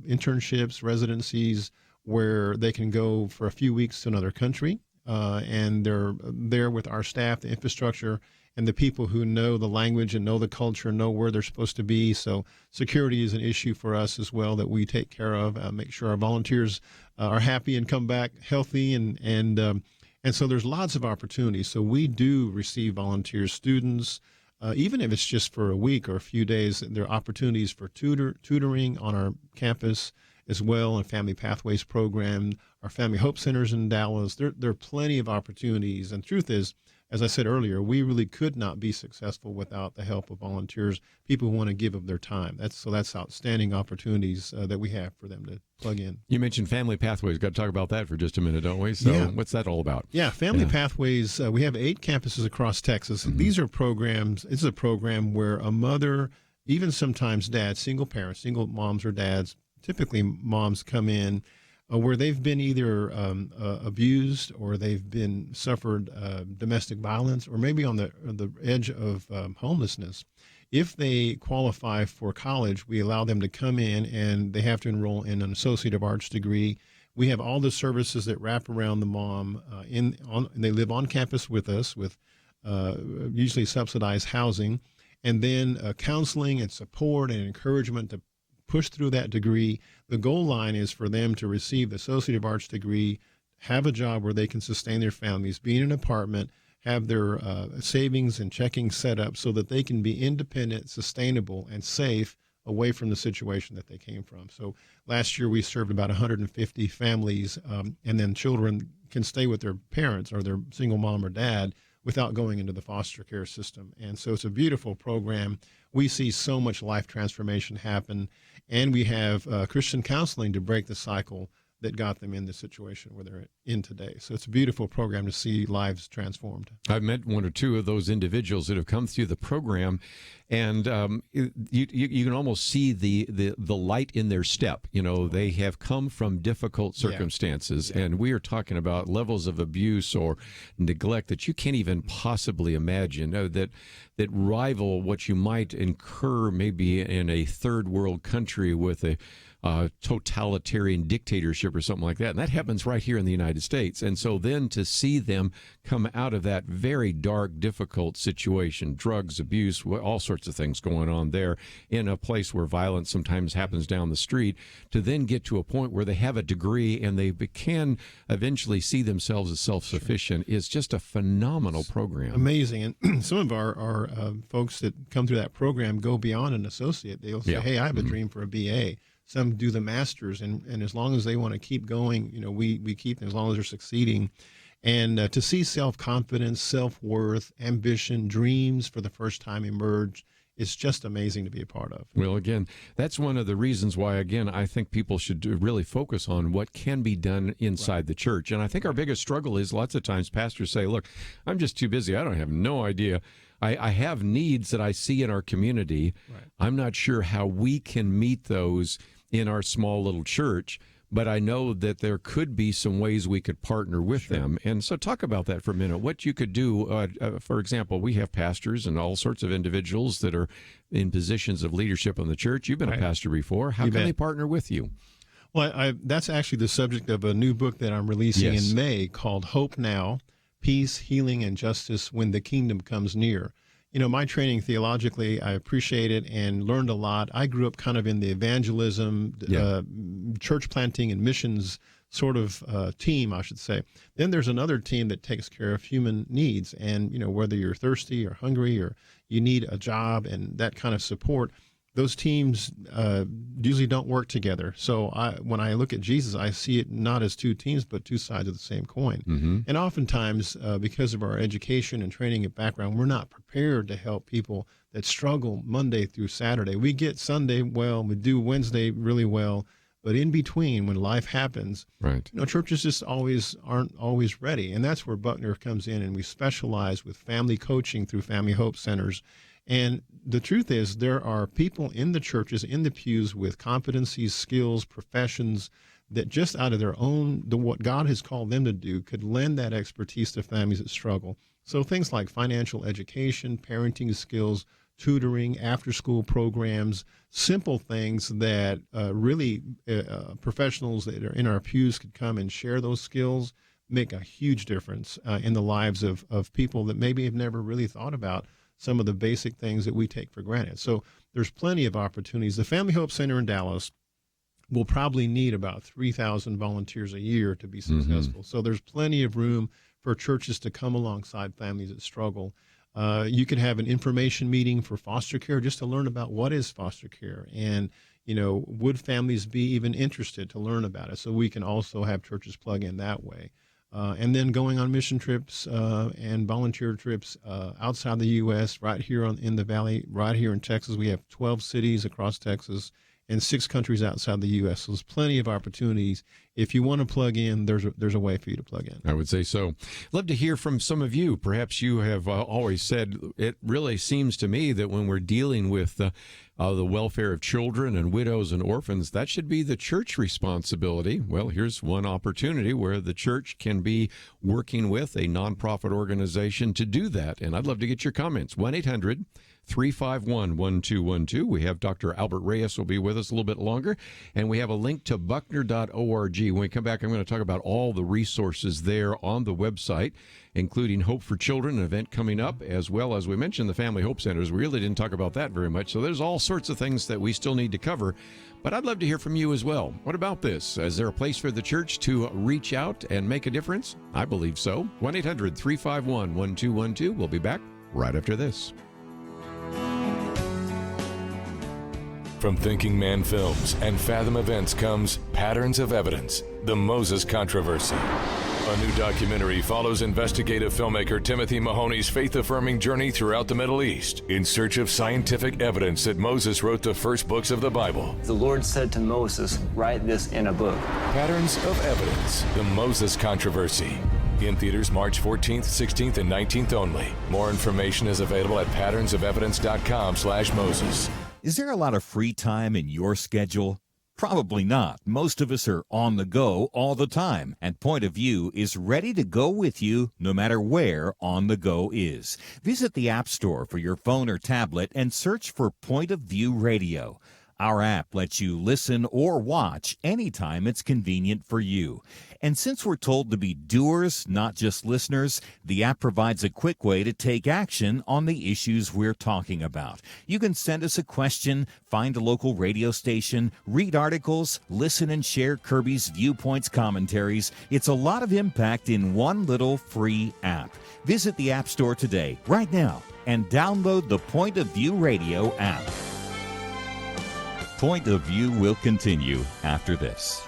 internships, residencies, where they can go for a few weeks to another country, and they're there with our staff, the infrastructure, and the people who know the language and know the culture and know where they're supposed to be. So security is an issue for us as well that we take care of, make sure our volunteers are happy and come back healthy, and so there's lots of opportunities. So we do receive volunteers, students, even if it's just for a week or a few days. There are opportunities for tutoring on our campus as well, and Family Pathways program, our Family Hope Centers in Dallas. There are plenty of opportunities. And truth is, as I said earlier, we really could not be successful without the help of volunteers, people who want to give of their time. That's outstanding opportunities that we have for them to plug in. You mentioned Family Pathways. Got to talk about that for just a minute, don't we? So what's that all about? Yeah, Family Pathways, we have 8 campuses across Texas. These are programs. It's a program where a mother, even sometimes dads, single parents, single moms or dads, typically moms, come in where they've been either abused or they've been suffered domestic violence, or maybe on the edge of homelessness. If they qualify for college, we allow them to come in, and they have to enroll in an Associate of Arts degree. We have all the services that wrap around the mom. They live on campus with us, with usually subsidized housing, and then counseling and support and encouragement to push through that degree. The goal line is for them to receive the Associate of Arts degree, have a job where they can sustain their families, be in an apartment, have their savings and checking set up so that they can be independent, sustainable, and safe away from the situation that they came from. So last year we served about 150 families, and then children can stay with their parents or their single mom or dad without going into the foster care system. And so it's a beautiful program. We see so much life transformation happen, and we have Christian counseling to break the cycle that got them in the situation where they're in today. So it's a beautiful program to see lives transformed. I've met one or two of those individuals that have come through the program, and you can almost see the light in their step. They have come from difficult circumstances, and we are talking about levels of abuse or neglect that you can't even possibly imagine, that rival what you might incur maybe in a third world country with a totalitarian dictatorship or something like that. And that happens right here in the United States. And so then to see them come out of that very dark, difficult situation, drugs, abuse, all sorts of things going on there in a place where violence sometimes happens down the street, to then get to a point where they have a degree and they can eventually see themselves as self-sufficient is just a phenomenal program. Amazing. And some of our folks that come through that program go beyond an associate. They'll say, hey, I have a dream for a BA. Some do the masters, and as long as they want to keep going, we keep them as long as they're succeeding. And to see self-confidence, self-worth, ambition, dreams for the first time emerge, it's just amazing to be a part of. Well, again, that's one of the reasons why, again, I think people should really focus on what can be done inside the church. And I think our biggest struggle is lots of times pastors say, look, I'm just too busy. I don't have no idea. I have needs that I see in our community. Right. I'm not sure how we can meet those in our small little church, but I know that there could be some ways we could partner with them. And so talk about that for a minute. What you could do, for example, we have pastors and all sorts of individuals that are in positions of leadership in the church. You've been a pastor before. How can they partner with you? Well, that's actually the subject of a new book that I'm releasing in May called Hope Now, Peace, Healing, and Justice When the Kingdom Comes Near. My training theologically, I appreciate it and learned a lot. I grew up kind of in the evangelism, church planting and missions sort of team, I should say. Then there's another team that takes care of human needs. And, whether you're thirsty or hungry or you need a job and that kind of support, those teams usually don't work together. So when I look at Jesus, I see it not as two teams, but two sides of the same coin. Mm-hmm. And oftentimes, because of our education and training and background, we're not prepared to help people that struggle Monday through Saturday. We get Sunday well, we do Wednesday really well, but in between, when life happens, churches just aren't always ready. And that's where Buckner comes in, and we specialize with family coaching through Family Hope Centers. And the truth is, there are people in the churches, in the pews, with competencies, skills, professions that just out of their own, what God has called them to do, could lend that expertise to families that struggle. So things like financial education, parenting skills, tutoring, after-school programs, simple things that really professionals that are in our pews could come and share those skills, make a huge difference in the lives of people that maybe have never really thought about some of the basic things that we take for granted. So there's plenty of opportunities. The Family Hope Center in Dallas will probably need about 3,000 volunteers a year to be successful. So there's plenty of room for churches to come alongside families that struggle. You could have an information meeting for foster care just to learn about what is foster care. And, would families be even interested to learn about it? So we can also have churches plug in that way. And then going on mission trips and volunteer trips outside the U.S., right here in the Valley, right here in Texas. We have 12 cities across Texas and 6 countries outside the U.S. So there's plenty of opportunities. If you want to plug in, there's a way for you to plug in. I would say so. Love to hear from some of you. Perhaps you have always said, it really seems to me that when we're dealing with the welfare of children and widows and orphans, that should be the church responsibility. Well, here's one opportunity where the church can be working with a nonprofit organization to do that. And I'd love to get your comments. 1-800-351-1212. We have Dr. Albert Reyes will be with us a little bit longer. And we have a link to buckner.org. When we come back, I'm going to talk about all the resources there on the website, including Hope for Children, an event coming up, as well as we mentioned the Family Hope Centers. We really didn't talk about that very much. So there's all sorts of things that we still need to cover. But I'd love to hear from you as well. What about this? Is there a place for the church to reach out and make a difference? I believe so. 1-800-351-1212. We'll be back right after this. From Thinking Man Films and Fathom Events comes Patterns of Evidence, the Moses Controversy. A new documentary follows investigative filmmaker Timothy Mahoney's faith-affirming journey throughout the Middle East in search of scientific evidence that Moses wrote the first books of the Bible. The Lord said to Moses, "Write this in a book." Patterns of Evidence, the Moses Controversy. In theaters March 14th, 16th, and 19th only. More information is available at patternsofevidence.com/Moses. Is there a lot of free time in your schedule? Probably not. Most of us are on the go all the time, and Point of View is ready to go with you no matter where On the Go is. Visit the App Store for your phone or tablet and search for Point of View Radio. Our app lets you listen or watch anytime it's convenient for you. And since we're told to be doers, not just listeners, the app provides a quick way to take action on the issues we're talking about. You can send us a question, find a local radio station, read articles, listen and share Kerby's viewpoints, commentaries. It's a lot of impact in one little free app. Visit the App Store today, right now, and download the Point of View Radio app. Point of View will continue after this.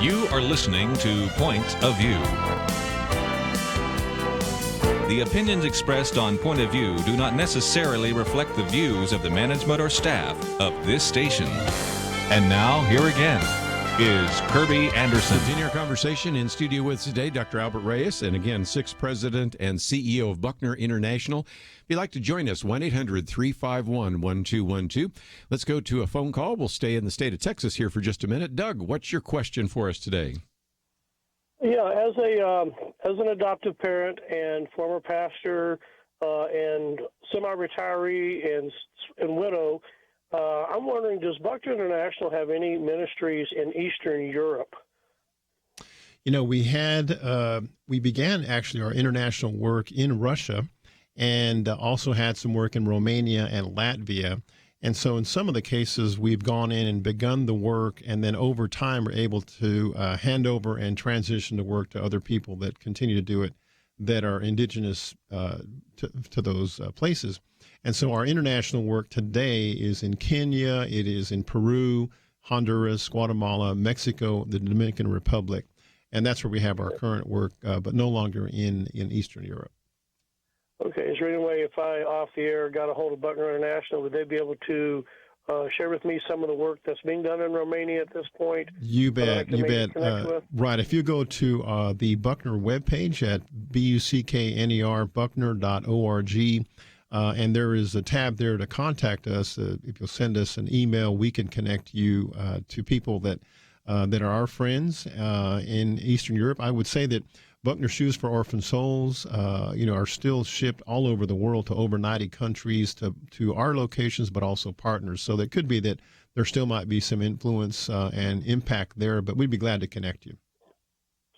You are listening to Point of View. The opinions expressed on Point of View do not necessarily reflect the views of the management or staff of this station. And now, here again is Kerby Anderson. Continue our conversation in studio with us today, Dr. Albert Reyes, and again, sixth president and CEO of Buckner International. If you'd like to join us, 1-800-351-1212. Let's go to a phone call. We'll stay in the state of Texas here for just a minute. Doug, what's your question for us today? Yeah, as an adoptive parent and former pastor and semi-retiree and widow, I'm wondering, does Buckner International have any ministries in Eastern Europe? You know, we began actually our international work in Russia, and also had some work in Romania and Latvia. And so in some of the cases, we've gone in and begun the work, and then over time we're able to hand over and transition the work to other people that continue to do it that are indigenous to those places. And so our international work today is in Kenya, it is in Peru, Honduras, Guatemala, Mexico, the Dominican Republic, and that's where we have our current work, but no longer in Eastern Europe. Okay. Is there any way, if I off the air got a hold of Buckner International, would they be able to share with me some of the work that's being done in Romania at this point? You bet. You bet. Right. If you go to the Buckner webpage at BUCKNER, buckner.org, and there is a tab there to contact us. If you'll send us an email, we can connect you to people that are our friends in Eastern Europe. I would say that Buckner Shoes for Orphan Souls, are still shipped all over the world to over 90 countries to our locations, but also partners. So that could be that there still might be some influence and impact there, but we'd be glad to connect you.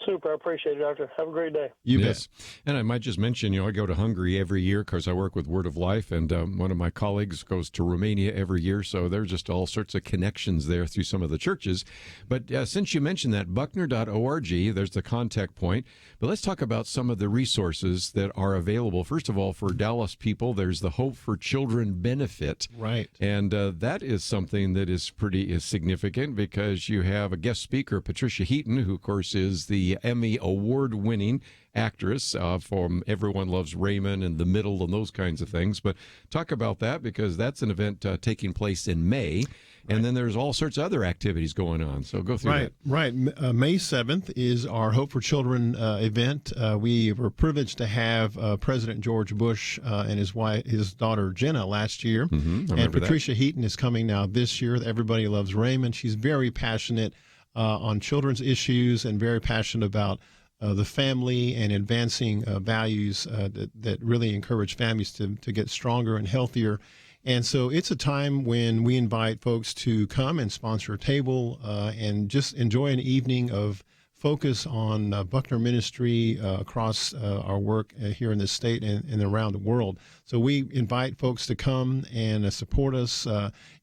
Super. I appreciate it, Doctor. Have a great day. You bet. And I might just mention, I go to Hungary every year because I work with Word of Life, and one of my colleagues goes to Romania every year, so there's just all sorts of connections there through some of the churches. But since you mentioned that, buckner.org, there's the contact point. But let's talk about some of the resources that are available. First of all, for Dallas people, there's the Hope for Children benefit. Right. And that is something that is pretty significant because you have a guest speaker, Patricia Heaton, who, of course, is the Emmy award-winning actress from Everyone Loves Raymond and The Middle and those kinds of things. But talk about that because that's an event taking place in May. And then there's all sorts of other activities going on. So go through that. Right. May 7th is our Hope for Children event. We were privileged to have President George Bush and his daughter Jenna last year. And Patricia Heaton is coming now this year. Everybody Loves Raymond. She's very passionate on children's issues and very passionate about the family and advancing values that really encourage families to get stronger and healthier. And so it's a time when we invite folks to come and sponsor a table and just enjoy an evening of focus on Buckner ministry across our work here in the state and around the world. So we invite folks to come and support us.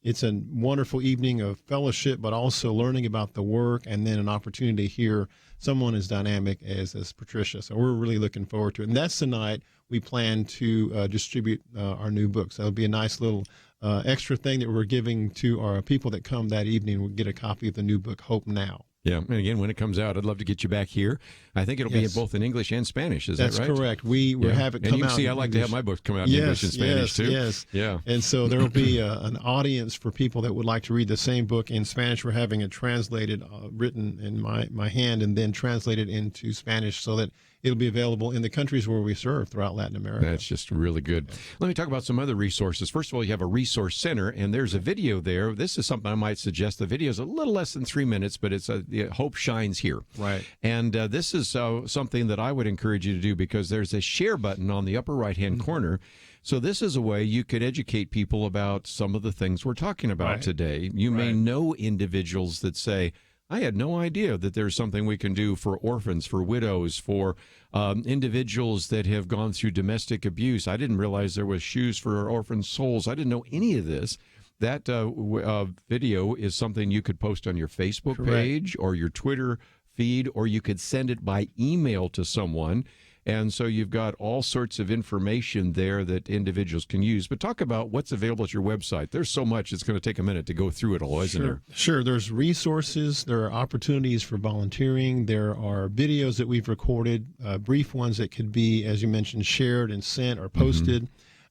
It's a wonderful evening of fellowship, but also learning about the work and then an opportunity to hear someone as dynamic as Patricia. So we're really looking forward to it. And that's the night we plan to distribute our new books. That'll be a nice little extra thing that we're giving to our people that come that evening. We'll get a copy of the new book, Hope Now. Yeah, and again, when it comes out, I'd love to get you back here. I think it'll be both in English and Spanish. Is that right? That's correct. We have it come out. And you can see I like to have my books come out in English and Spanish, too. Yes. Yeah. And so there will be an audience for people that would like to read the same book in Spanish. We're having it translated, written in my hand, and then translated into Spanish so that it'll be available in the countries where we serve throughout Latin America. That's just really good. Let me talk about some other resources. First of all, you have a resource center, and there's a video there. This is something I might suggest. The video is a little less than 3 minutes, but it's Hope Shines Here. Right. And this is something that I would encourage you to do because there's a share button on the upper right-hand corner. So this is a way you could educate people about some of the things we're talking about today. You may know individuals that say, I had no idea that there's something we can do for orphans, for widows, for individuals that have gone through domestic abuse. I didn't realize there was shoes for orphan souls. I didn't know any of this. That video is something you could post on your Facebook page or your Twitter feed, or you could send it by email to someone. And so you've got all sorts of information there that individuals can use. But talk about what's available at your website. There's so much, it's going to take a minute to go through it all, isn't there? Sure. There's resources. There are opportunities for volunteering. There are videos that we've recorded, brief ones that could be, as you mentioned, shared and sent or posted.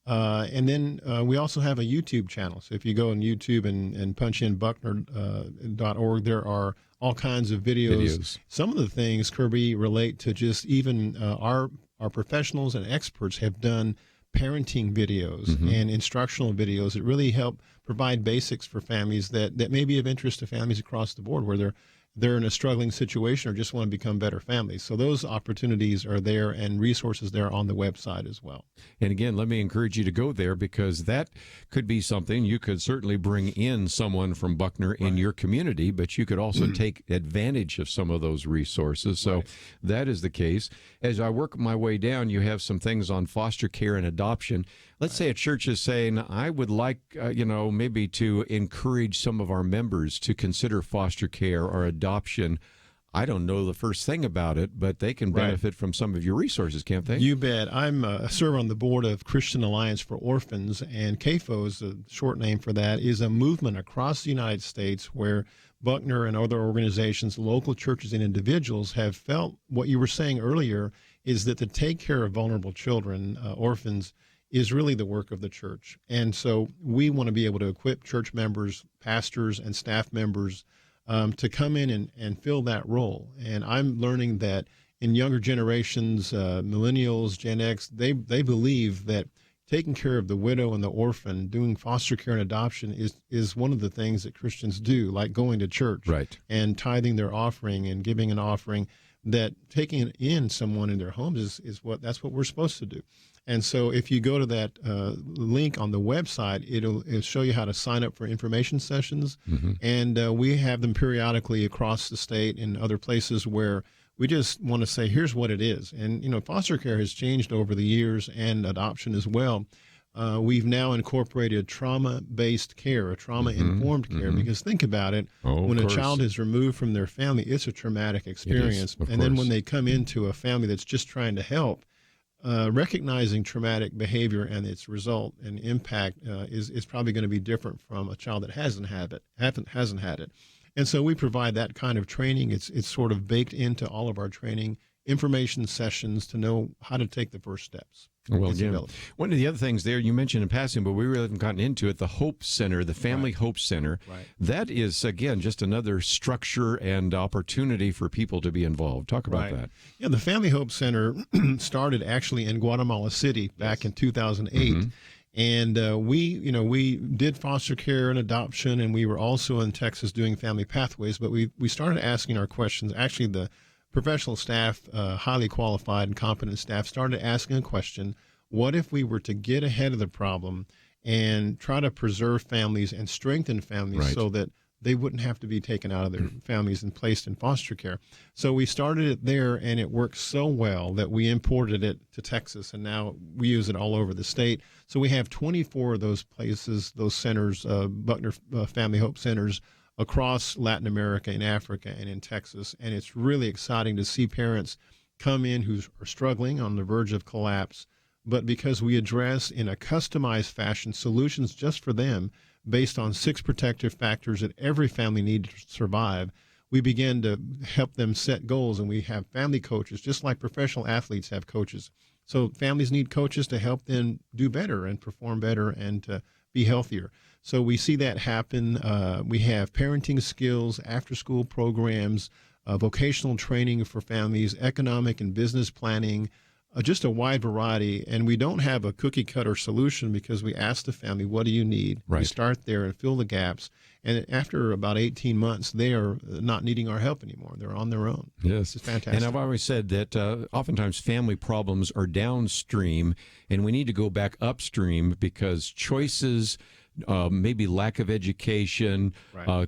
And then we also have a YouTube channel. So if you go on YouTube and punch in Buckner.org, there are all kinds of videos. Some of the things, Kerby, relate to just even our professionals and experts have done parenting videos and instructional videos that really help provide basics for families that may be of interest to families across the board, where they're in a struggling situation or just want to become better families. So those opportunities are there and resources there on the website as well. And again, let me encourage you to go there, because that could be something. You could certainly bring in someone from Buckner in your community, but you could also take advantage of some of those resources. So that is the case. As I work my way down, you have some things on foster care and adoption. Let's say a church is saying, I would like, maybe to encourage some of our members to consider foster care or adoption. I don't know the first thing about it, but they can benefit from some of your resources, can't they? You bet. I'm serve on the board of Christian Alliance for Orphans, and CAFO, the short name for that, is a movement across the United States where Buckner and other organizations, local churches and individuals have felt what you were saying earlier, is that to take care of vulnerable children, orphans, is really the work of the church. And so we want to be able to equip church members, pastors, and staff members to come in and fill that role. And I'm learning that in younger generations, millennials, Gen X, they believe that taking care of the widow and the orphan, doing foster care and adoption is one of the things that Christians do, like going to church and tithing their offering and giving an offering, that taking in someone in their homes that's what we're supposed to do. And so if you go to that link on the website, it'll show you how to sign up for information sessions. And we have them periodically across the state and other places where we just want to say, here's what it is. And, foster care has changed over the years, and adoption as well. We've now incorporated trauma-based care, or trauma-informed care, because think about it, when a child is removed from their family, it's a traumatic experience. And then when they come into a family that's just trying to help, recognizing traumatic behavior and its result and impact is probably going to be different from a child that hasn't had it. And so we provide that kind of training. It's sort of baked into all of our training, information sessions to know how to take the first steps. Well, one of the other things there you mentioned in passing, but we really haven't gotten into it, the Hope Center, the Family Hope Center. That is, again, just another structure and opportunity for people to be involved. Talk about that. Yeah, the Family Hope Center started actually in Guatemala City back in 2008. And we did foster care and adoption, and we were also in Texas doing family pathways. But we started asking our questions. Actually, the professional staff, highly qualified and competent staff, started asking a question: what if we were to get ahead of the problem and try to preserve families and strengthen families so that they wouldn't have to be taken out of their families and placed in foster care? So we started it there, and it worked so well that we imported it to Texas, and now we use it all over the state. So we have 24 of those places, those centers, Buckner Family Hope Centers, across Latin America and Africa and in Texas. And it's really exciting to see parents come in who are struggling on the verge of collapse, but because we address in a customized fashion solutions just for them based on 6 protective factors that every family needs to survive, we begin to help them set goals. And we have family coaches, just like professional athletes have coaches. So families need coaches to help them do better and perform better and to be healthier. So we see that happen. We have parenting skills, after-school programs, vocational training for families, economic and business planning, just a wide variety. And we don't have a cookie-cutter solution because we ask the family, what do you need? We start there and fill the gaps. And after about 18 months, they are not needing our help anymore. They're on their own. Yes. It's fantastic. And I've always said that oftentimes family problems are downstream, and we need to go back upstream because choices, maybe lack of education,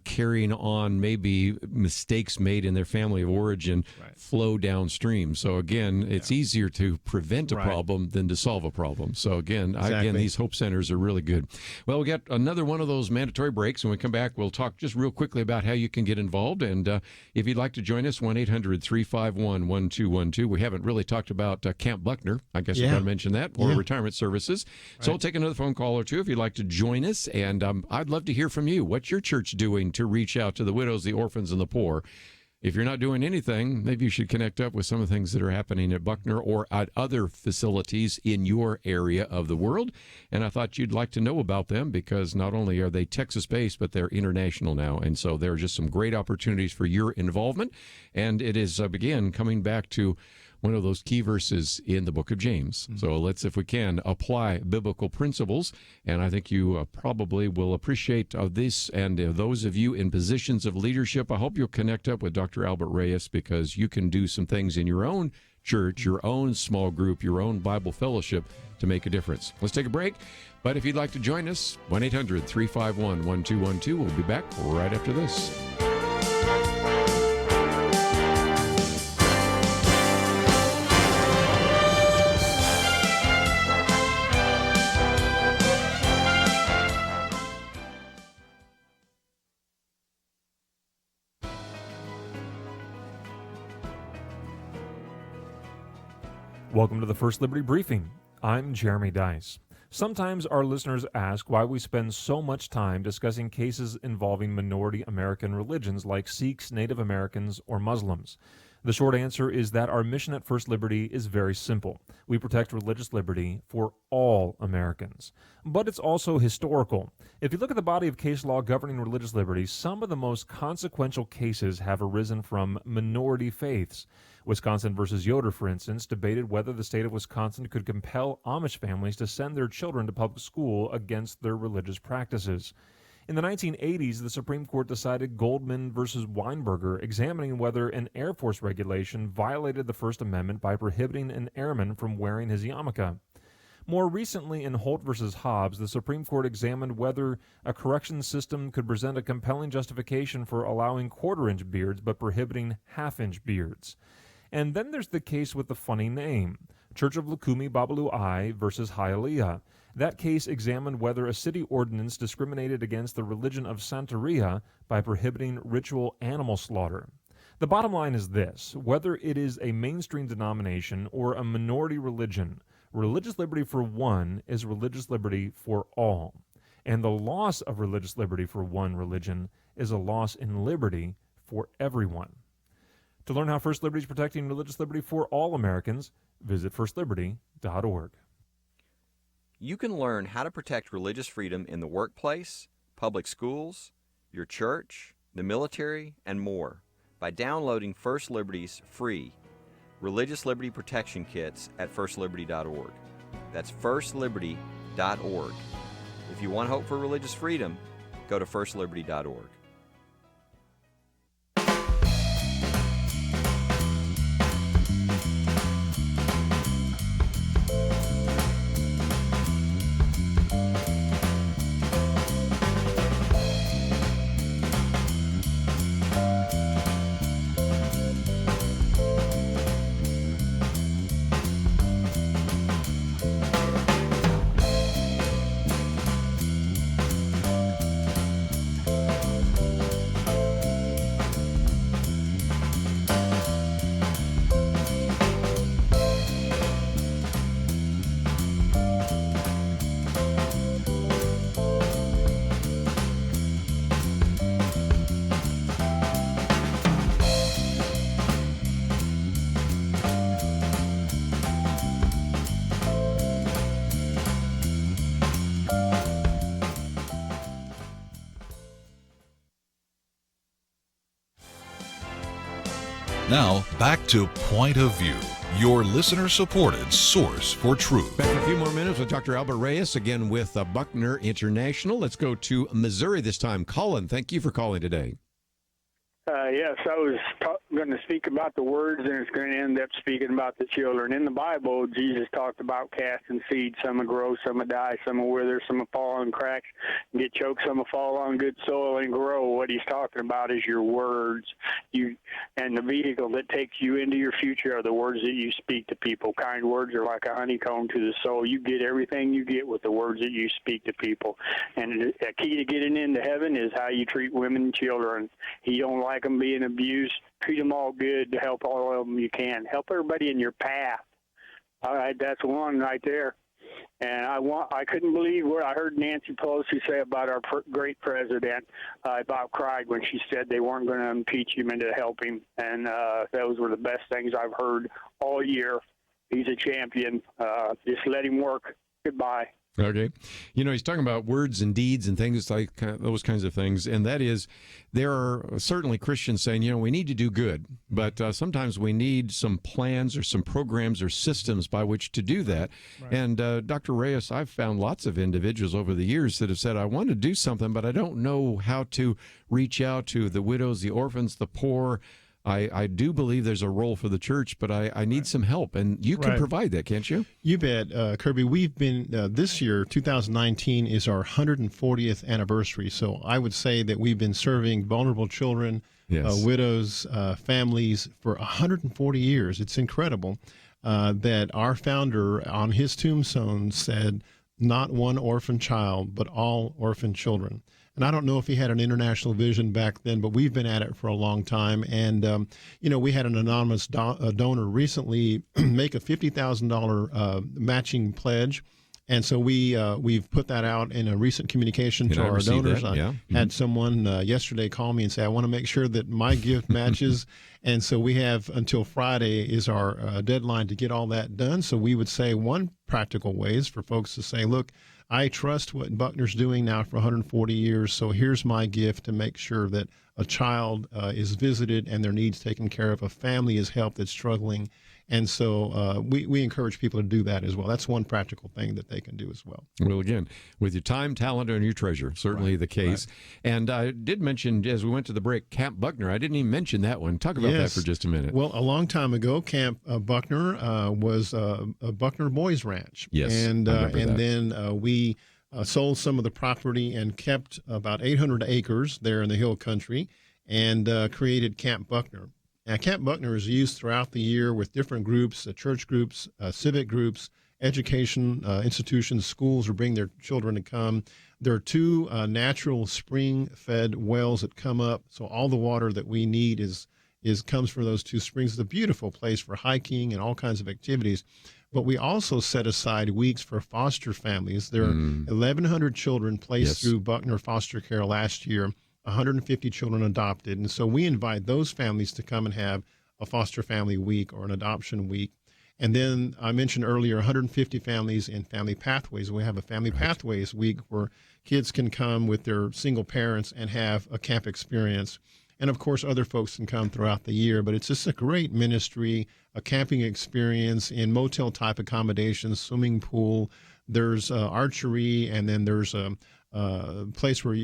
carrying on maybe mistakes made in their family of origin flow downstream. So again, it's easier to prevent a problem than to solve a problem. So again, these Hope Centers are really good. Well, we got another one of those mandatory breaks. When we come back, we'll talk just real quickly about how you can get involved. And if you'd like to join us, 1-800-351-1212. We haven't really talked about Camp Buckner. I guess we got to mention that, or retirement services. So we'll take another phone call or two if you'd like to join us. And I'd love to hear from you. What's your church doing to reach out to the widows, the orphans, and the poor? if you're not doing anything, maybe you should connect up with some of the things that are happening at Buckner or at other facilities in your area of the world. And I thought you'd like to know about them because not only are they Texas-based, but they're international now. And so there are just some great opportunities for your involvement. And it is, again, coming back to one of those key verses in the book of James. So let's, if we can, apply biblical principles. And I think you probably will appreciate this. And those of you in positions of leadership, I hope you'll connect up with Dr. Albert Reyes, because you can do some things in your own church, your own small group, your own Bible fellowship to make a difference. Let's take a break. But if you'd like to join us, 1-800-351-1212. We'll be back right after this. Welcome to the First Liberty Briefing. I'm Jeremy Dice. Sometimes our listeners ask why we spend so much time discussing cases involving minority American religions like Sikhs, Native Americans, or Muslims. The short answer is that our mission at First Liberty is very simple. We protect religious liberty for all Americans. But it's also historical. If you look at the body of case law governing religious liberty, some of the most consequential cases have arisen from minority faiths. Wisconsin versus Yoder, for instance, debated whether the state of Wisconsin could compel Amish families to send their children to public school against their religious practices. In the 1980s, the Supreme Court decided Goldman versus Weinberger, examining whether an Air Force regulation violated the First Amendment by prohibiting an airman from wearing his yarmulke. More recently, in Holt versus Hobbs, the Supreme Court examined whether a corrections system could present a compelling justification for allowing quarter-inch beards but prohibiting half-inch beards. And then there's the case with the funny name, Church of Lukumi Babalu I versus Hialeah. That case examined whether a city ordinance discriminated against the religion of Santeria by prohibiting ritual animal slaughter. The bottom line is this: whether it is a mainstream denomination or a minority religion, religious liberty for one is religious liberty for all. And the loss of religious liberty for one religion is a loss in liberty for everyone. To learn how First Liberty is protecting religious liberty for all Americans, visit firstliberty.org. You can learn how to protect religious freedom in the workplace, public schools, your church, the military, and more by downloading First Liberty's free Religious Liberty Protection Kits at firstliberty.org. That's firstliberty.org. If you want hope for religious freedom, go to firstliberty.org. Now, back to Point of View, your listener-supported source for truth. Back in a few more minutes with Dr. Albert Reyes, again with Buckner International. Let's go to Missouri this time. Colin, thank you for calling today. Yes, I was going to speak about the words, and it's going to end up speaking about the children. In the Bible, Jesus talked about casting seed. Some will grow, some will die, some will wither, some will fall on cracks and get choked, some will fall on good soil and grow. What he's talking about is your words. And the vehicle that takes you into your future are the words that you speak to people. Kind words are like a honeycomb to the soul. You get everything you get with the words that you speak to people. And a key to getting into heaven is how you treat women and children. He don't like them being abused. Treat them all good to help all of them you can. Help everybody in your path. All right, that's one right there. And I couldn't believe what I heard Nancy Pelosi say about our great president, about Craig, when she said they weren't going to impeach him and to help him. And those were the best things I've heard all year. He's a champion. Just let him work. Goodbye. Okay. He's talking about words and deeds and things like those kinds of things. And that is, there are certainly Christians saying, we need to do good, but sometimes we need some plans or some programs or systems by which to do that. Right. And Dr. Reyes, I've found lots of individuals over the years that have said, I want to do something, but I don't know how to reach out to the widows, the orphans, the poor. I do believe there's a role for the church, but I need some help, and you can provide that, can't you? You bet, Kerby. We've been, this year, 2019, is our 140th anniversary, so I would say that we've been serving vulnerable children, widows, families for 140 years. It's incredible that our founder on his tombstone said, not one orphan child, but all orphan children. And I don't know if he had an international vision back then, but we've been at it for a long time. And, we had an anonymous donor recently make a $50,000 matching pledge. And so we've put that out in a recent communication to our donors. I had someone yesterday call me and say, I want to make sure that my gift matches. And so we have until Friday is our deadline to get all that done. So we would say one practical way is for folks to say, look, I trust what Buckner's doing now for 140 years, so here's my gift to make sure that a child is visited and their needs taken care of, a family is helped that's struggling. And so we encourage people to do that as well. That's one practical thing that they can do as well. Well, again, with your time, talent, and your treasure, certainly the case. Right. And I did mention, as we went to the break, Camp Buckner. I didn't even mention that one. Talk about that for just a minute. Well, a long time ago, Camp Buckner was a Buckner Boys Ranch. Yes, and then we sold some of the property and kept about 800 acres there in the hill country and created Camp Buckner. Now, Camp Buckner is used throughout the year with different groups, church groups, civic groups, education institutions, schools who bring their children to come. There are two natural spring-fed wells that come up, so all the water that we need comes from those two springs. It's a beautiful place for hiking and all kinds of activities. But we also set aside weeks for foster families. There are 1,100 children placed through Buckner Foster Care last year. 150 children adopted. And so we invite those families to come and have a foster family week or an adoption week. And then I mentioned earlier 150 families in Family Pathways. We have a Family Pathways week where kids can come with their single parents and have a camp experience. And of course, other folks can come throughout the year, but it's just a great ministry, a camping experience in motel type accommodations, swimming pool. There's archery, and then there's a place where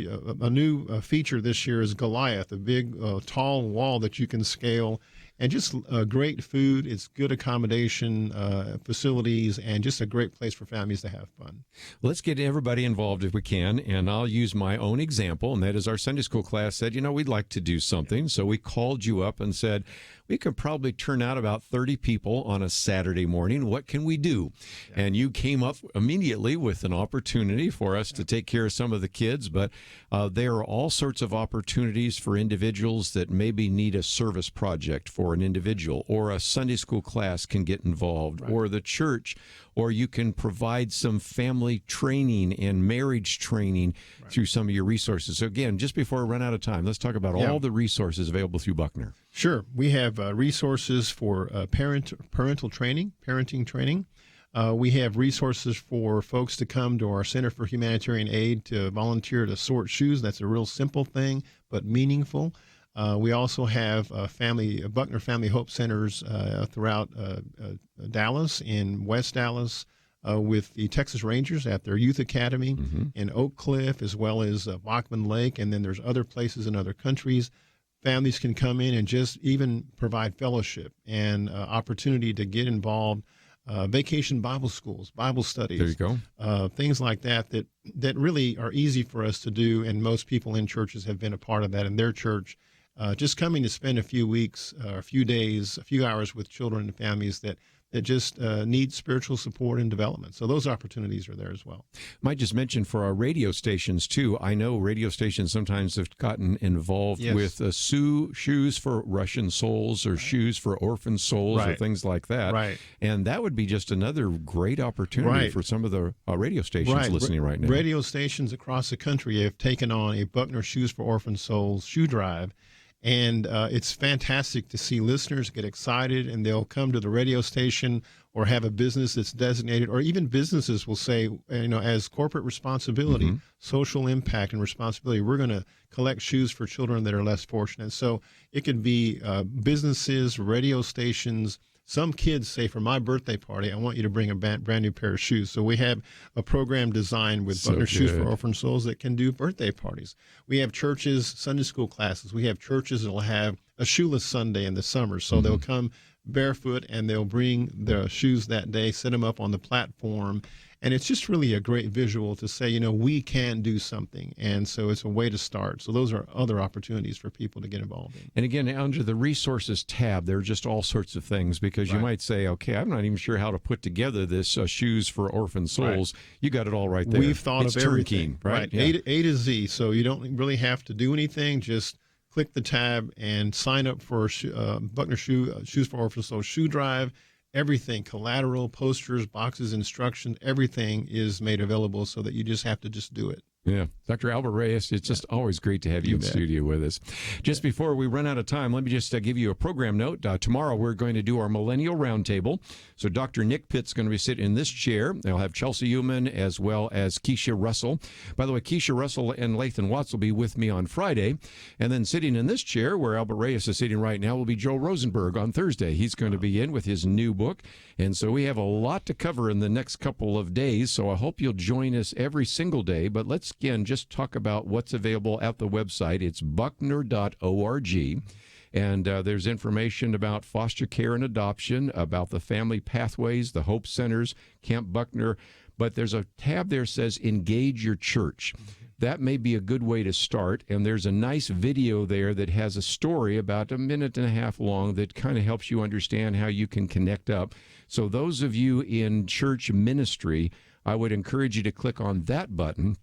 a new feature this year is Goliath, a big tall wall that you can scale, and just great food. It's good accommodation facilities, and just a great place for families to have fun. Let's get everybody involved if we can, and I'll use my own example, and that is our Sunday school class said, we'd like to do something. So we called you up and said, we could probably turn out about 30 people on a Saturday morning. What can we do? Yeah. And you came up immediately with an opportunity for us to take care of some of the kids, but there are all sorts of opportunities for individuals that maybe need a service project for an individual, or a Sunday school class can get involved, or the church, or you can provide some family training and marriage training through some of your resources. So again, just before I run out of time, let's talk about all the resources available through Buckner. Sure. We have resources for parental training, parenting training. We have resources for folks to come to our Center for Humanitarian Aid to volunteer to sort shoes. That's a real simple thing, but meaningful. We also have Buckner Family Hope Centers throughout Dallas, in West Dallas, with the Texas Rangers at their Youth Academy, in Oak Cliff, as well as Bachman Lake, and then there's other places in other countries. Families can come in and just even provide fellowship and opportunity to get involved. Vacation Bible schools, Bible studies. There you go. Things like that really are easy for us to do, and most people in churches have been a part of that in their church. Just coming to spend a few weeks, a few days, a few hours with children and families that that just need spiritual support and development. So those opportunities are there as well. Might just mention for our radio stations, too, I know radio stations sometimes have gotten involved with shoes for Russian souls or shoes for orphan souls or things like that. Right. And that would be just another great opportunity for some of the radio stations listening right now. Radio stations across the country have taken on a Buckner Shoes for Orphan Souls shoe drive. And it's fantastic to see listeners get excited, and they'll come to the radio station or have a business that's designated, or even businesses will say, as corporate responsibility, social impact and responsibility, we're going to collect shoes for children that are less fortunate. So it could be businesses, radio stations. Some kids say, for my birthday party, I want you to bring a brand new pair of shoes. So we have a program designed with Buckner Shoes for Orphan Souls that can do birthday parties. We have churches, Sunday school classes. We have churches that will have a shoeless Sunday in the summer. So they'll come barefoot and they'll bring their shoes that day, set them up on the platform. And it's just really a great visual to say, we can do something. And so it's a way to start. So those are other opportunities for people to get involved in. And again, under the resources tab, there are just all sorts of things, because you might say, okay, I'm not even sure how to put together this shoes for orphan souls. You got it all right there. We've thought it's of everything. Right. Yeah. A to Z. So you don't really have to do anything. Just click the tab and sign up for Buckner Shoes for Orphan Souls shoe drive. Everything, collateral, posters, boxes, instructions, everything is made available so that you just have to just do it. Yeah. Dr. Albert Reyes, it's just always great to have you in studio with us. Just before we run out of time, let me just give you a program note. Tomorrow we're going to do our Millennial Roundtable. So Dr. Nick Pitt's going to be sitting in this chair. They'll have Chelsea Uman as well as Keisha Russell. By the way, Keisha Russell and Lathan Watts will be with me on Friday. And then sitting in this chair where Albert Reyes is sitting right now will be Joe Rosenberg on Thursday. He's going to be in with his new book. And so we have a lot to cover in the next couple of days. So I hope you'll join us every single day. But let's again just talk about what's available at the website. It's buckner.org. And there's information about foster care and adoption, about the family pathways, the Hope Centers, Camp Buckner. But there's a tab there that says Engage Your Church. That may be a good way to start. And there's a nice video there that has a story about a minute and a half long that kind of helps you understand how you can connect up. So those of you in church ministry, I would encourage you to click on that button.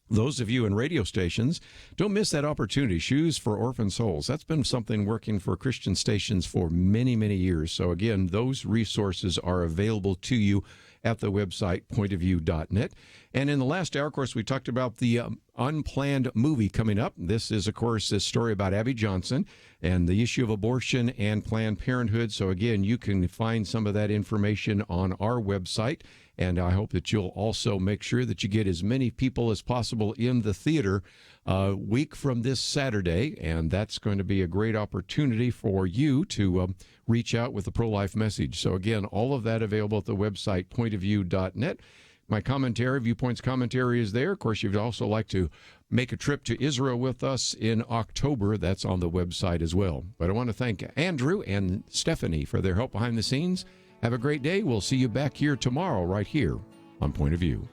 Those of you in radio stations, don't miss that opportunity. Shoes for Orphan Souls. That's been something working for Christian stations for many, many years. So again, those resources are available to you at the website pointofview.net. And in the last hour, of course, we talked about the Unplanned movie coming up. This is, of course, a story about Abby Johnson and the issue of abortion and Planned Parenthood. So again, you can find some of that information on our website. And I hope that you'll also make sure that you get as many people as possible in the theater a week from this Saturday. And that's going to be a great opportunity for you to reach out with the pro-life message. So again, all of that available at the website pointofview.net. My commentary, Viewpoints commentary, is there. Of course, you'd also like to make a trip to Israel with us in October. That's on the website as well. But I want to thank Andrew and Stephanie for their help behind the scenes. Have a great day. We'll see you back here tomorrow right here on Point of View.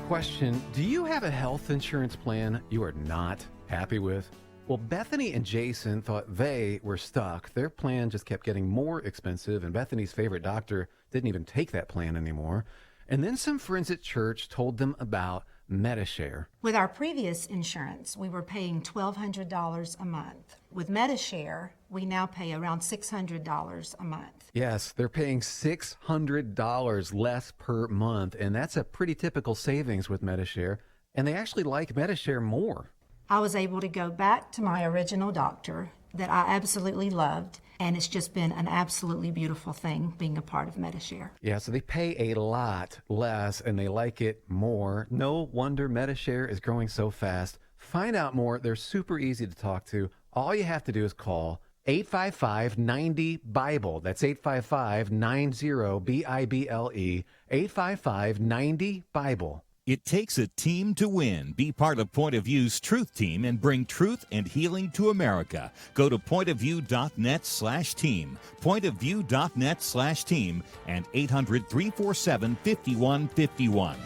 Question: do you have a health insurance plan you are not happy with? Well, Bethany and Jason thought they were stuck. Their plan just kept getting more expensive, and Bethany's favorite doctor didn't even take that plan anymore. And then some friends at church told them about MediShare. With our previous insurance, we were paying $1,200 a month. With MediShare, we now pay around $600 a month. Yes, they're paying $600 less per month, and that's a pretty typical savings with MediShare. And they actually like MediShare more. I was able to go back to my original doctor that I absolutely loved, and it's just been an absolutely beautiful thing being a part of MediShare. Yeah, so they pay a lot less and they like it more. No wonder MediShare is growing so fast. Find out more. They're super easy to talk to. All you have to do is call 855-90-BIBLE. That's 855-90-BIBLE. 855-90-BIBLE. It takes a team to win. Be part of Point of View's Truth Team and bring truth and healing to America. Go to pointofview.net/team, pointofview.net/team, and 800-347-5151.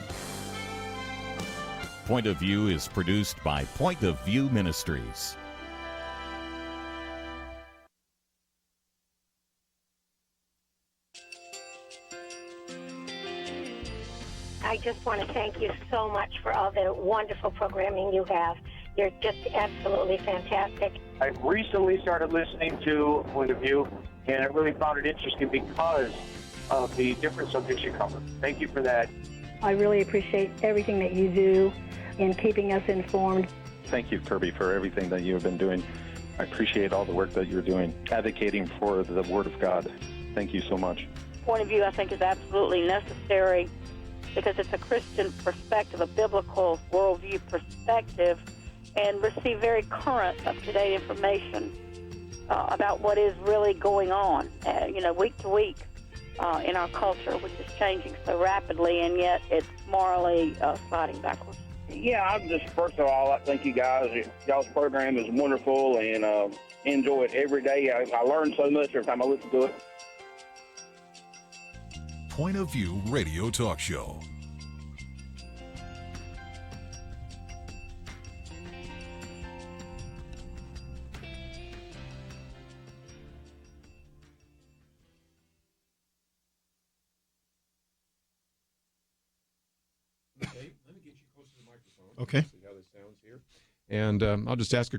Point of View is produced by Point of View Ministries. I just want to thank you so much for all the wonderful programming you have. You're just absolutely fantastic. I recently started listening to Point of View, and I really found it interesting because of the different subjects you cover. Thank you for that. I really appreciate everything that you do in keeping us informed. Thank you, Kerby, for everything that you have been doing. I appreciate all the work that you're doing, advocating for the Word of God. Thank you so much. Point of view, I think, is absolutely necessary because it's a Christian perspective, a biblical worldview perspective, and receive very current, up-to-date information about what is really going on, week to week in our culture, which is changing so rapidly, and yet it's morally sliding backwards. Yeah, I'm just, first of all, I thank you guys. Y'all's program is wonderful, and enjoy it every day. I learn so much every time I listen to it. Point of View Radio Talk Show. Okay, let me get you close to the microphone. Okay. See how this sounds here. And I'll just ask a